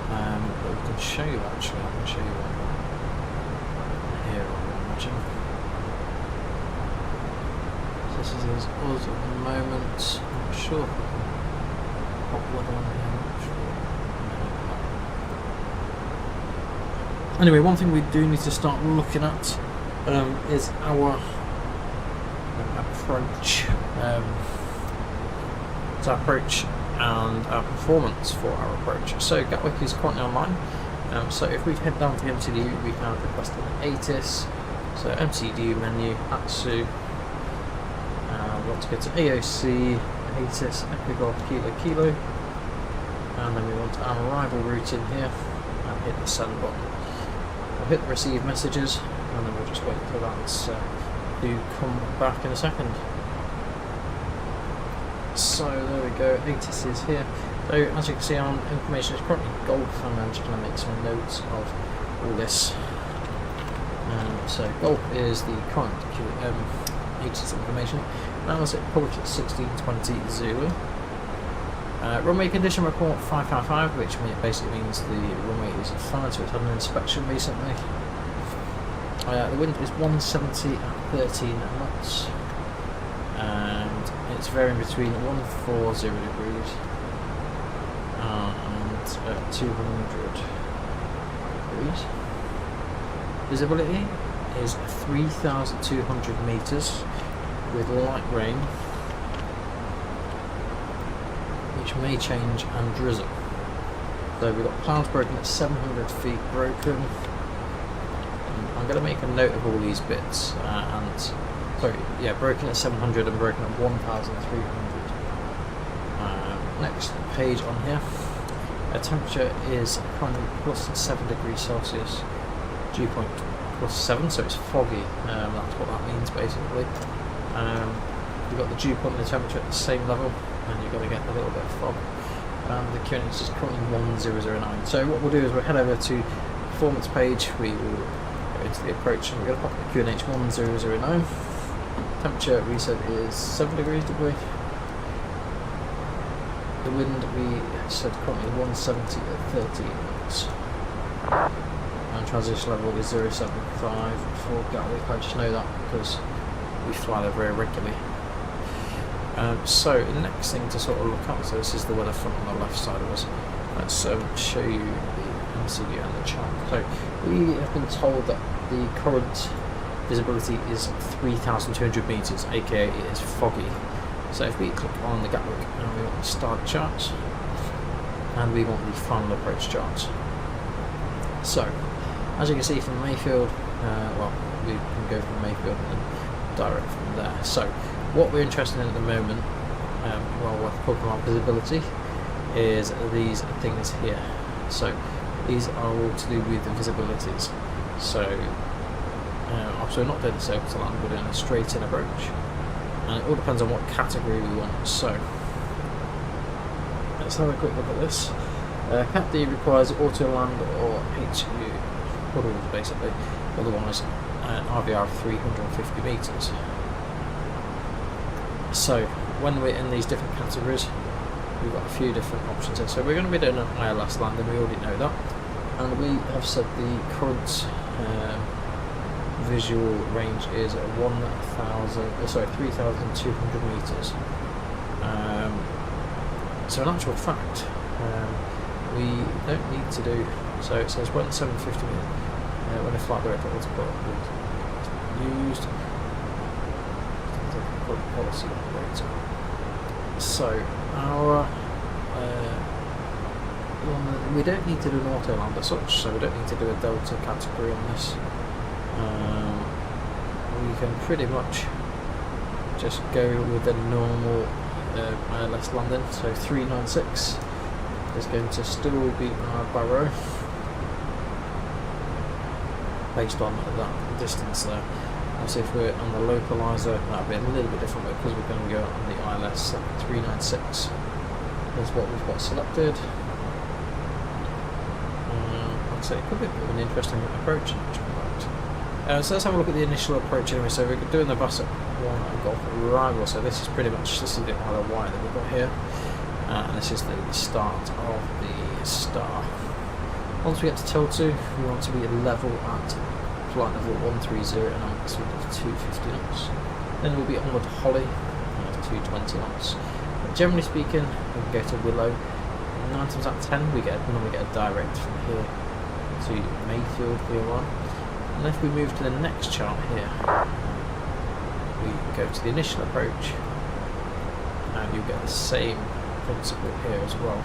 A: But we can show you actually. I can show you here, I would imagine. So this is us at the moment. I'm not sure if we can pop weather on here. Anyway, one thing we do need to start looking at is our approach. And our performance for our approach. So Gatwick is currently online. So if we head down to the MCDU, we can request an ATIS. So MCDU menu, ATSU. We want to go to AOC, ATIS, Echo Golf Kilo Kilo. And then we want our arrival route in here and hit the send button. We'll hit the receive messages and then we'll just wait for that to come back in a second. So there we go, ATIS is here. So as you can see, our information is currently Golf, and I'm just going to make some notes of all this. So Golf is the current ATIS information. Now is it published at 1620 Zulu. Runway condition report 555, which basically means the runway is fine, so it's had an inspection recently. The wind is 170 at 13 knots. And it's varying between 140 degrees and 200 degrees. Visibility is 3,200 meters with light rain, which may change and drizzle. So we've got clouds broken at 700 feet broken. And I'm going to make a note of all these bits broken at 700 and broken at 1,300. Next page on here. Temperature is currently plus 7 degrees Celsius. Dew point plus 7, so it's foggy. That's what that means basically. You've got the dew point and the temperature at the same level, and you're going to get a little bit of fog. The QNH is currently 1009. So what we'll do is we'll head over to performance page. We will go into the approach and we're going to pop the QNH 1009. Temperature we said is 7 degrees. The wind we said currently 170 at 13 knots. And transition level is 075 for Gatwick. I just know that because we fly there very regularly. So the next thing to sort of look at, so this is the weather front on the left side of us. Let's show you the MCU and the chart. So we have been told that the current visibility is 3,200 meters, aka it is foggy. So if we click on the Gatwick and we want the start charts and we want the final approach charts. So as you can see from Mayfield, we can go from Mayfield and direct from there. So what we're interested in at the moment, while we're talking about visibility, is these things here. So these are all to do with the visibilities. So obviously we're not doing a circle to land, we're doing a straight in approach, and it all depends on what category we want. So let's have a quick look at this. Cat D requires auto land or HU puddles basically, otherwise an RVR of 350 meters. So when we're in these different categories, we've got a few different options here. So we're going to be doing an ILS landing, we already know that, and we have said the current visual range is 3,200 meters. So in actual fact, we don't need to do, so it says when 750 meters, when a flight director autopilot is used, policy operator. So our we don't need to do an auto land as such, so we don't need to do a Delta category on this. We can pretty much just go with a normal ILS landing. So 396 is going to still be our barrow based on that distance there. Obviously if we're on the localizer, that'll be a little bit different, but because we're going to go on the ILS 396 is what we've got selected. I'd say it could be a bit of an interesting approach. So let's have a look at the initial approach anyway. So we're doing the VATSIM 1 Golf arrival. So this is pretty much, this is the Isle of Wight that we've got here. And this is the start of the star. Once we get to Jet2, we want to be level at flight level 130 and a maximum of 250 knots. Then we'll be onward to Holly at 220 knots. But generally speaking, we can go to Willow. 9 times out of 10, we normally get a direct from here to Mayfield VOR. And if we move to the next chart here, we go to the initial approach, and you get the same principle here as well.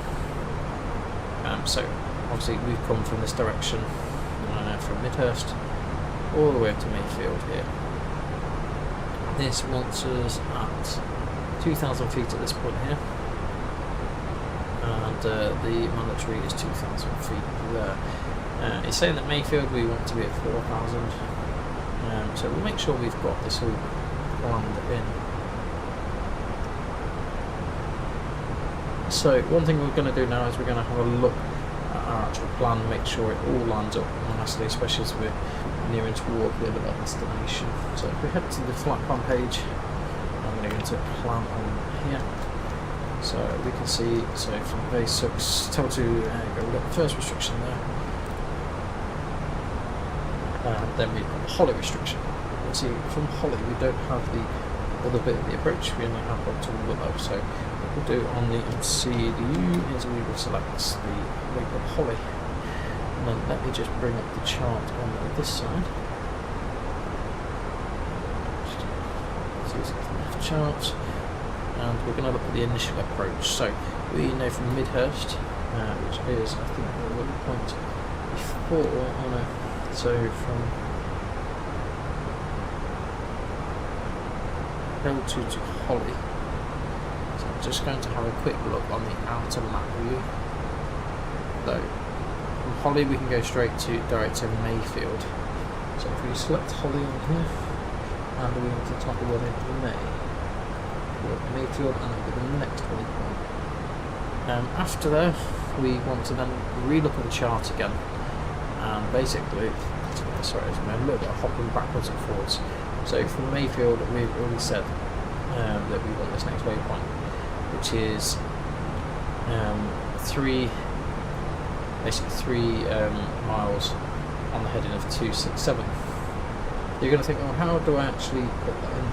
A: So obviously we've come from this direction, from Midhurst all the way up to Mayfield here. This wants us at 2,000 feet at this point here, and the mandatory is 2,000 feet there. It's saying that Mayfield we want to be at 4,000, so we'll make sure we've got this all planned in. So one thing we're going to do now is we're going to have a look at our actual plan, make sure it all lines up nicely, especially as we're nearing toward the other destination. So if we head to the flight plan page, I'm going to go into plan on here. So we can see, so from base 6, Jet2, we've got the first restriction there. And then we've got the Holly restriction. You can see from Holly we don't have the other bit of the approach, we only have up to Willow. So what we'll do on the MCDU is we will select the wake of Holly. And then let me just bring up the chart on this side. So it's the left chart. And we're going to look at the initial approach. So we know from Midhurst, which is I think the point before, oh no, so from Jet2 to Holly. So I'm just going to have a quick look on the outer map view. So from Holly we can go straight to direct to Mayfield. So if we select Holly on here, and we want to type the word in Mayfield, and then go to the next waypoint. After there, we want to then relook at the chart again, and basically, sorry, it's a little bit of hopping backwards and forwards. So from Mayfield, we've already said that we want this next waypoint, which is basically 3 miles on the heading of 267. You're going to think, well, how do I actually put that in?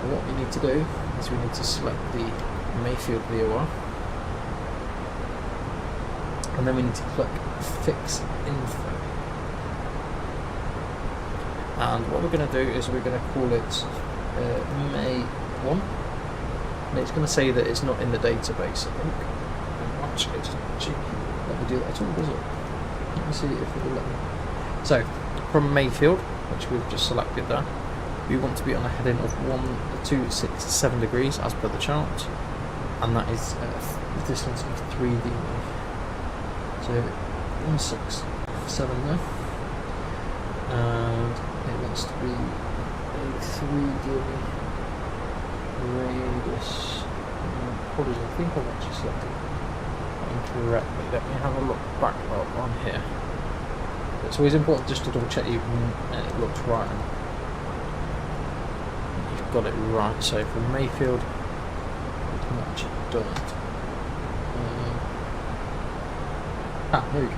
A: Well, what we need to do is we need to select the Mayfield VOR, and then we need to click Fix Info. And what we're going to do is we're going to call it May 1, and it's going to say that it's not in the database, I think. And actually, it doesn't actually let me do that at all, does it? Let me see if it will let me. So, from Mayfield, which we've just selected there, we want to be on a heading of 267 degrees as per the chart, and that is the distance of 3D. So 167 there, and it wants to be a 3D radius. Apologies, I think I've actually selected incorrectly. Let me have a look back up on here. It's always important just to double check it looks right and you've got it right. So from Mayfield, pretty much done it. There we go.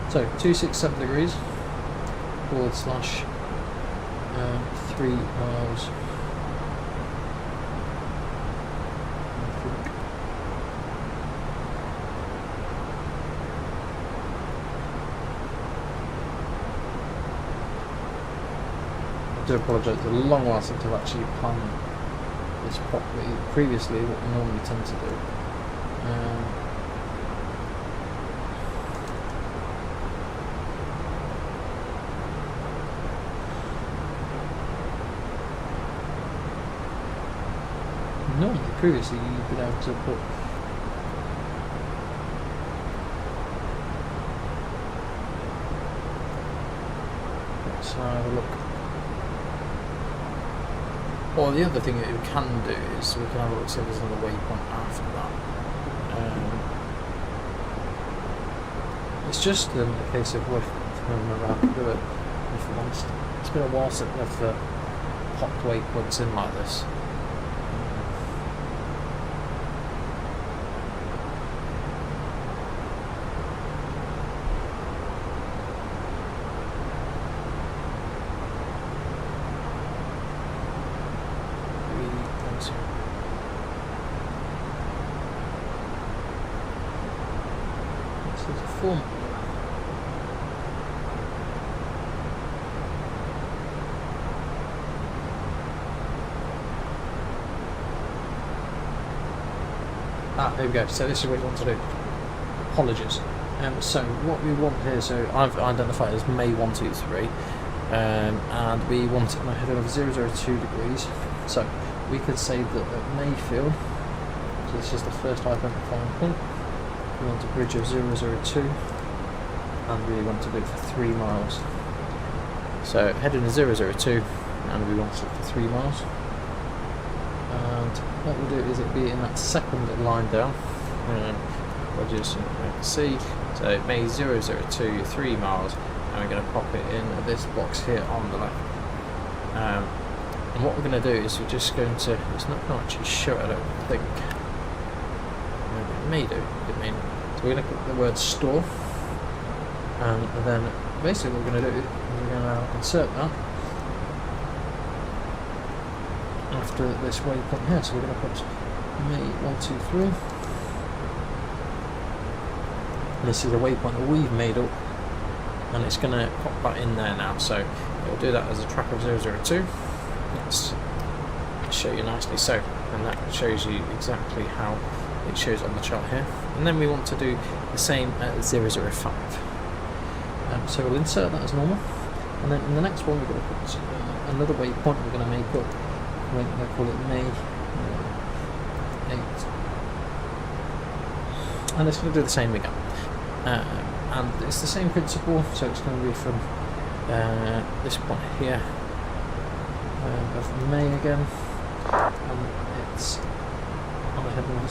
A: So 267 degrees / 3 miles. I do apologise, it's a long while since I've actually planned this properly. Previously, what we normally tend to do previously you've been able to put let's have a look. Or the other thing that we can do is we can have a look, see if there's another waypoint after that. It's just a case of working around to do it, if I'm honest. It's been a while since I've popped waypoints in like this. There we go, so this is what you want to do. Apologies. So what we want here, so I've identified as May 123, and we want a heading of 002 degrees. So we could say that at Mayfield, so this is the first identifying point, we want a bridge of 002, and we want to do it for 3 miles. So heading of 002, and we want it for 3 miles. And what we'll do is it'll be in that second line down, we'll just see, so May 002, 3 miles, and we're going to pop it in this box here on the left. And what we're going to do is we're just going to, it's not going to actually show it, I don't think, it may do, it may not. So we're going to click the word store, and then basically what we're going to do is we're going to insert that after this waypoint here. So we're going to put May 123. This is a waypoint that we've made up, and it's going to pop that in there now. So we'll do that as a track of 002. Let's show you nicely. So, and that shows you exactly how it shows on the chart here. And then we want to do the same at 005. So we'll insert that as normal, and then in the next one we're going to put another waypoint we're going to make up. We're going to call it May 8, and it's going to do the same again. And it's the same principle, so it's going to be from this point here of May again, and it's on the heading of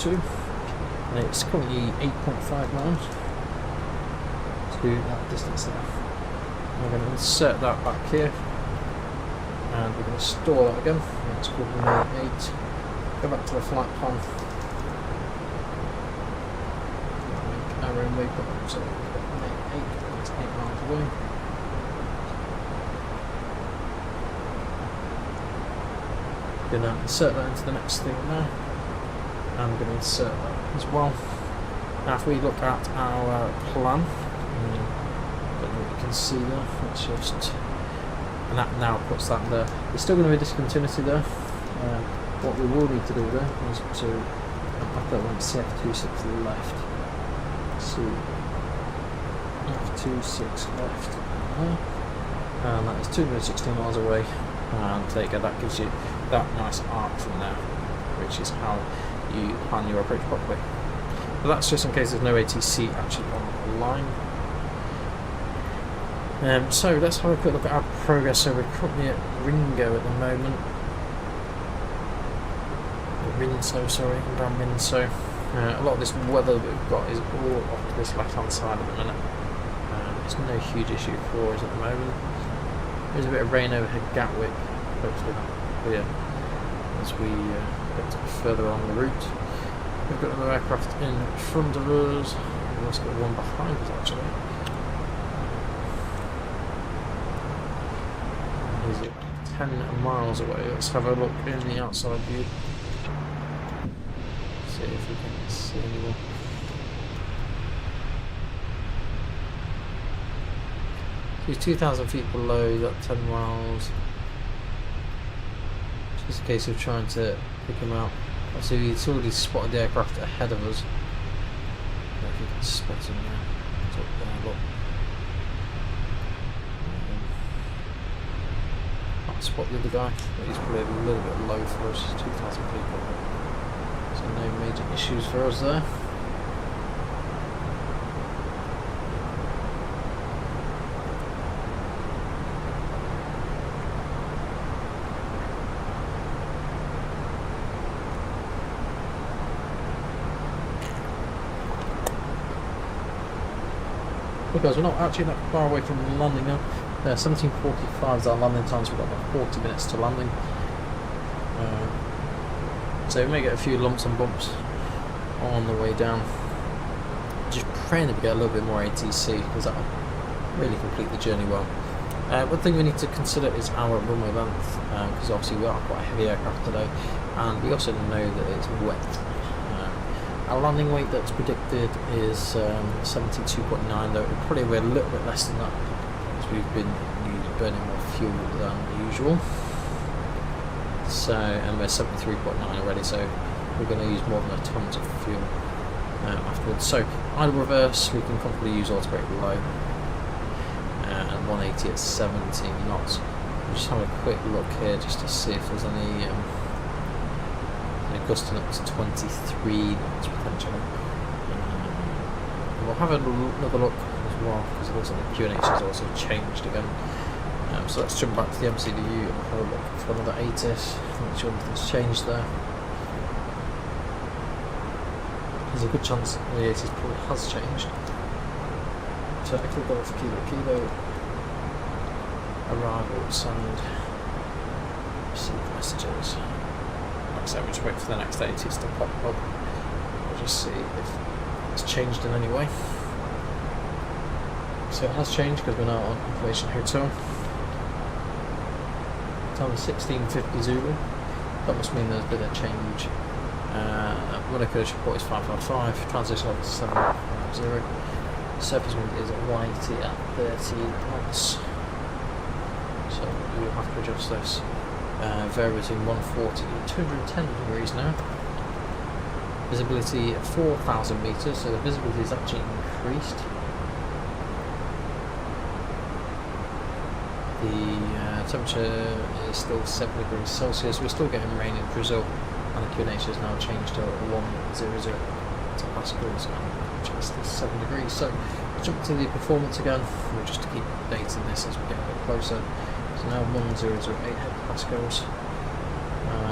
A: 002, and it's currently 8.5 miles to that distance there. We're going to insert that back here, and we're going to store that again. It's called May 8. Go back to the flight plan. Make our own waypoint, so we've got May 8, it's 8 miles away. Going to insert that into the next thing now, and we're going to insert that as well. Now if we look at our plan, I don't know what you can see there, it's just, and that now puts that there. There's still going to be a discontinuity there. What we will need to do there is to have that one CF26 left. So F26 left, and that is 216 miles away, and there you go, that gives you that nice arc from there, which is how you plan your approach properly. But that's just in case there's no ATC actually on the line. So let's have a quick look at our progress. So we're currently at Ringo at the moment. Minso, sorry, down Minso. A lot of this weather that we've got is all off to this left hand side at the minute. It's no huge issue for us at the moment. There's a bit of rain overhead Gatwick, hopefully that will clear as we get further on the route. We've got another aircraft in front of us, we've also got one behind us actually. He's at 10 miles away. Let's have a look in the outside view. See if we can see anyone. He's 2,000 feet below that 10 miles. Just a case of trying to pick him out. So he's already spotted the aircraft ahead of us. I don't know if you can spot him now. It's up there, look. Can't spot the other guy, but he's probably a little bit low for us. 2,000 feet below. So no major issues for us there. Guys, we're not actually that far away from landing now. 17:45 is our landing time, so we've got about 40 minutes to landing. So we may get a few lumps and bumps on the way down. Just praying that we get a little bit more ATC, because that will really complete the journey well. One thing we need to consider is our runway length, because obviously we are quite a heavy aircraft today, and we also know that it's wet. Our landing weight that's predicted is 72.9, though it'll probably be a little bit less than that because we've been burning more fuel than usual. So, and we're 73.9 already, so we're going to use more than a ton of fuel afterwards. So, idle reverse, we can comfortably use autobrake low, and 180 at 17 knots. We'll just have a quick look here just to see if there's any gusting up to 23 knots potentially. We'll have another look as well, because it looks like the QNH has also changed again. So let's jump back to the MCDU and have a look for another ATIS, make sure nothing's changed there. There's a good chance the ATIS probably has changed. So if we go for Kilo, arrivals and receive messages. So we'll just wait for the next ATIS to pop up. We'll just see if it's changed in any way. So it has changed because we're now on Aviation Hotel. Time is 16:50 Zulu. That must mean there's been a change. Runner course report is 555. Transition level 750. Surface wind is at 180 at 30 knots. So we'll have to adjust this. Vary between 140 and 210 degrees now. Visibility at 4,000 metres, so the visibility is actually increased. The temperature is still 7 degrees Celsius. We're still getting rain in Brazil, and the QNH has now changed to 100 pascals, which is still 7 degrees. So we'll jump to the performance again. We'll just keep updating this as we get a bit closer. So now 1008 hectopascals.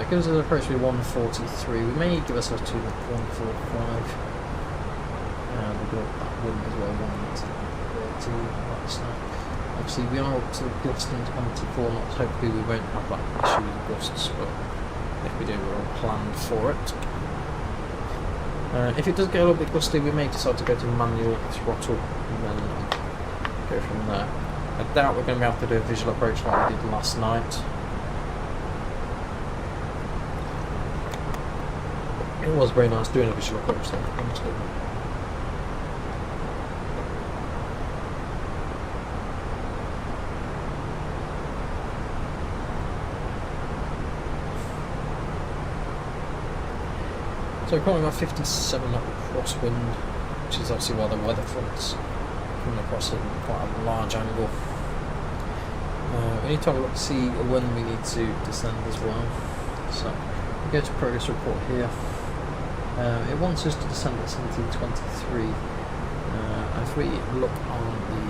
A: It gives us an approach to 143. We may give ourselves to 145. We've got that wind as well, 130. That's obviously we are up to gust and 24 knots. Hopefully we won't have that issue with gusts, but if we do, we're all planned for it. If it does get a little bit gusty, we may decide to go to manual throttle and then go from there. I doubt we're going to be able to do a visual approach like we did last night. It was very nice doing a visual approach though, honestly. So currently got 57 knot crosswind, which is obviously why the weather front's coming across at quite a large angle. We need to have a look to see when we need to descend as well. So we go to progress report here. It wants us to descend at 17:23. If we look on the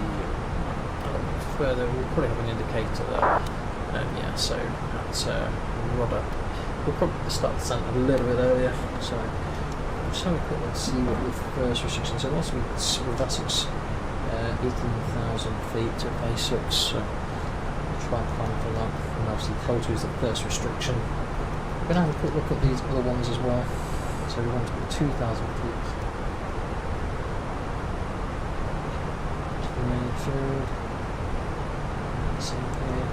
A: further, we'll probably have an indicator there. Yeah, so that's rudder. We'll probably start descent a little bit earlier. So we'll just have a quick look to see what the first restriction. So once with VATSIM 18,000 feet to base 6. So we'll try and plan for that. And obviously Cl2 is the first restriction. We're going to have a quick look at these other ones as well. So we want to be 2,000 feet. Main field. Same here.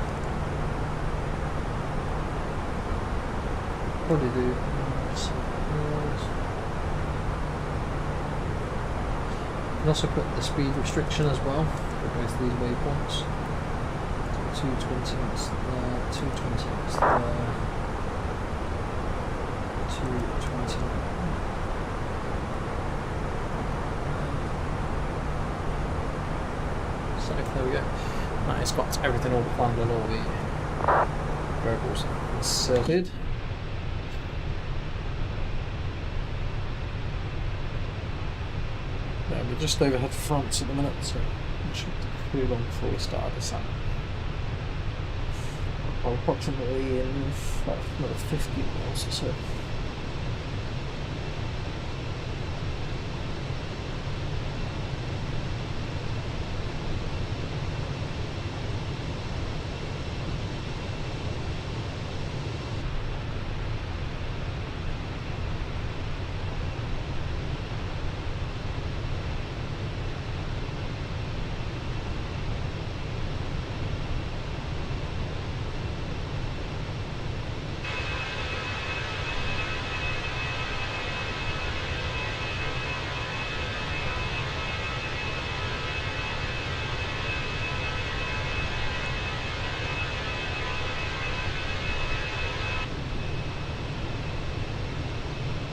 A: Probably do some fields. And also put the speed restriction as well for both these waypoints. 220 knots there, 220 knots there. 220. So there we go. That has got everything all planned and all the variables inserted. Yeah, we're just overhead France at the minute, so it shouldn't take too long before we start our descent. Well, approximately in another 50 miles or so.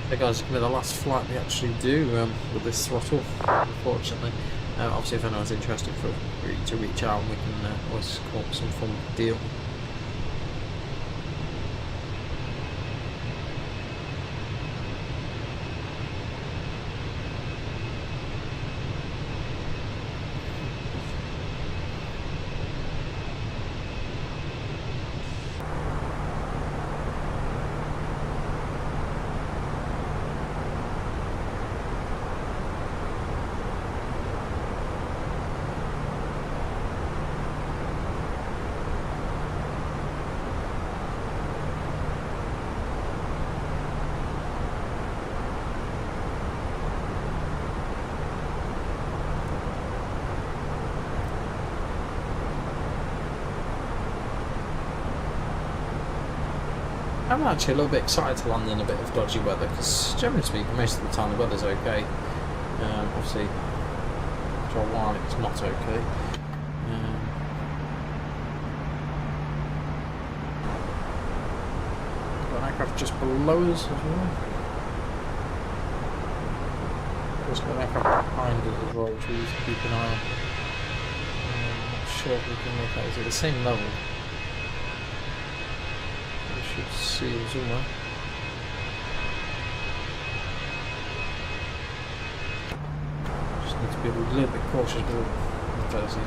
A: Hey guys, it's going to be the last flight we actually do with this throttle, unfortunately. Obviously if anyone's interested, feel free to reach out and we can always come up with some form of deal. I'm actually a little bit excited to land in a bit of dodgy weather because, generally speaking, most of the time the weather's okay. Obviously, for a while it's not okay. Got an aircraft just below us as well. There's got an aircraft behind us as well, which we need to keep an eye on. I'm not sure if we can make that. Is it the same level? Should see him somewhere. Just need to be a little bit cautious with the Jersey.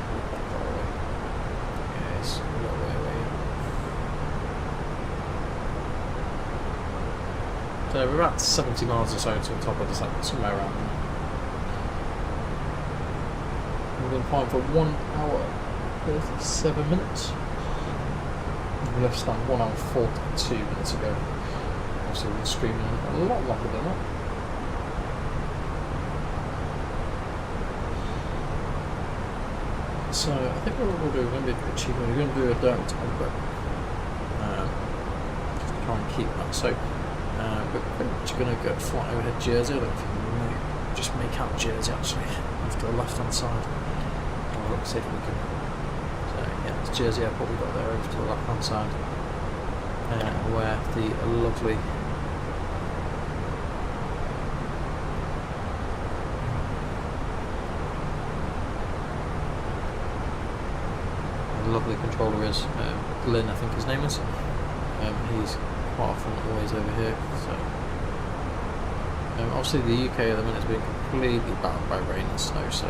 A: Yeah, it's a little way away. So we're about 70 miles or so to the top of the sun, somewhere around there. We've been flying for 1 hour 37 minutes. We left stand 1 hour 42 minutes ago. Obviously we've been streaming a lot longer than that. So I think what we'll do, we're going to be a bit cheaper. We're going to do a direct combo. Just to try and keep that. So we're just going to go fly overhead Jersey. I don't think we may just make out Jersey actually off to the left hand side. I'll look see if we can. Yeah, it's Jersey Airport we've got there over to the left hand side, where the lovely controller is. Glenn, I think his name is. He's quite often always over here. So obviously the UK at the minute has been completely battered by rain and snow, so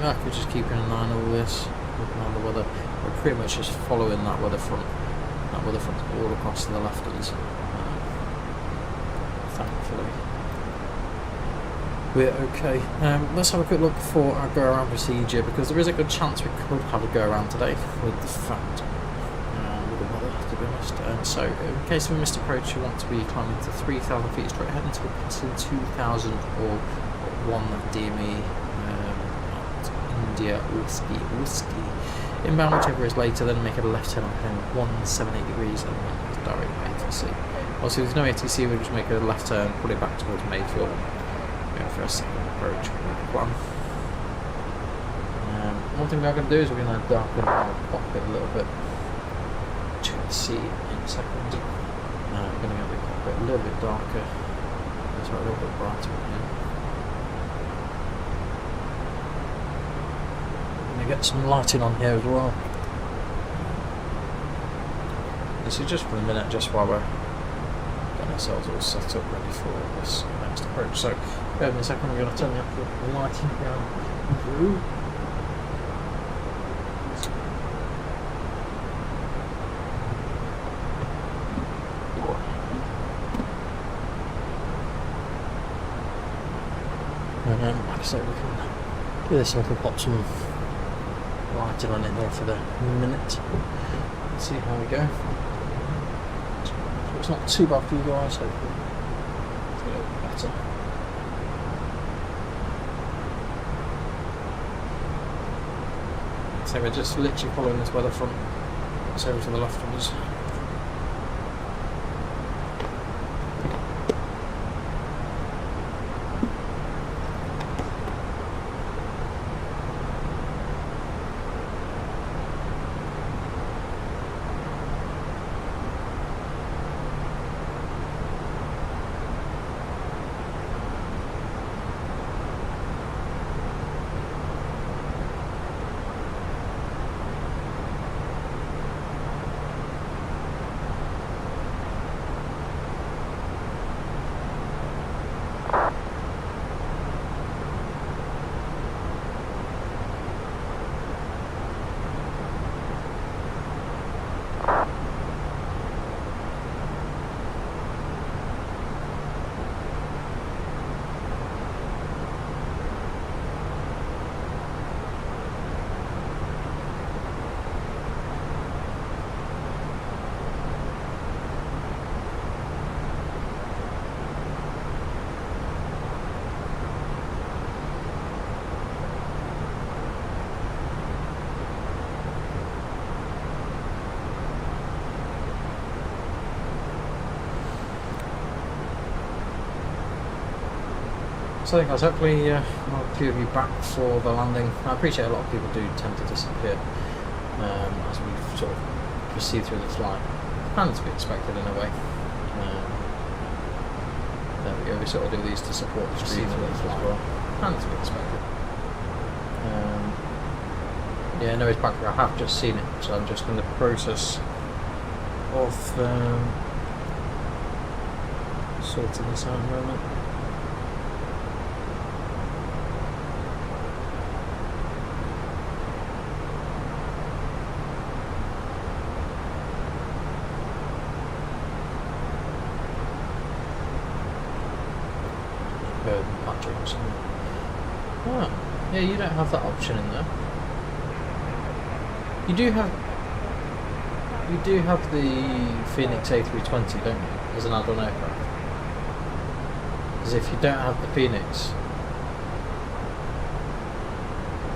A: we're just keeping an eye on all this, looking at the weather. We're pretty much just following that weather front all across to the left of us. Thankfully, we're okay. Let's have a quick look for our go around procedure, because there is a good chance we could have a go around today with the fact with the weather, to be honest. So in case of a missed approach, you want to be climbing to 3,000 feet straight ahead until passing 2,000 or 1 DME. India Whiskey. Inbound, whichever is later, then make a left turn on 178 degrees and then direct ATC. Also, if there's no ATC, we'll just make a left turn, put it back towards Mayfield, go for a second approach with the plan. One thing we are going to do is we're going to darken our cockpit a little bit, which you can see in a second. We're going to get the cockpit a little bit darker, so a little bit brighter here. Get some lighting on here as well. This is just for a minute, just while we're getting ourselves all set up ready for this next approach. So Bear with me a second, I'm going to turn the actual lighting down. Blue. Like I said, we can do this and we can pop some lighting on it there for the minute. Let's see how we go. So it's not too bad for you guys, hopefully it's a little bit better. So we're just literally following this weather front. It's over to the left of us. So I think hopefully a few of you back for the landing. I appreciate a lot of people do tend to disappear as we sort of proceed through the flight. And to be expected in a way. There we go, we sort of do these to support the stream through the flight as well. And to be expected. Yeah, no, it's back there. I have just seen it, so I'm just in the process of sorting this out in a moment. Oh, yeah, you don't have that option in there. You do have the Fenix A320, don't you, as an add-on aircraft? Because if you don't have the Fenix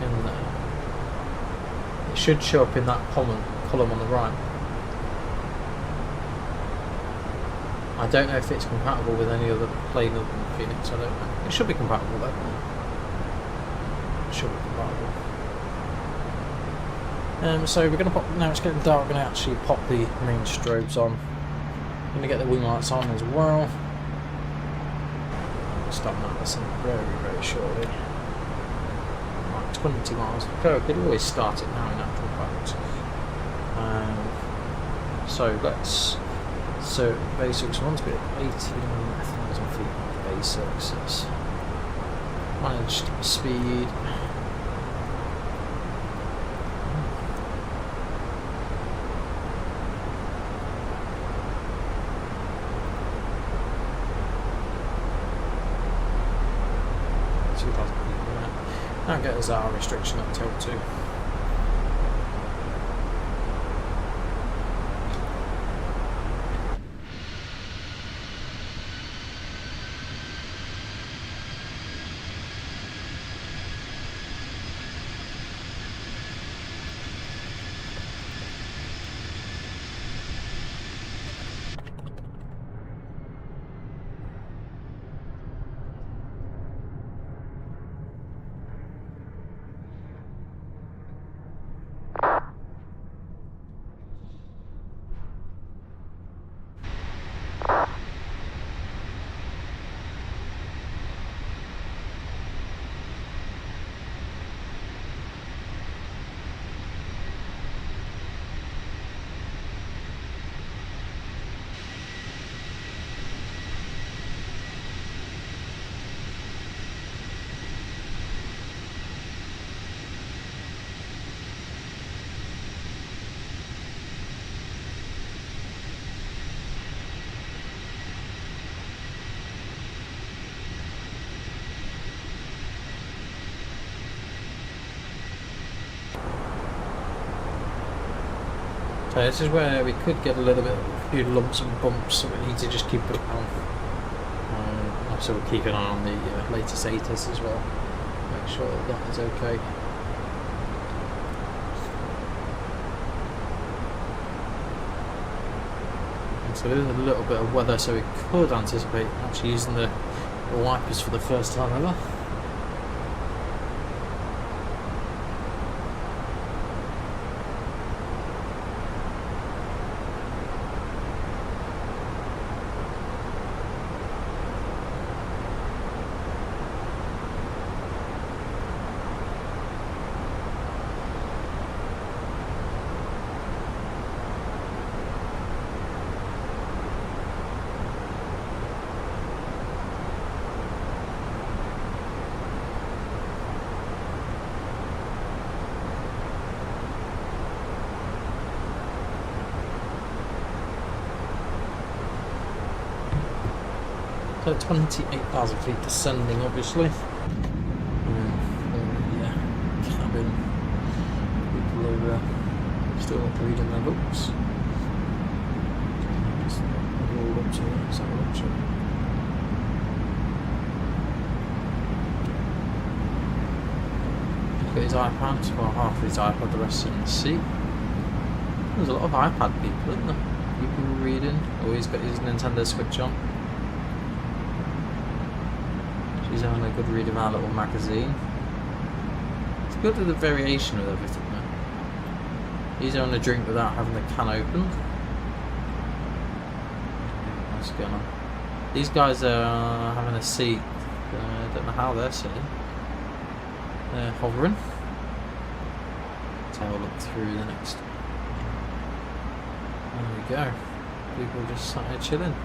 A: in there, it should show up in that column on the right. I don't know if it's compatible with any other plane other than Fenix, I don't know. It should be compatible though. It should be compatible. So we're going to pop, now it's getting dark, we're going to actually pop the main strobes on. We're going to get the wing lights on as well. I'll start that lesson very, very shortly. Right, 20 miles to go. Could always start it now in actual fact. So basics, we want to be at 18,000 feet basics. It's managed speed. That gets our restriction at tilt 2. So this is where we could get a few lumps and bumps, so we need to just keep it on. Also we'll keep an eye on the latest ATIS as well, make sure that is okay. And so there's a little bit of weather, so we could anticipate actually using the wipers for the first time ever. So 28,000 feet descending, obviously. Yeah, cabin. People are still not reading their books. Just rolled up to it, let's have a look, shall we? He's got his iPad, well, half of his iPad, the rest in the seat. There's a lot of iPad people, isn't there? People reading. Oh, he's got his Nintendo Switch on. She's having a good read of our little magazine. It's good with the variation with everything though. He's having a drink without having the can open. What's going on? These guys are having a seat. I don't know how they're sitting. They're hovering. Let's have a look through the next. There we go. People just sat here chilling.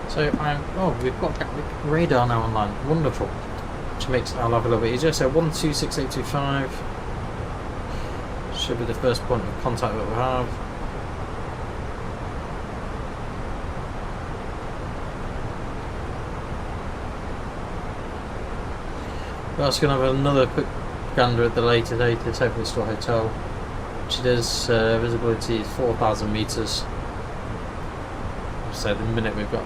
A: So we've got Gatwick radar now online. Wonderful. Which makes our life a little bit easier. So 126825 should be the first point of contact that we'll have. We're also going to have another quick gander at the later date. It's hopefully still a hotel. Which it is visibility is 4,000 meters. So at the minute we've got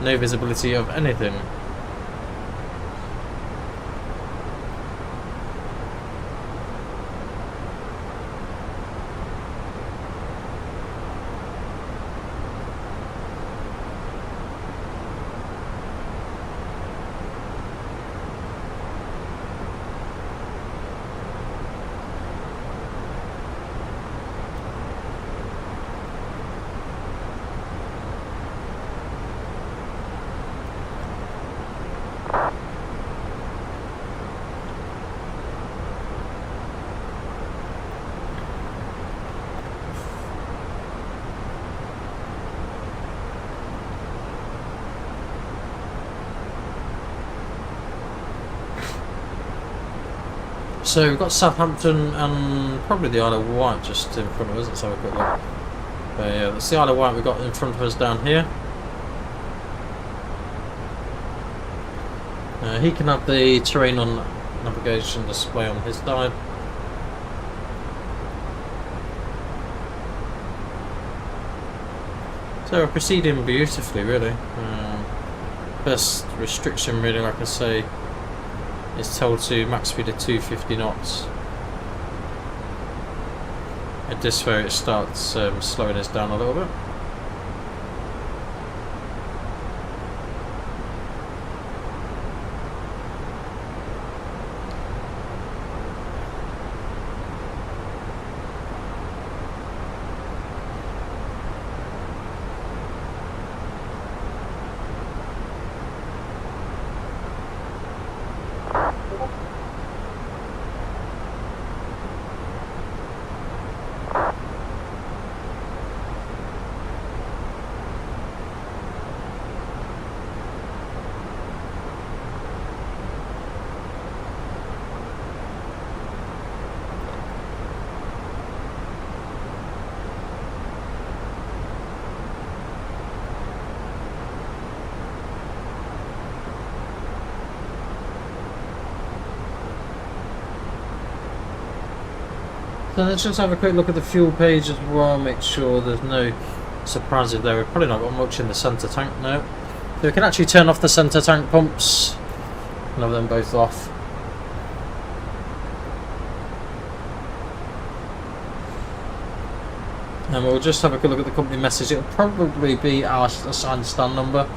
A: no visibility of anything. So we've got Southampton and probably the Isle of Wight just in front of us. Let's have a quick look. But yeah, that's the Isle of Wight we've got in front of us down here. He can have the terrain on navigation display on his side. So we're proceeding beautifully, really. First restriction, really, like I say, is told to max speed of 250 knots. At this where it starts slowing us down a little bit. So let's just have a quick look at the fuel page as well, make sure there's no surprises there. We've probably not got much in the centre tank now. So we can actually turn off the centre tank pumps and have them both off. And we'll just have a quick look at the company message. It'll probably be our assigned stand number.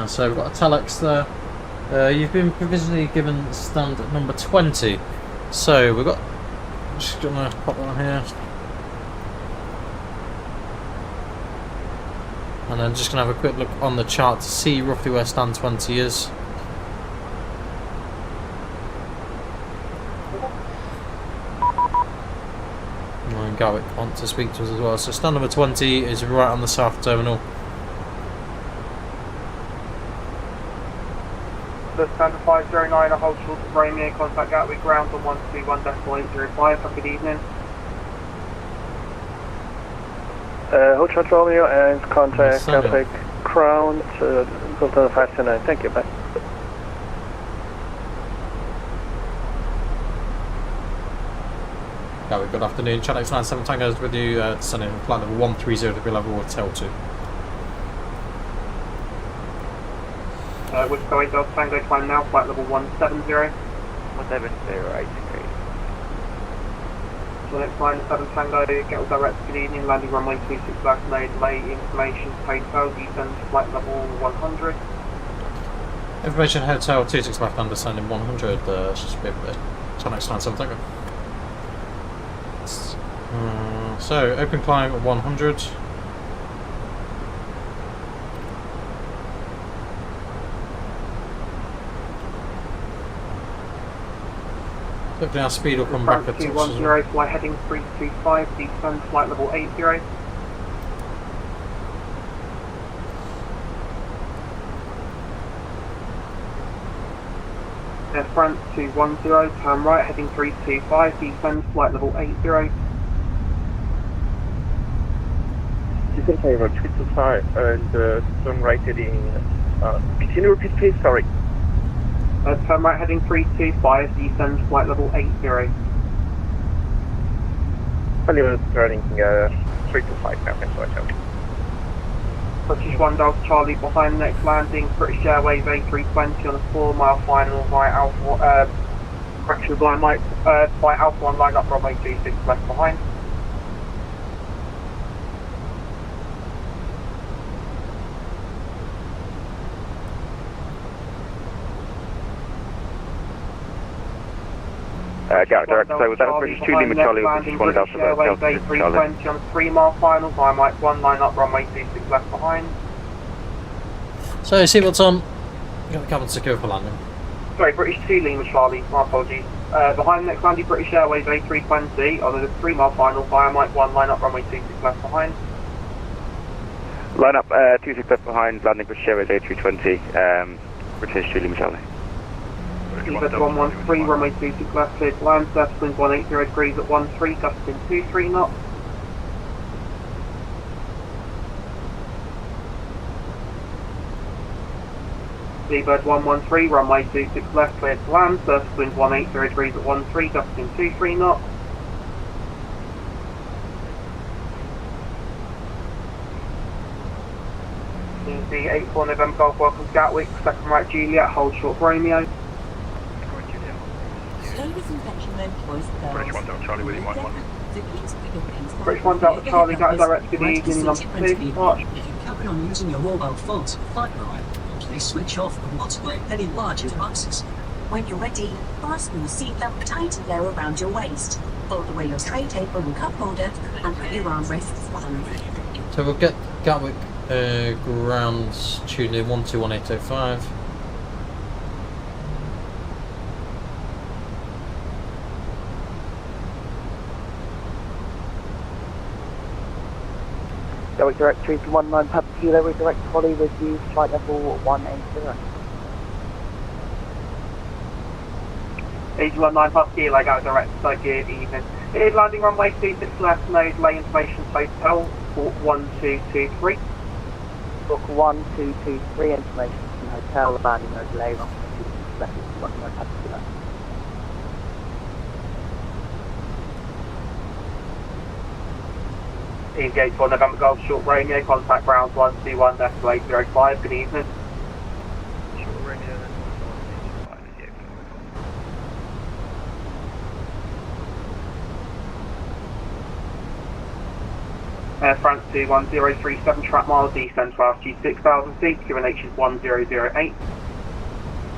A: So we've got a telex there. You've been provisionally given stand number 20. So we've got, just gonna pop that on here. And then just gonna have a quick look on the chart to see roughly where stand 20 is. And Gatwick wants to speak to us as well. So stand number 20 is right on the south terminal.
F: The standard 509, a hold short of Romeo, contact Gatwick ground on 121.805. Have a good evening.
C: Hold short Romeo and contact Gatwick ground, London 529. Thank you, bye.
A: Gatwick, good afternoon. Channel X97 Tango's with you, descending flight level 130 to be level with tail 2.
F: Which going Delta Tango climb now, flight level 170.
C: 170,
F: So next line 7 Tango, get all direct, good evening, landing runway 26 left, no delay, information, hotel, descend flight level 100.
A: Information hotel 26 left and descending 100, just be Channel X97 Tango. So open climb at 100. Hopefully our speed will come back at
F: 210, fly heading 325, descend flight level 80. Air France 210, turn right heading 325, descend flight level 80.
C: Descend flight level 325 and turn right heading, can you repeat please, sorry?
F: Turn right heading 325, descend flight level 80.
C: Turning 325 now, that's right.
F: British 1 Delta Charlie behind next landing, British Airways A320 on a 4 mile final by Alpha, correction blind Mike, by Alpha 1 line up runway 26 left behind.
C: Gatwick direct, so was that a British 2 Lima Charlie or British 1 Delta
F: Airways
C: Charlie?
F: A320 on a 3 mile final by Mike 1 line up runway 26 left behind.
A: So seatbelts on, got the cabin secure for landing.
F: Sorry, British 2 Lima Charlie, my apologies. Behind next landing, British Airways A320 on a 3 mile final via Mike 1 line up runway 26 left behind.
C: Line up 26 left behind, landing British Airways A320, British 2 Lima Charlie.
F: Seabed 113, runway 26 left, cleared to land, surface wind 180 degrees at 13, gusting 23 knots. Seabed 113, runway 26 left, cleared to land, surface wind 180 degrees at 13, gusting 23 knots. The 84 November Golf, welcome to Gatwick, second right Juliet, hold short Romeo.
K: British 1 Delta Charlie with you, Mike 1.
F: British 1 Delta Charlie, got a direct good evening, number 2, March.
H: If you carry on using your mobile phone to flight mode, please switch off and multiply any larger devices.
I: When you're ready, fasten your seatbelt tight and low around your waist. Fold away your tray table and cup holder and put your armrests on.
A: So we'll get Gatwick grounds tuned in 121.805.
C: Gatwick direct 319 Papa Kilo with direct Holly with you, flight level 180.
F: 819 Papa Kilo, Gatwick direct, so good evening. It is landing runway 26 left, no delay, information hotel, port 1223.
C: Book 1223, information from hotel, landing no delay, runway 26 left, 119 Papa Kilo.
F: EGKK November Golf Short Romeo, contact ground 121.805, good evening. Short Romeo, Air France 21037, track miles, descend to altitude 6,000 feet, QNH is 1008.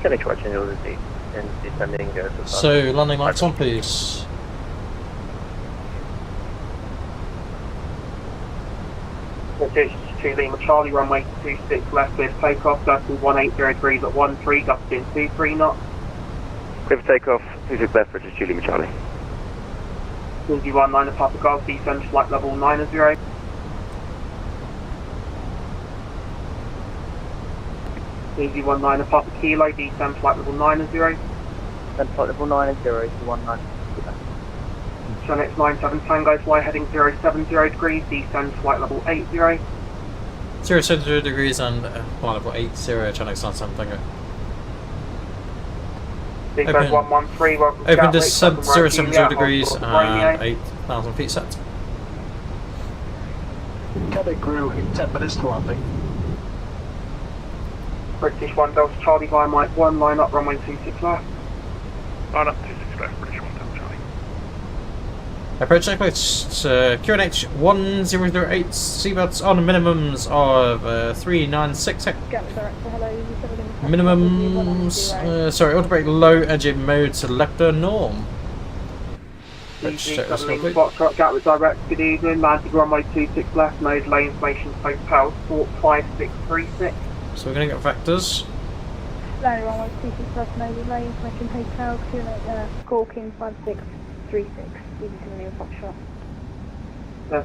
C: Fenix A321 and descending
A: So, landing lights on, please.
F: British 2 Lima Charlie, runway 26 left, clear for takeoff, circle 1800 degrees at 13, gusting 23 knots.
C: Clear for takeoff, 26 left, British 2 Lima Charlie.
F: Lindsay 19 at Papa Golf, descend to flight level 90. Lindsay 19 at Papa Kilo, descend flight level 90.
C: Descend flight level 90 to 19.
F: Fenix 97 Tango, fly heading 070 degrees, descend flight level 80.
A: 070 degrees and flight level 80, Fenix 97 Tango.
F: Big Bird 113, welcome to
A: Open
F: Gatwick,
A: descent
F: Southern
A: 070
F: Romeo,
A: degrees
F: hold short Romeo.
A: and 8,000 feet set.
N: Gatwick crew in 10 minutes to landing.
F: British 1 Delta Charlie via Mike 1, line up runway 26 left.
K: Line up 26 left, British 1 Delta Charlie.
A: Approach checklist, QNH 1008, seabirds on minimums of 396. Minimums, sorry, auto brake low edging mode selector norm. Let's check this real quick.
F: Foxtrot Gatwick direct, good evening, landing runway 26 left, mode lay information hotel, port 5636.
A: So we're going to get vectors.
E: Landing runway 26 left, mode lay information hotel, Corking 5636. Easy to New Foxtrot.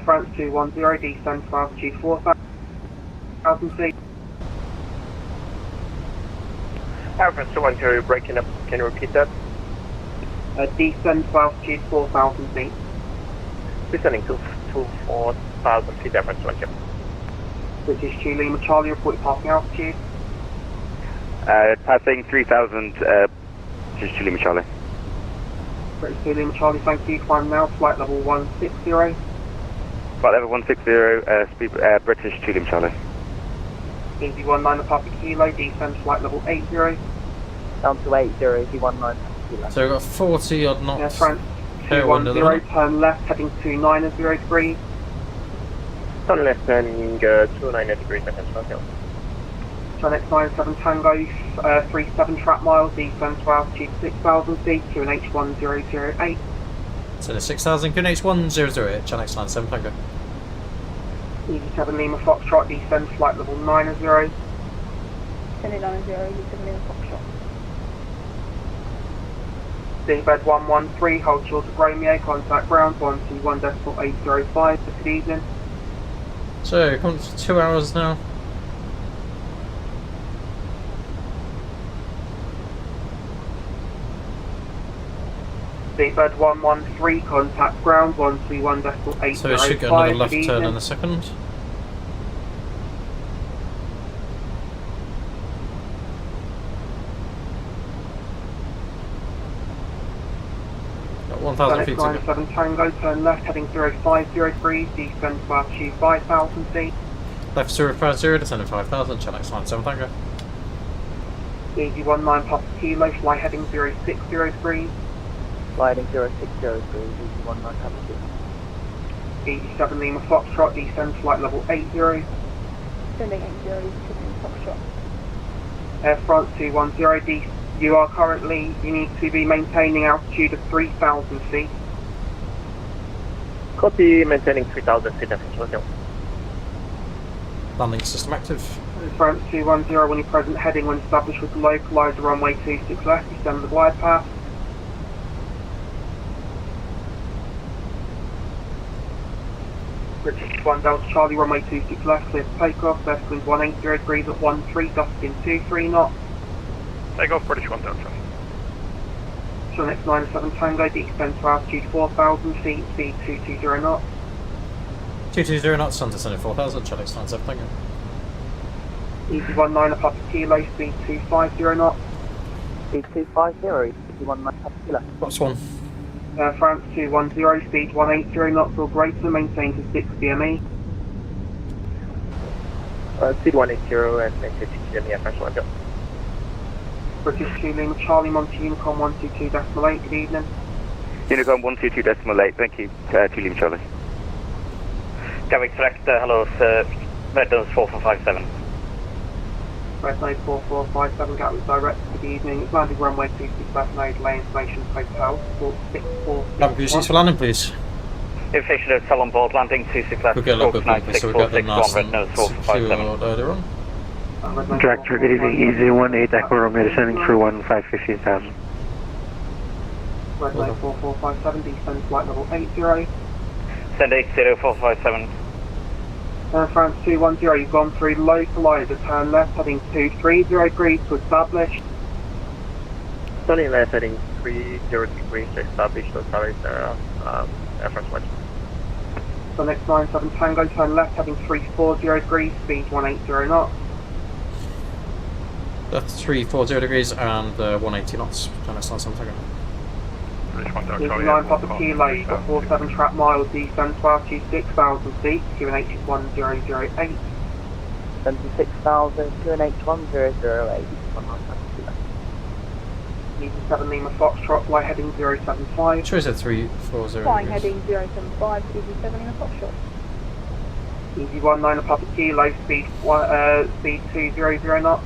F: France 210, descend to altitude 4,000 feet.
C: Air France 210 breaking up, can you repeat that?
F: Descend to altitude 4,000 feet.
C: Descending to 4,000 feet, Air France 210.
F: British 2 Lima Charlie, report passing altitude.
C: Passing 3,000, British 2 Lima Charlie.
F: British 2 Lima Charlie, thank you, climb now, flight level 160.
C: Flight level 160, speed, British 2 Lima Charlie.
F: Easy 19 Papa Kilo, descend flight level 80.
C: Down to 80, Easy 19 Kilo.
A: So we've got 40 odd knots.
F: Yeah, France 210, turn left, heading to 90 degrees.
C: Turn left, turning 290 degrees, I can start here.
F: Fenix 97 Tango, 37 track miles, descend to altitude 6,000 feet, QNH 1008.
A: So the 6,000, QNH 1008, Fenix 97 Tango.
F: Easy 7 Lima Foxtrot, descend flight level 90.
E: Descend 90, Easy 7 Lima Foxtrot.
F: Seabed 113, hold short of Romeo, contact ground 121.805, good evening.
A: So, coming to 2 hours now.
F: Seabed 113, contact ground 121.805.
A: So we should get another left turn in a second. Got 1,000 feet to go.
F: 97 Tango, turn left, heading 050 descend to altitude 5,000 feet.
A: Left 050, descending 5,000, Fenix 97 Tango.
F: Easy 19 Papa Kilo, fly heading 060 degrees.
C: Sliding 060 degrees, Easy 19 Papa Kilo.
F: Easy 7 Lima Foxtrot, descend flight level 80.
E: Descending 80, Easy 7 Lima Foxtrot.
F: Air France 210, you are currently, you need to be maintaining altitude of 3,000 feet.
C: Copy, maintaining 3,000 feet, Air France 210.
A: Landing system active.
F: France 210, when you're present heading when established with the localizer runway 26 left, descend the glide path. British 1 Delta Charlie, runway 26 left, clear for takeoff, left wind 180 degrees at 13, gusting 23 knots.
K: Take off, British 1 Delta.
F: Fenix 97 Tango, descend to altitude 4,000 feet, speed 220 knots.
A: 220 knots, sun descending 4,000, Fenix 97 Tango.
F: Easy 19 Papa Kilo, speed 250 knots.
C: Speed 250, Easy 19 Papa Kilo.
A: What's one?
G: France 210, speed 180 knots or greater, maintain to 6 DME.
C: Speed 180 and maintain 6 DME, French 1 go.
G: British 2 Lima Charlie, Monty Unicom 122.8, good evening.
C: Unicom 122.8, thank you, 2 Lima Charlie.
F: Gatwick select, hello, Red Nose 4457.
G: Red Nose 4457, Gatwick direct, good evening. It's landing runway 26 left node, lay information hotel, 64.
A: Cabin crew seats for landing, please.
F: Information hotel on board, landing 26 left,
A: We'll get a little bit bumpy, so we'll get them nice
F: Red Nose 4457.
A: earlier on.
C: Director, good evening, EZ18 Echo Romeo descending through 15,000.
G: Red Nose 4457, descend flight level 80.
F: Send 80457.
G: France 210, you've gone through localizer, turn left, heading 230 degrees to establish.
C: Turning left, heading 30 degrees to establish, so sorry, Air France 1.
G: So next 97 Tango, turn left, heading 340 degrees, speed 180 knots.
A: That's 340 degrees and 180 knots. Trying to start something.
G: Easy 9 Papa Kilo, you've got 47 track miles, descend to altitude 6,000 feet, QNH 1008.
O: 76,000, QNH 1008.
G: Easy 7 Lima Foxtrot, fly heading 075.
A: Sure, said 340
E: Flying
A: degrees.
E: heading 075, Easy 7 Lima Foxtrot.
G: Easy 19 Papa Kilo, speed 200 knots.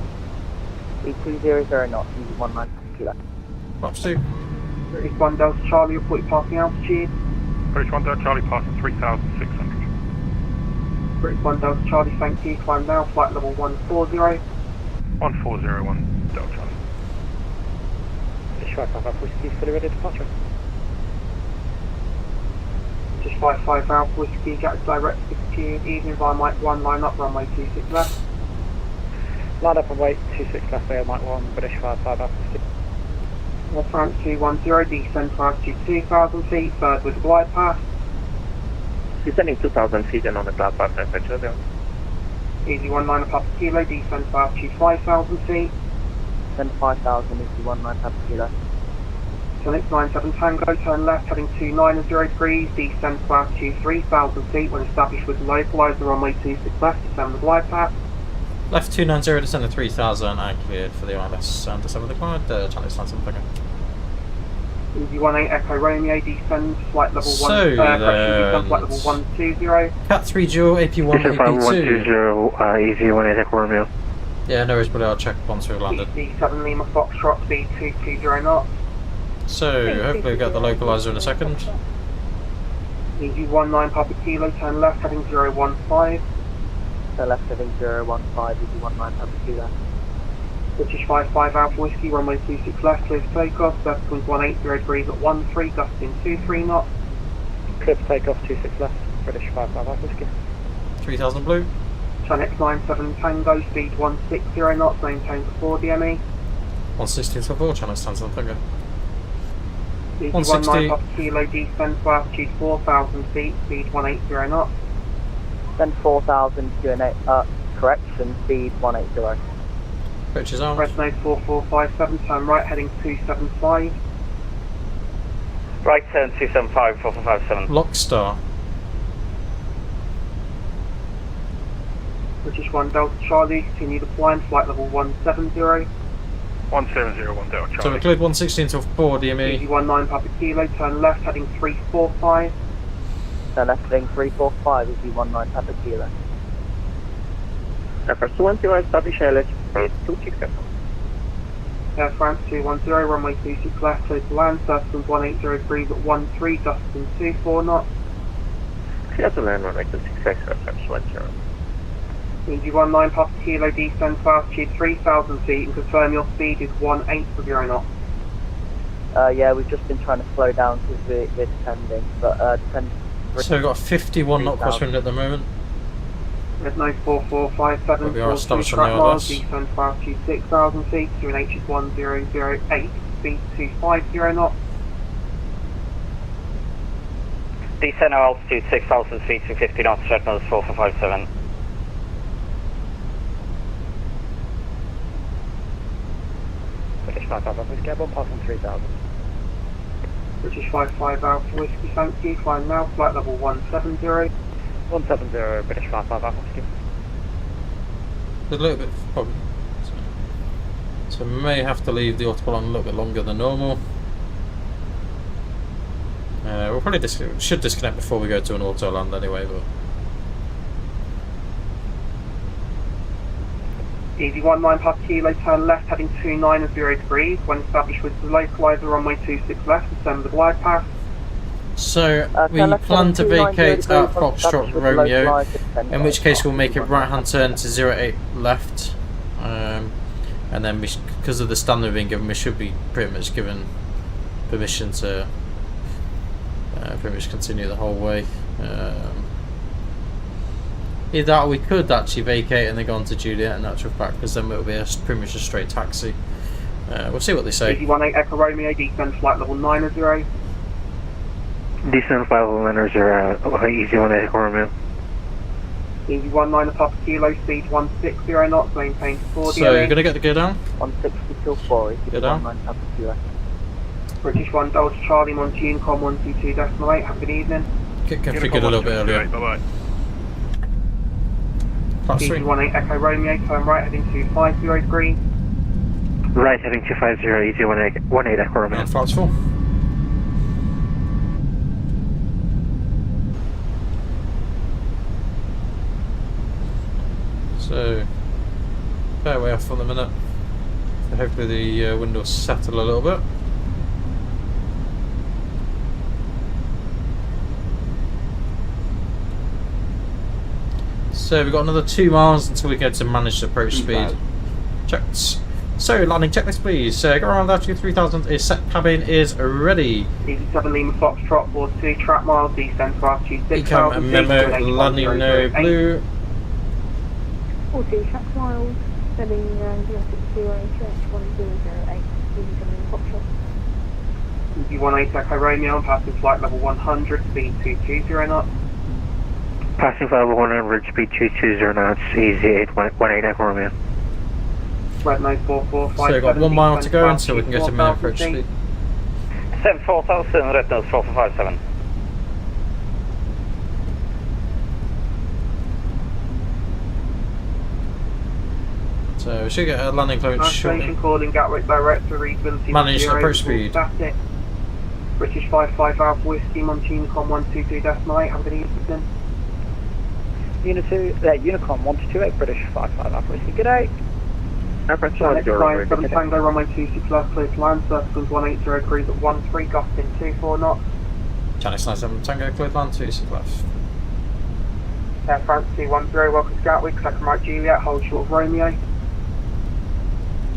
O: Speed 200 knots, Easy 19 kilo.
A: Flaps 2.
G: British 1 Delta Charlie, report your passing altitude.
K: British 1 Delta Charlie passing 3,600.
G: British 1 Delta Charlie, thank you, climb now, flight level 140.
K: 1401 Delta Charlie.
C: British 555 Whiskey, fully ready to departure.
G: British 55 Alpha Whiskey, Gatwick direct, execute, evening via Mike 1, line up, runway 26 left.
C: Line up and wait, 26 left, air Mike 1, British 55 Alpha Whiskey.
G: France 210, descend to altitude 2,000 feet, third with the glide path.
C: Descending 2,000 feet and on the glide path, temperature there.
G: Easy 19 Papa Kilo, descend to altitude 5,000 feet.
O: Descend 5,000, Easy 19 Papa Kilo.
G: So next 97 Tango, turn left, heading 290 degrees, descend to altitude 3,000 feet when established with localizer, runway 26 left, descend the glide path.
A: Left 290, descend to 3000 and cleared for the ILS and descend with the glide. Channel stand something.
G: Easy 18 Echo Romeo, descend flight level 1.
A: So
G: descend flight level 120.
A: Cat 3 Dual, AP1, AP2.
C: Easy 18 Echo Romeo.
A: Yeah, no worries, but I'll check once we've landed.
G: D7 Lima Foxtrot, speed 220 knots.
A: So, hopefully we get the localizer in a second.
G: Easy 19 Papa Kilo, turn left, heading 015.
O: Turn left, heading 015, Easy 19 Papa Kilo.
G: British 55 Alpha Whiskey, runway 26 left, clear for takeoff, surface wind 180 degrees at 13, gusting 23 knots.
C: Clear for takeoff, 26 left, British 55 Alpha Whiskey.
A: 3000 blue.
G: Turn X97 Tango, speed 160 knots, maintain to 4 DME.
A: 116 to 4, channel stand something.
G: Easy
A: 160.
G: 19 Papa Kilo, descend to altitude 4,000 feet, speed 180 knots.
O: Descend 4,000, QNH, correction, speed 180.
A: Which is on.
G: Red Nose 4457, turn right, heading 275.
F: Right turn 275, 4457.
A: Lockstar.
G: British 1 Delta Charlie, continue to climb, flight level 170.
K: 1701 Delta Charlie.
A: So we cleared 116 till 4 DME.
G: Easy 19 Papa Kilo, turn left, heading 345.
O: Turn left, heading 345, Easy 19 Papa Kilo.
C: Air France 210, establish LH 267.
G: Air France 210, runway 26 left, clear to land, surface wind 180 degrees at 13, gusting 24 knots.
C: Clear to land, runway 26 Air France 210.
G: Easy 19 Papa Kilo, descend to altitude 3,000 feet and confirm your speed is 18 knots.
O: Yeah, we've just been trying to slow down because we're descending, but descend.
A: So we've got a 51 knot crosswind at the moment.
G: There's no 4457,
A: We are established on the
G: miles,
A: ILS.
G: descend to altitude 6,000 feet, QNH is 1008, speed 250 knots.
F: Descend our altitude 6,000 feet to 50 knots, Jet Nose 4457.
C: British 55 Whiskey, airborne passing 3,000.
G: British 55 Alpha Whiskey, thank you. Flying now, flight level 170.
F: 170, British 55 Alpha Whiskey.
A: A little bit, probably. So may have to leave the autopilot on a little bit longer than normal. We'll probably should disconnect before we go to an auto land anyway, but.
G: Easy 19 Papa Kilo, turn left heading 29 degrees. When established with the localizer, runway 26 left, ascend the glide path.
A: So we plan to vacate at Foxtrot Romeo, in which case we'll make a right hand turn to 08 left, and then because of the standard being given, we should be pretty much given permission to pretty much continue the whole way. Either that or we could actually vacate and then go on to Juliet and actual fact, because then it'll be pretty much a straight taxi. We'll see what they say.
G: Easy 18 Echo Romeo, descend flight level 90.
C: Descend flight level 90, easy 18 Echo Romeo.
G: Easy 19 Papa Kilo, speed 160 knots, maintain 40.
A: So you're going to get the gear down?
O: 160 till 4,
A: Gear down.
O: 19 Papa Kilo.
G: British 1 Delta Charlie, Monty Com 122.8, have a good evening.
A: Get configured a little bit earlier.
K: Bye-bye.
A: Easy
G: 18 Echo Romeo, turn right heading 250 degrees.
C: Right heading 250, easy 18 Echo Romeo.
A: And flight's full. So, fair way off for the minute. So hopefully the wind will settle a little bit. So we've got another 2 miles until we get to managed approach speed. Checked. So landing checklist please. Go around altitude 3000 is set, cabin is ready.
G: Easy 7 Lima Foxtrot, 42 track miles, descend to altitude 6000.
A: Ecam and memo, landing no blue.
E: 42 track miles, heading 060 stretch 1008, easy 7 Lima Foxtrot.
G: Easy 18 Echo Romeo, passing flight level 100, speed 220 knots.
C: Passing flight level 100, speed 220 knots, easy 18 Echo Romeo.
G: Red nose 4457.
A: So we've got 1 mile to go until we can get to main approach speed.
F: 74000, red nose 4457.
A: So we should get a landing clearance shortly.
G: Station calling Gatwick direct to readability.
A: Managed approach speed.
G: Static. British 55 Alpha Whiskey, Monty Com 122.8, have a good evening.
O: Unicom 128, British 55 Alpha Whiskey, good day.
G: Next line 7 Tango, runway 26 left, clear to land, circles 180 degrees at 13, gusting 24 knots.
A: Channel 97 Tango, cleared land, 26 left.
G: Air France 210, welcome to Gatwick, second right Juliet, hold short of Romeo.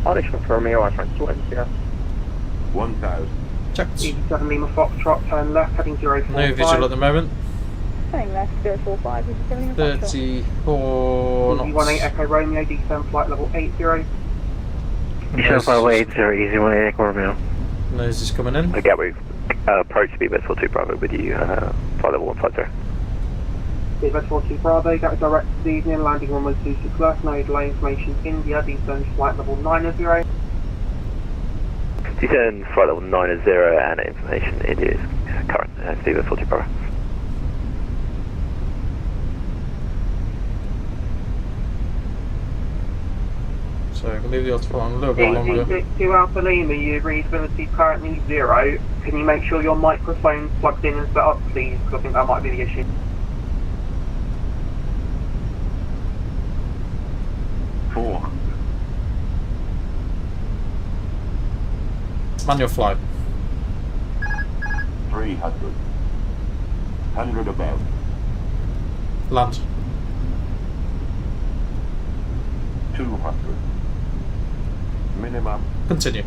L: Hold short of Romeo, Air France 20, yeah.
K: 1000.
A: Checked.
G: Easy 7 Lima Foxtrot, turn left, heading 045.
A: No visual at the moment.
E: Turning left 045, easy 7 Lima Foxtrot.
A: 34 knots.
G: Easy 18 Echo Romeo, descend flight level 80.
C: Descend flight level 80, easy 18 Echo Romeo.
A: Nose is coming in.
C: Gatwick, approach speed, Vessel 2 Bravo with you, flight level 150.
G: Vessel 2 Bravo, Gatwick direct this evening, landing runway 26 left, no delay, information India, descend flight level 90.
C: Descend flight level 90 and information India is current, Steve Vessel 2 Bravo.
A: So I can leave the autopilot on a little bit longer.
G: 2 Alpha Lima, your readability is currently 0. Can you make sure your microphone's plugged in and set up, please? Because I think that might be the issue.
A: Manual flight.
K: 300. 100 above.
A: Land.
K: 200. Minimum.
A: Continue.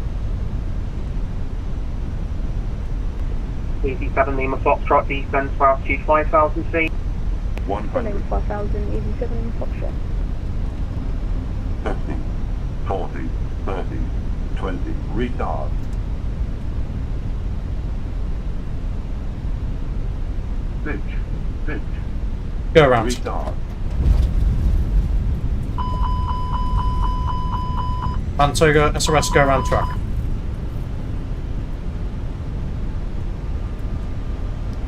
G: Easy 7 Lima Foxtrot, descend to altitude 5,000 feet.
K: 100.
E: 5000, easy 7 Lima Foxtrot.
K: 50. 40. 30. 20. Retard. Pitch.
A: Go around.
K: Retard.
A: Mantoga, SRS, go around track.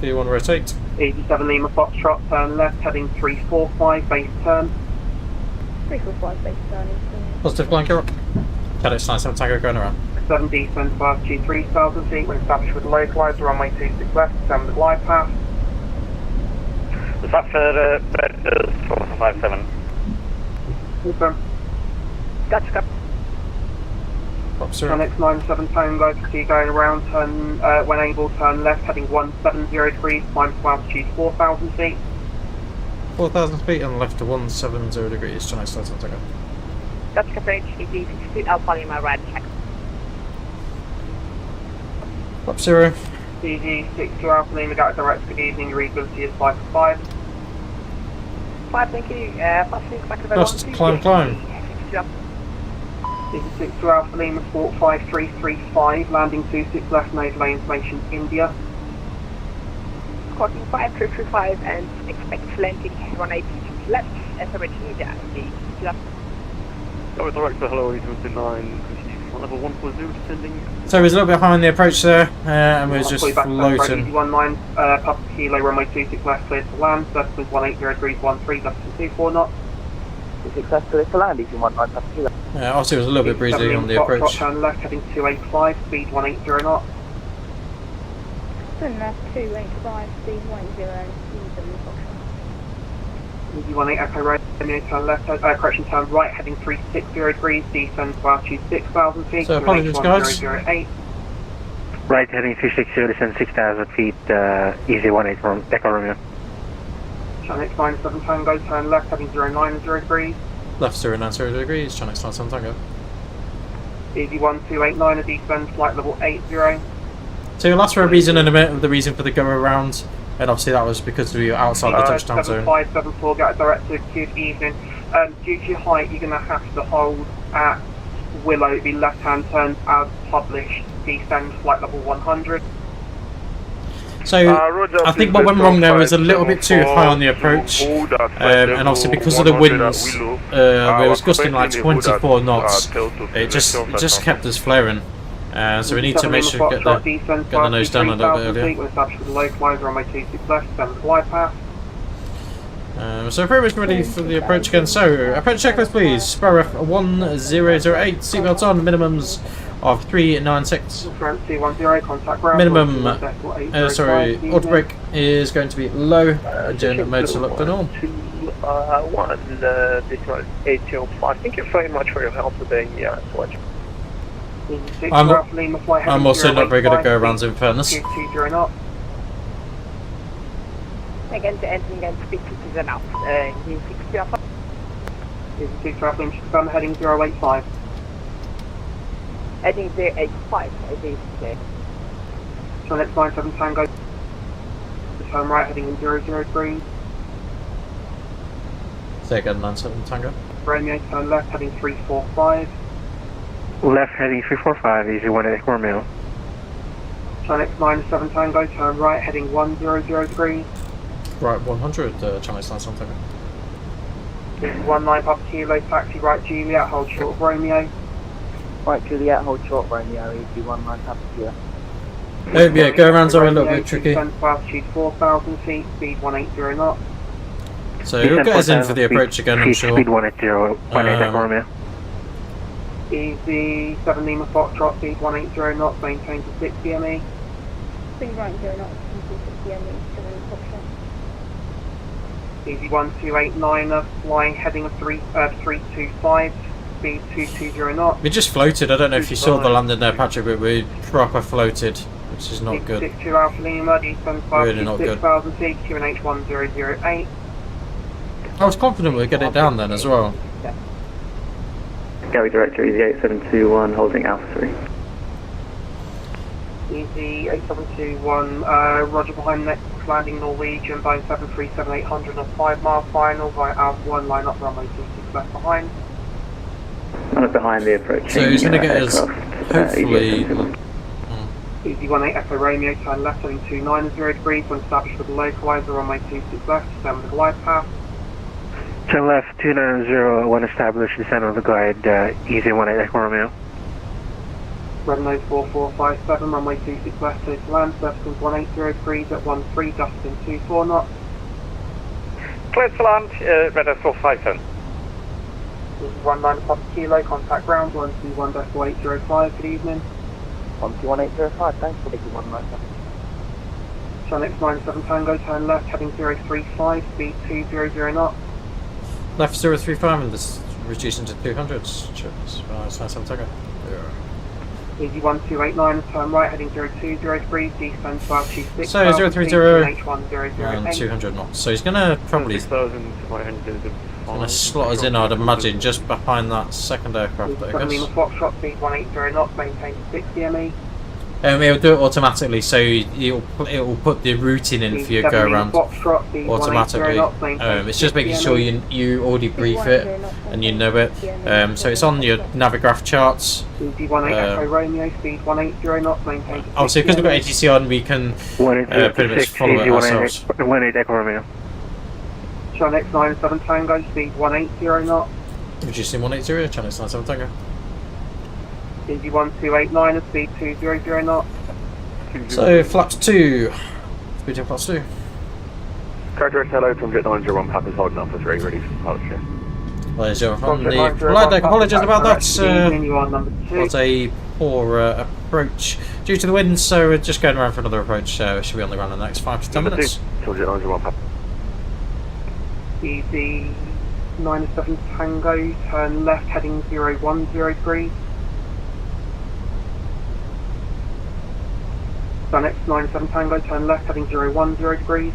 A: B1 rotate.
F: Easy 7 Lima Foxtrot, turn left, heading 345, base turn.
E: 345 base turn.
A: Positive flying Europe. Cadets 97 Tango going around.
F: 7 descent to altitude 3,000 feet when established with localizer, runway 26 left, descend the glide path.
K: Was that for Fred 457?
F: Confirm.
B: Gotcha.
F: Fenix 97 Tango, proceed going around, turn, when able, turn left, heading 170 degrees, climb to altitude 4,000 feet.
A: 4,000 feet and left to 170 degrees, Chennai Star Tango.
B: Gotcha, approach, EG 62 Alpha Lima, right check.
A: Up 0.
F: EG 62 Alpha Lima, got direct, good evening, your readability is 5 to 5.
B: 5, thank you,
A: Just climb.
F: EG 62 Alpha Lima, Sport 5335, landing 26 left, nose lane information, India.
B: Squawking 5335 and expect landing 180 left, SRH India,
C: Tower director, hello, 829, level 140 descending.
A: So he was a little bit high on the approach there, and was just floating.
F: 19, Papa Kilo, runway 26 left, cleared to land, circle 180 degrees 13, left to 24 knots.
O: Successfully to land, EG 19 Papa Kilo.
A: Obviously it was a little bit breezy on the approach.
F: Turn left, heading 285, speed 180 knots.
E: Turn left 285, speed 180,
F: EG 18 Echo Romeo, turn left, correction, turn right, heading 360 degrees, descend to altitude 6,000 feet.
A: So apologies guys.
C: Right, heading 360, descend 6,000 feet, easy 18 from Echo Romeo.
F: Channel 97 Tango, turn left, heading 090 degrees.
A: Left 090 degrees, Channel 97 Tango.
F: Easy 1289, a descend, flight level 80.
A: So you'll ask for a reason in a minute of the reason for the go around, and obviously that was because we were outside the touchdown zone.
F: 7574, got a directed, good evening. Due to your height, you're going to have to hold at Willow, the left hand turn as published, descend flight level 100.
A: So I think what went wrong there was a little bit too high on the approach, and obviously because of the winds, it was gusting like 24 knots. It just kept us flaring. So we need to make sure we get the nose down a little bit earlier. So pretty much ready for the approach again. So approach checklist please. Sparrow 1008, seatbelts on, minimums of 396. Minimum, auto brake is going to be low, agenda mode select on all.
F: 805. Thank you very much for your help today. Yeah,
A: I'm also not very good at go-arounds in fairness.
B: Again, the engine again, speed to the now. He's 60 Alpha.
F: He's traveling, confirm heading 085.
B: Heading 085, I think.
F: So let's 97 Tango. Turn right, heading in 003.
A: Say again, 97 Tango.
F: Romeo, turn left, heading 345.
C: Left heading 345, easy 18 Romeo.
F: Channel 97 Tango, turn right, heading 100 degrees.
A: Right, 100, Channel 97 Tango.
F: 19 Papa Kilo, taxi right Juliet, hold short of Romeo.
O: Right Juliet, hold short Romeo, EG 19 Papa Kilo.
A: Yeah, go-arounds are a little bit tricky.
F: Altitude 4,000 feet, speed 180 knots.
A: So he'll get us in for the approach again, I'm sure.
C: Speed 180, 18 Romeo.
F: Easy 7 Lima Foxtrot, speed 180 knots, maintain to 60 ME.
E: Speed 180 knots, 60 ME, 7 Lima Foxtrot.
F: Easy 1289, flying heading of 325, speed 220 knots.
A: We just floated, I don't know if you saw the landing there Patrick, but we proper floated, which is not good.
F: 62 Alpha Lima, descend
A: really not good.
F: 6,000 feet, QNH 1008.
A: I was confident we'd get it down then as well.
C: Gary Director, Easy 8721, holding Alpha 3.
F: Easy 8721, roger behind next landing Norwegian, Boeing 737-800 on 5 mile final via Alpha 1, line up runway 26 left behind.
C: One behind the approach.
A: So he's going to get us, hopefully...
F: Easy 18 Echo Romeo, turn left heading 290 degrees, when established with the localizer, runway 26 left, descend with the glide path.
C: Turn left 290, when established, descend on the glide, easy 18 Echo Romeo.
G: Red nose 4457, runway 26 left, clear to land, surface wind 180 degrees at 13, gusting 24 knots.
F: Clear to land, red nose 457.
G: This is 195 kilo, contact ground 121.805, good evening.
O: 121.805, thanks for taking 197.
G: Fenix 97 Tango, turn left, heading 035, speed 200 knots.
A: Left 035 and this reducing to 200. Cheers. Nice 97 Tango.
G: Easy 1289, turn right, heading 020 degrees, descend to altitude 6.
A: So 030
G: H1008.
A: 200 knots. So he's gonna probably gonna slot us in, I'd imagine, just behind that second aircraft. I guess.
G: Foxtrot, speed 180 knots, maintain 60 ME.
A: It'll do it automatically, so it'll put the routing in for your go around automatically. It's just making sure you already brief it and you know it. So it's on your Navigraph charts.
G: Obviously,
A: because we've got ATC on, we can pretty much follow it ourselves.
F: 18 Echo Romeo.
G: Channel X97 Tango, speed 180 knots.
A: Reducing 180, Channel X97 Tango.
G: Easy 1289 and speed 200 knots.
A: So flaps 2. Speed 2 flaps 2.
L: Carter hello from Jet2 Papa's holding up for 3, ready for departure.
A: There's your from the flight deck. Apologies about that. Was a poor approach due to the wind, so we're just going around for another approach. It should be on the ground in the next 5 to 10 minutes.
G: Easy 97 Tango, turn left, heading 010 degrees. Fenix 97 Tango, turn left, heading 010 degrees.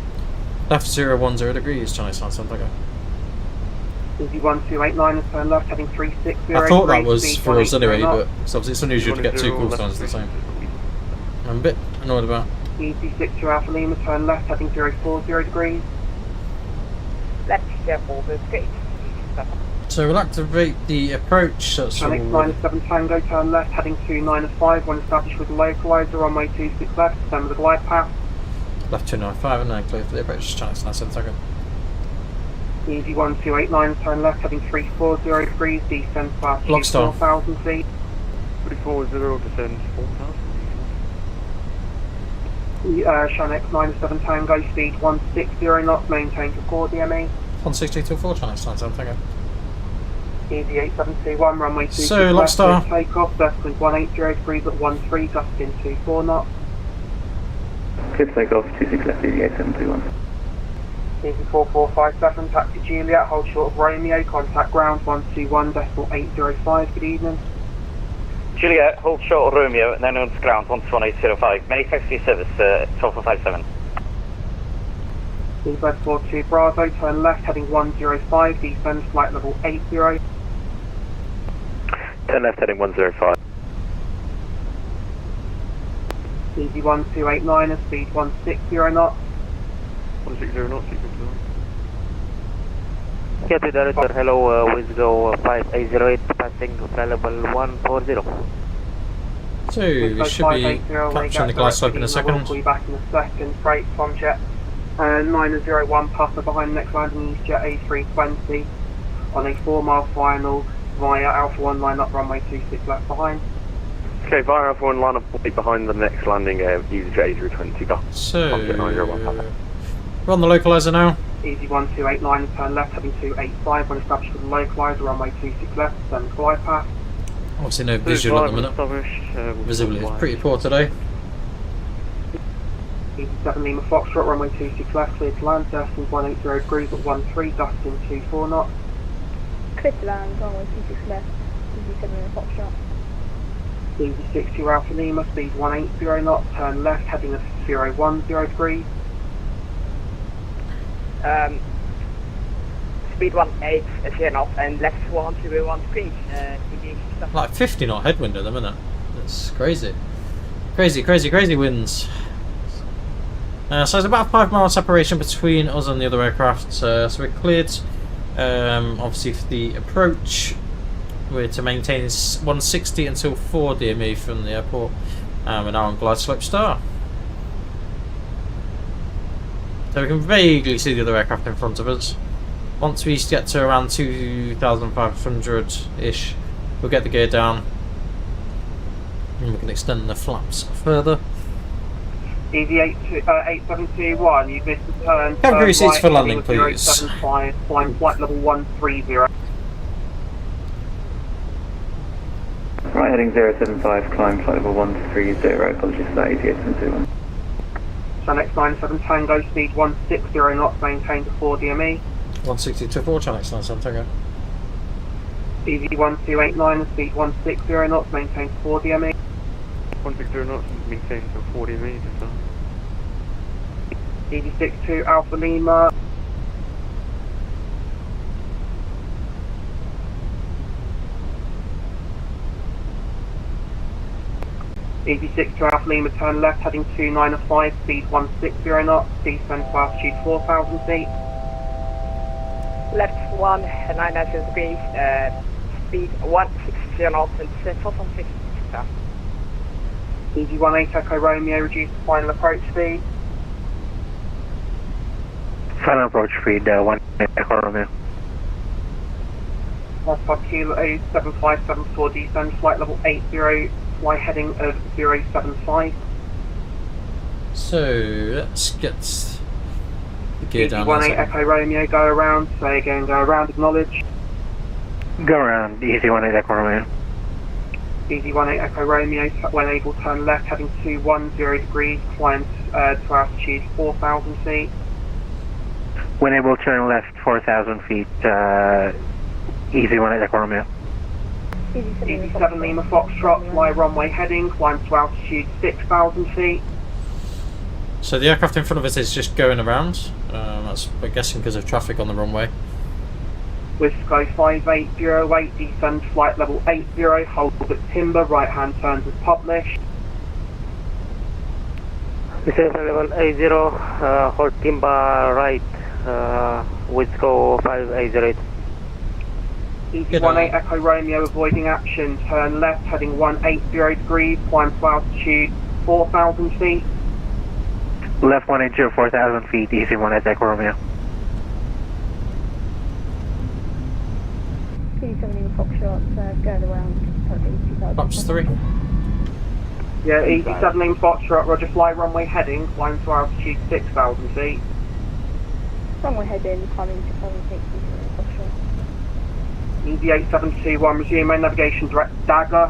A: Left 010 degrees, Chinese 97 Tango.
G: Easy 1289 and turn left, heading 360.
A: I thought that was for us anyway, but it's obviously it's unusual to get 2 call signs the same. I'm a bit annoyed about.
G: Easy 62 Alpha Lima, turn left, heading 040 degrees.
O: Let's get all this gate.
A: So we'll activate the approach. That's
G: Fenix 97 Tango, turn left, heading 295. When established with the localizer, runway 26 left, descend with the glide path.
A: Left 295 and then clear for the approach. Chance 97 Tango.
G: Easy 1289, turn left, heading 340 degrees, descend to altitude 4,000 feet.
F: 340, descend 4,000.
G: Fenix 97 Tango, speed 160 knots, maintain to 4 DME.
A: 160 to 4, Chance 97 Tango.
G: Easy 8721, runway 26
A: so,
G: left,
A: Lockstar.
G: Takeoff, circling 180 degrees at 13, gusting 24 knots.
L: Clear takeoff, 26 left, easy 8721.
G: Easy 4457, taxi Juliet, hold short of Romeo, contact ground 121.805, good evening.
F: Juliet, hold short of Romeo and then on to ground 121.805. May taxi service 12457.
G: Seabird 42 Bravo, turn left, heading 105, descend flight level 80.
L: Turn left, heading 105.
G: Easy 1289 and speed 160 knots.
F: 160 knots, you can do.
O: Captain Director, hello, Wizgo 5808, passing flight level 140.
A: So we should be capturing the glide slope in a second.
G: We'll be back in a second. Freight from Jet 901 Papa behind next landing is Jet A321 on a 4-mile final via Alpha 1 line up runway 26 left behind.
L: Okay, via Alpha 1 line up behind the next landing, use Jet A321 go.
A: So we're on the localizer now.
G: Easy 1289 and turn left, heading 285 when established with the localizer, runway 26 left, then glide path.
A: Obviously no visual at the minute. Visibility is pretty poor today.
G: Easy 7 Lima Foxtrot, runway 26 left, clear to land, surfing 180 degrees at 13, gusting 24 knots.
E: Clear to land, runway 26 left, Easy 7 Lima Foxtrot.
G: Easy 62 Alpha Lima, speed 180 knots, turn left, heading at 010 degrees.
O: Speed 18 knots and left 101 degrees.
A: Like 50 knot headwind at the minute. That's crazy. Crazy winds. So there's about a 5 mile separation between us and the other aircraft. So we're cleared, obviously, for the approach. We're to maintain 160 until 4 DME from the airport. We're now on glide slope star. So we can vaguely see the other aircraft in front of us. Once we get to around 2,500-ish, we'll get the gear down. And we can extend the flaps further.
F: Easy 8721, you've missed the turn.
A: Cabin crew seats
F: right,
A: for landing,
F: heading
A: please.
F: 075, flying flight level 130.
L: Right, heading 075, climb flight level 130, apologies for that, 8871.
F: Channel X97 Tango, speed 160 knots, maintained to 4 DME.
A: 160 4, Channel X97 Tango.
F: Easy 1289, speed 160 knots, maintained to 4 DME.
C: 160 knots, maintained to 40 meters.
F: Easy 62 Alpha Lima. Easy 62 Alpha Lima, turn left, heading 295, speed 160 knots, descend to altitude 4,000 feet.
P: Left 190 degrees, speed 160 knots and descend 4,000 feet.
F: Easy 18 Echo Romeo, reduce the final approach speed.
L: Final approach speed, 1 Echo Romeo.
F: Alpha Kilo 7574, descend flight level 80, fly heading of 075.
A: So let's get the gear
F: Easy
A: down.
F: 18 Echo Romeo, go around, say again, go around, acknowledge.
L: Go around, easy 18 Echo Romeo.
F: Easy 18 Echo Romeo, when able turn left, heading 210 degrees, climb to altitude 4,000 feet.
L: When able turn left 4,000 feet, easy 18 Echo Romeo.
F: Easy 7 Lima Foxtrot, fly runway heading, climb to altitude 6,000 feet.
A: So the aircraft in front of us is just going around. That's, we're guessing, because of traffic on the runway.
F: Wisco 5808, descend flight level 80, hold at timber, right hand turns as published.
O: Descend level 80, hold timber right, Wisco 5808.
F: Easy 18 Echo Romeo, avoiding action, turn left, heading 180 degrees, climb to altitude 4,000 feet.
L: Left 180, 4,000 feet, easy 18 Echo Romeo.
E: P70 Foxtrot, going around.
A: Flaps 3.
F: Yeah, easy 7 Lima Foxtrot, roger, fly runway heading, climb to altitude 6,000 feet.
E: Runway heading, climbing 6,000 feet, Foxtrot.
F: Easy 8721, resume main navigation direct dagger.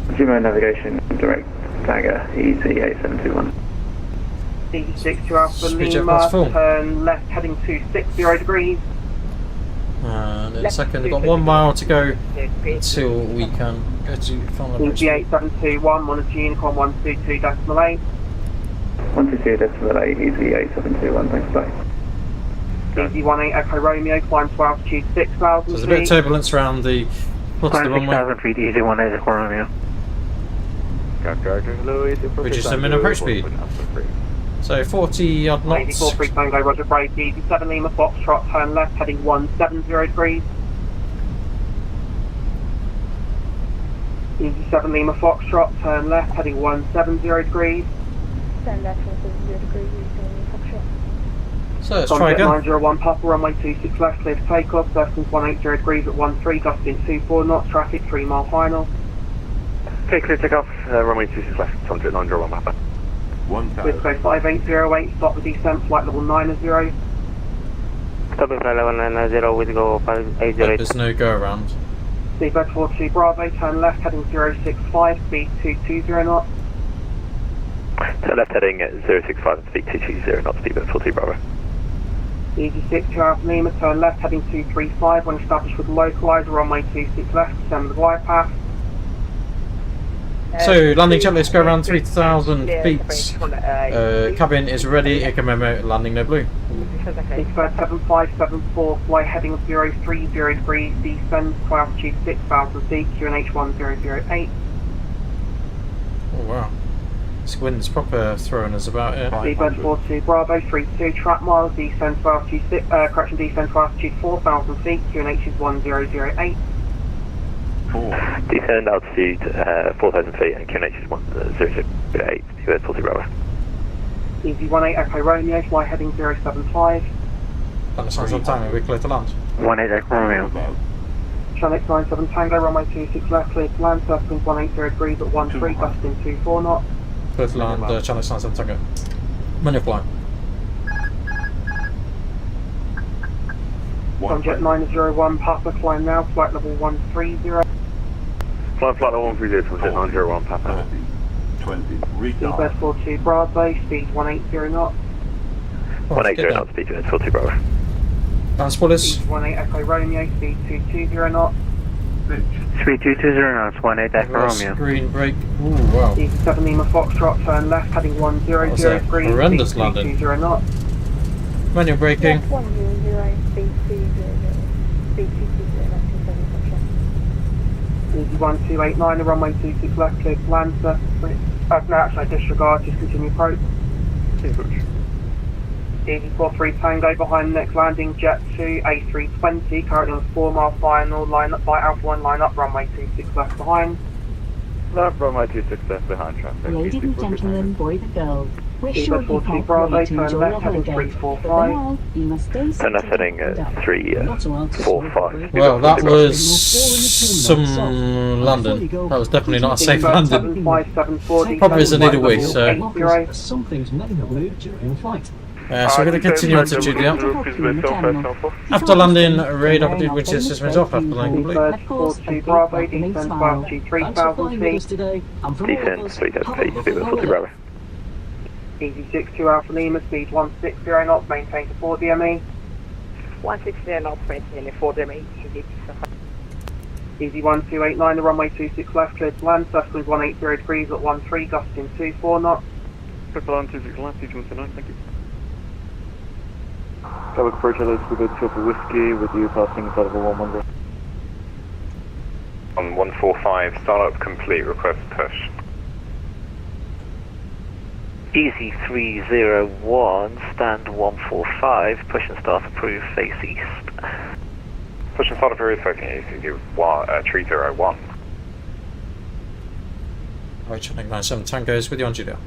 L: Resume main navigation direct dagger, easy 8721.
F: Easy 62 Alpha
A: Speed jet
F: Lima,
A: past full.
F: turn left, heading 260 degrees.
A: And in a second, we've got 1 mile to go until we can go to final approach.
F: Easy 8721, monitor Unicorn 122.8.
L: 122.8, easy 8721, thanks, bye.
F: Easy 18 Echo Romeo, climb to altitude 6,000
A: So there's a bit of turbulence around the foot of the runway.
L: 6,000 feet, easy 18 Echo Romeo.
A: Reduce the minimum approach speed. So 40 odd knots.
F: 84 Tango, roger, break. Easy 7 Lima Foxtrot, turn left, heading 170 degrees. Easy 7 Lima Foxtrot, turn left, heading 170 degrees.
E: Turn left 170 degrees, Foxtrot.
A: So let's try again.
F: 901 Papa, runway 26 left, clear for takeoff, surface 180 degrees at 13, gusting 24 knots, traffic 3 mile final.
C: Okay, clear takeoff, runway 26 left, 901 Papa.
F: 1000. Wisco 5808, stop the descent, flight level 90.
O: Stopping flight level 90, Wisco 5808.
A: There's no go around.
F: Seabed 42 Bravo, turn left, heading 065, speed 220 knots.
C: Turn left heading at 065 and speed 220 knots, speedbird 42 Bravo.
F: Easy 62 Alpha Lima, turn left, heading 235, when established with localizer, runway 26 left, descend the glide path.
A: So landing checklist, go around 3,000 feet. Cabin is ready. ICA memo, landing no blue.
F: Seabed 7574, fly heading 030 degrees, descend to altitude 6,000 feet, QNH 1008.
A: Oh wow. This wind's proper throwing us about here.
F: Seabed 42 Bravo, 32 track miles, descend to altitude descend to altitude 4,000 feet, QNH is 1008.
C: Descend altitude 4,000 feet and QNH is 1008, speedbird 40 Bravo.
F: Easy 18 Echo Romeo, fly heading 075.
A: That sounds on time, we're clear to land.
L: 18 Echo Romeo.
G: Channel 97 Tango, runway 26 left, clear to land, circling 180 degrees at 13, gusting 24 knots.
A: Clear to land, channel 97 Tango. Manual flying.
G: On Jet 901 Papa, climb now, flight level 130.
C: Flight level 130 from Jet 901 Papa.
K: 20,
G: Seabird 42 Bravo, speed 180 knots.
C: 180 knots, speed 42 Bravo.
A: Transporters.
G: Speed 18 Echo Romeo, speed 220 knots.
C: Speed 220 knots, 18 Echo Romeo.
A: Green brake. Ooh, wow.
G: Easy 7 Lima Foxtrot, turn left, heading 100 green,
A: horrendous
G: speed
A: landing.
G: 220 knots.
A: Manual braking.
E: 100, speed 200, speed 220,
G: Easy 1289, the runway 26 left, clear to land, sir. No, actually, disregard, just continue approach. Easy 43 Tango, behind the next landing, Jet2 A320, currently on a 4-mile final, line up by Alpha 1, line up, runway 26 left behind.
C: Left runway 26 left behind traffic.
I: Ladies and gentlemen, boys and girls, we're sure
G: Seabird
I: you
G: 42
I: can't
G: Bravo,
I: wait to
G: turn
I: enjoy
G: left,
I: your
G: heading
I: holiday.
G: 345.
I: Now, you must stay
C: Turn left heading 345.
A: Well, that was some landing. That was definitely not a safe landing. Probably isn't either way, so.
H: Something's not in the mood during flight.
A: So we're going to continue on to Julia. After landing, radar did windshield system is off after landing complete.
G: Seabird 42 Bravo, descend 523,000 feet.
C: Descend 3000 feet, speed 40 Bravo.
G: Easy 62 Alpha Lima, speed 160 knots, maintain to 4 DME.
P: 160 knots, maintain 4 DME.
G: Easy 1289, the runway 26 left, clear to land, circling 180 degrees at 13, gusting 24 knots.
C: Clear to land 26 left, CG 129, thank you. Traffic approach LS with a Chopper Whiskey with you passing flight level 110.
Q: On 145, startup complete, request push.
C: Easy 301, stand 145, push and start approved, face east.
Q: Push and start approved, facing east, ECU 301.
A: Right, channel 97 Tango's with you on Julia.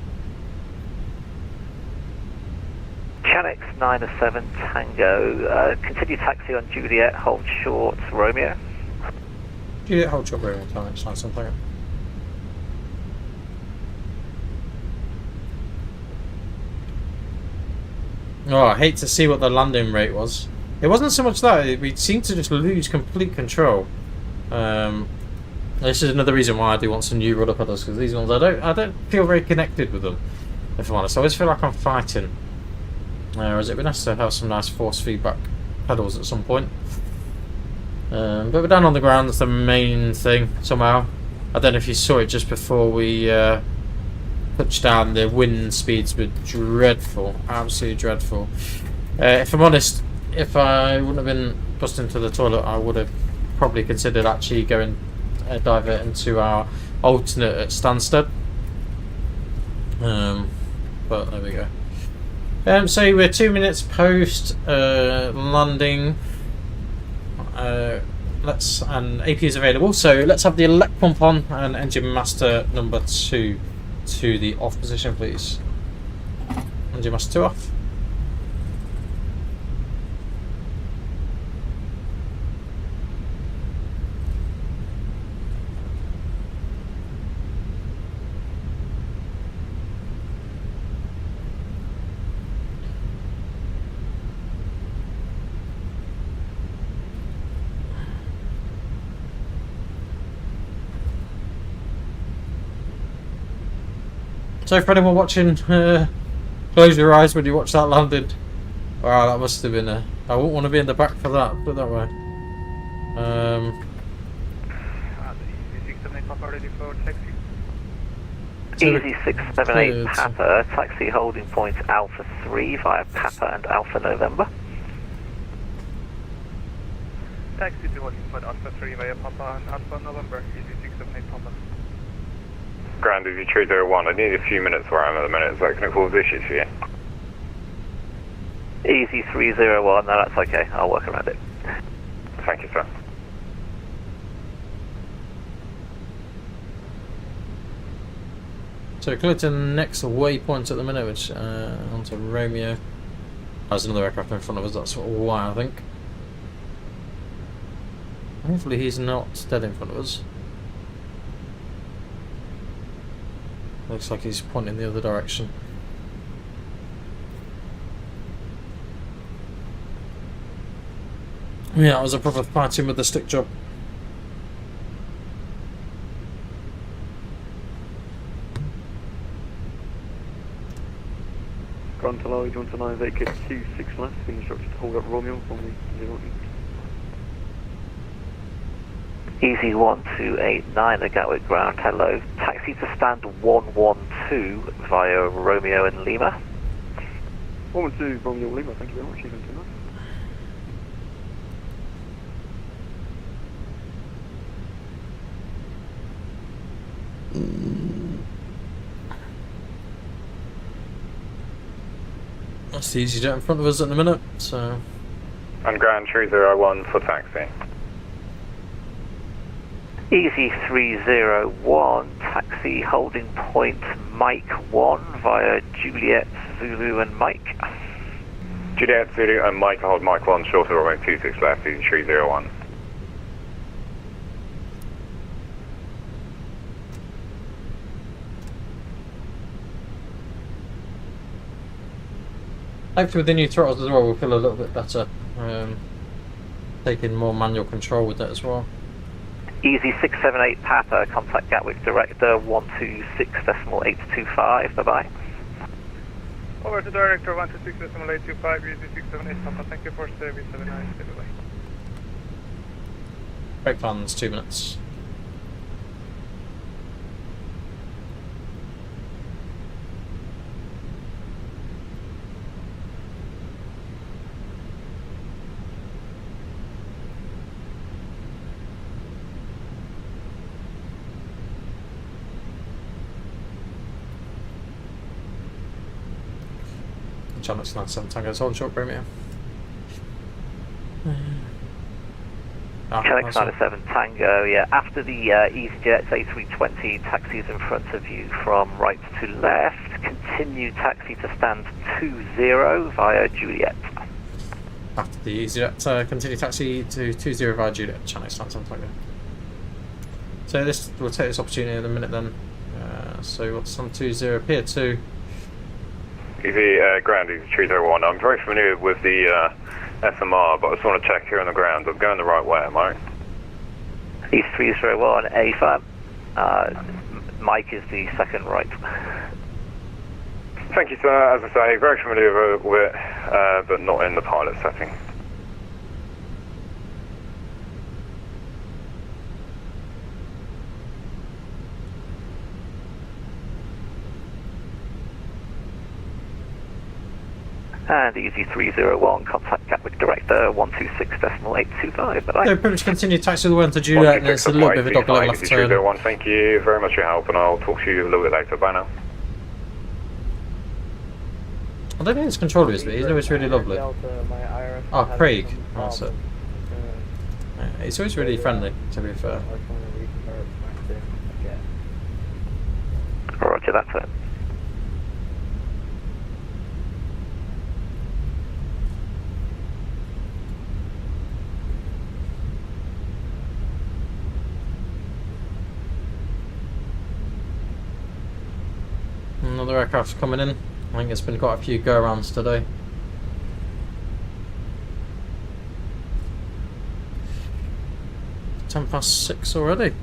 C: Chanix 907 Tango, continue taxi on Juliet, hold short, Romeo.
A: Juliet, hold short, Romeo, Channel 97 Tango. Oh, I hate to see what the landing rate was. It wasn't so much that, we seemed to just lose complete control. This is another reason why I do want some new rudder pedals, because these ones, I don't feel very connected with them, if I'm honest. I always feel like I'm fighting. Whereas it'd be nice to have some nice force feedback pedals at some point. But we're down on the ground, that's the main thing, somehow. I don't know if you saw it just before we touched down, the wind speeds were dreadful, absolutely dreadful. If I'm honest, if I wouldn't have been busted into the toilet, I would have probably considered actually going divert into our alternate at Stansted. But there we go. So we're 2 minutes post landing. And AP is available. So let's have the elect pump on and engine master number 2 to the off position, please. Engine master 2 off. So for anyone watching, close your eyes when you watch that landing. Wow, that must have been a... I wouldn't want to be in the back for that, put it that way.
C: Easy 678 Papa, taxi holding point Alpha 3 via Papa and Alpha November.
F: Taxi to holding point Alpha 3 via Papa and Alpha November, Easy 678 Papa.
Q: Ground Easy 301, I need a few minutes where I am at the minute, is that going to cause issues for you?
C: Easy 301, no that's okay, I'll work around it.
Q: Thank you, sir.
A: So clear to the next waypoint at the minute, which onto Romeo. There's another aircraft in front of us, that's why I think. Hopefully he's not dead in front of us. Looks like he's pointing the other direction. Yeah, it was a proper fighting with the stick job.
C: Grant Allowed, 129, vacate 26 left, being instructed to hold up Romeo, only 0
O: Easy 1289 at Gatwick ground, hello. Taxi to stand 112 via Romeo and Lima.
C: 112 Romeo Lima, thank you very much, even tonight.
A: That's the EasyJet in front of us at the minute, so...
Q: And ground 301 for taxi.
O: Easy 301, taxi holding point Mike 1 via Juliet, Zulu and Mike.
Q: Juliet, Zulu and Mike, hold Mike 1, short of runway 26 left, easy 301.
A: Hopefully with the new throttles as well we'll feel a little bit better. Taking more manual control with that as well.
O: Easy 678 Papa, contact Gatwick Director 126.825, bye bye.
F: Over to Director 126.825, easy 678 Papa, thank you for service, have a nice day, bye-bye.
A: Break plans, 2 minutes. Channel 97 Tango, hold short premium.
O: Channel 97 Tango, yeah. After the EasyJet A320 taxis in front of you from right to left, continue taxi to stand 20 via Juliet.
A: After the EasyJet, continue taxi to 20 via Juliet, Channel 97 Tango. So this, we'll take this opportunity in a minute then. So what's on 20, Pier 2.
Q: Easy ground, easy 301. I'm very familiar with the SMR, but I just want to check here on the ground. I'm going the right way, am I?
O: East 301 A5. Mike is the second right.
Q: Thank you, sir. As I say, very familiar with it, but not in the pilot setting.
O: And Easy 301, contact Gatwick Director 126.825, bye bye.
A: So pretty much continue taxi all the way into Juliet, and it's a little bit of a dog leg left turn.
Q: 301, thank you very much for your help, and I'll talk to you a little bit later. Bye now.
A: I don't think it's controller, is it? He's always really lovely. Oh, Craig. That's it. Yeah, he's always really friendly, to be fair.
O: Roger, that's it.
A: Another aircraft's coming in. I think it's been quite a few go-arounds today. Ten past 6 already.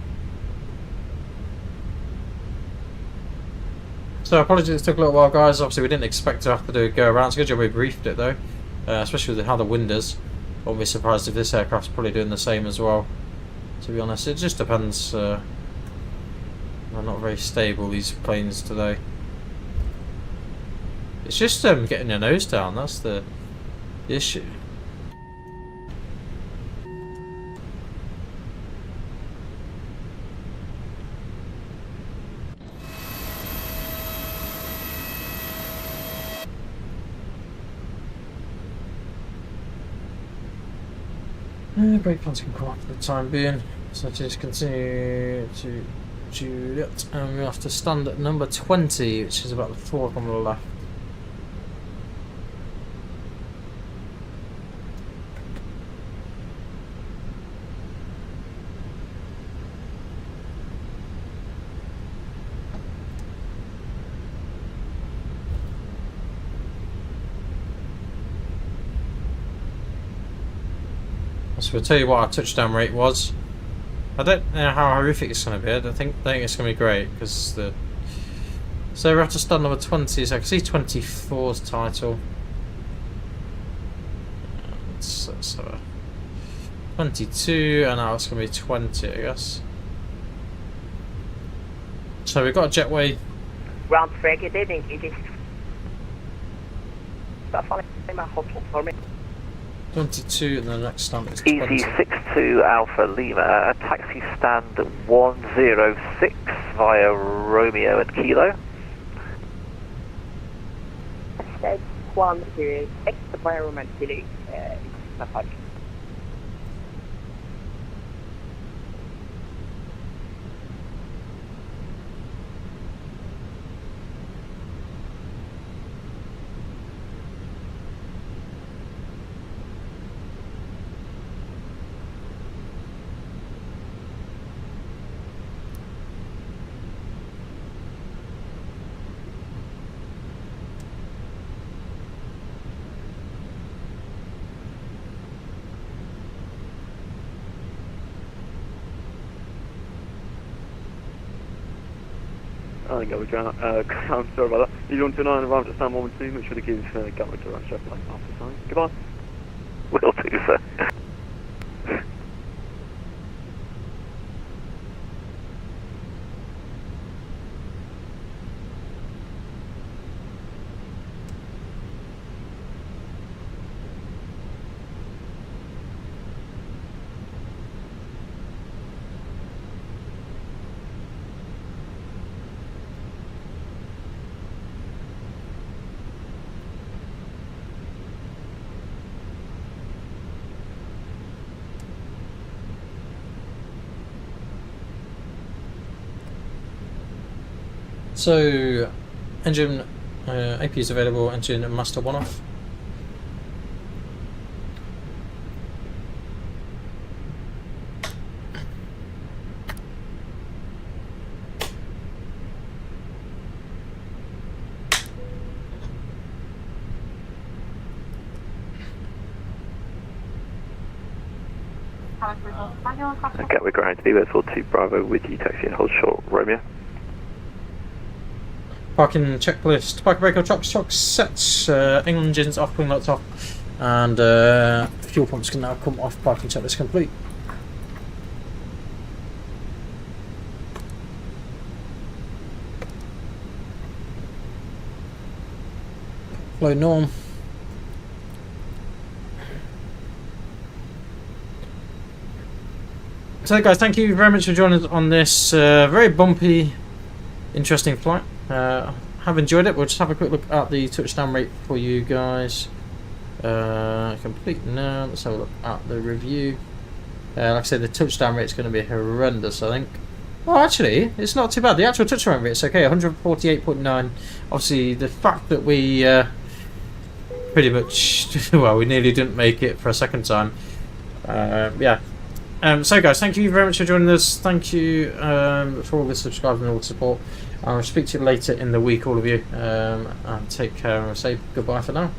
A: So apologies it took a little while, guys. Obviously we didn't expect to have to do a go-around. It's a good job we briefed it though, especially with how the wind is. Won't be surprised if this aircraft's probably doing the same as well, to be honest. It just depends. They're not very stable, these planes today. It's just getting your nose down, that's the issue. Brake plans can come up for the time being, so just continue to Juliet, and we have to stand at number 20, which is about the fourth on the left. So we'll tell you what our touchdown rate was. I don't know how horrific it's going to be. I don't think it's going to be great because the. So we're at to start number 20. So I can see 24's title. Let's have a 22, and now it's going to be 20, I guess. So we've got a jetway.
P: Ground flag, it is. That's all in my hotel for me.
A: 22, and the next stamp is 20.
O: EZ62 Alpha Lima, taxi stand 106 via Romeo and Kilo.
P: Stage 106 via Romeo and Kilo.
C: I think I would drown. I'm sorry about that. You don't turn on and arrive at stand 1 and 2. Make sure to give Gatwick to run straight like after sign. Goodbye.
O: Will do, sir.
A: So, engine AP is available, engine master 1 off.
C: Gatwick ground to be with 42 Bravo with you, taxi and hold short Romeo.
A: Parking checklist, parking brake, trucks set, engines off, wing lights off, and fuel pumps can now come off. Parking checklist complete. Flow norm. So guys, thank you very much for joining us on this very bumpy, interesting flight. Have enjoyed it. We'll just have a quick look at the touchdown rate for you guys. Complete now. Let's have a look at the review. Like I said, the touchdown rate is going to be horrendous, I think. Well, actually, it's not too bad. The actual touchdown rate is okay, 148.9. Obviously, the fact that we pretty much, well, we nearly didn't make it for a second time. Yeah. So guys, thank you very much for joining us. Thank you for all the subscribers and all the support. I'll speak to you later in the week, all of you, and take care and say goodbye for now.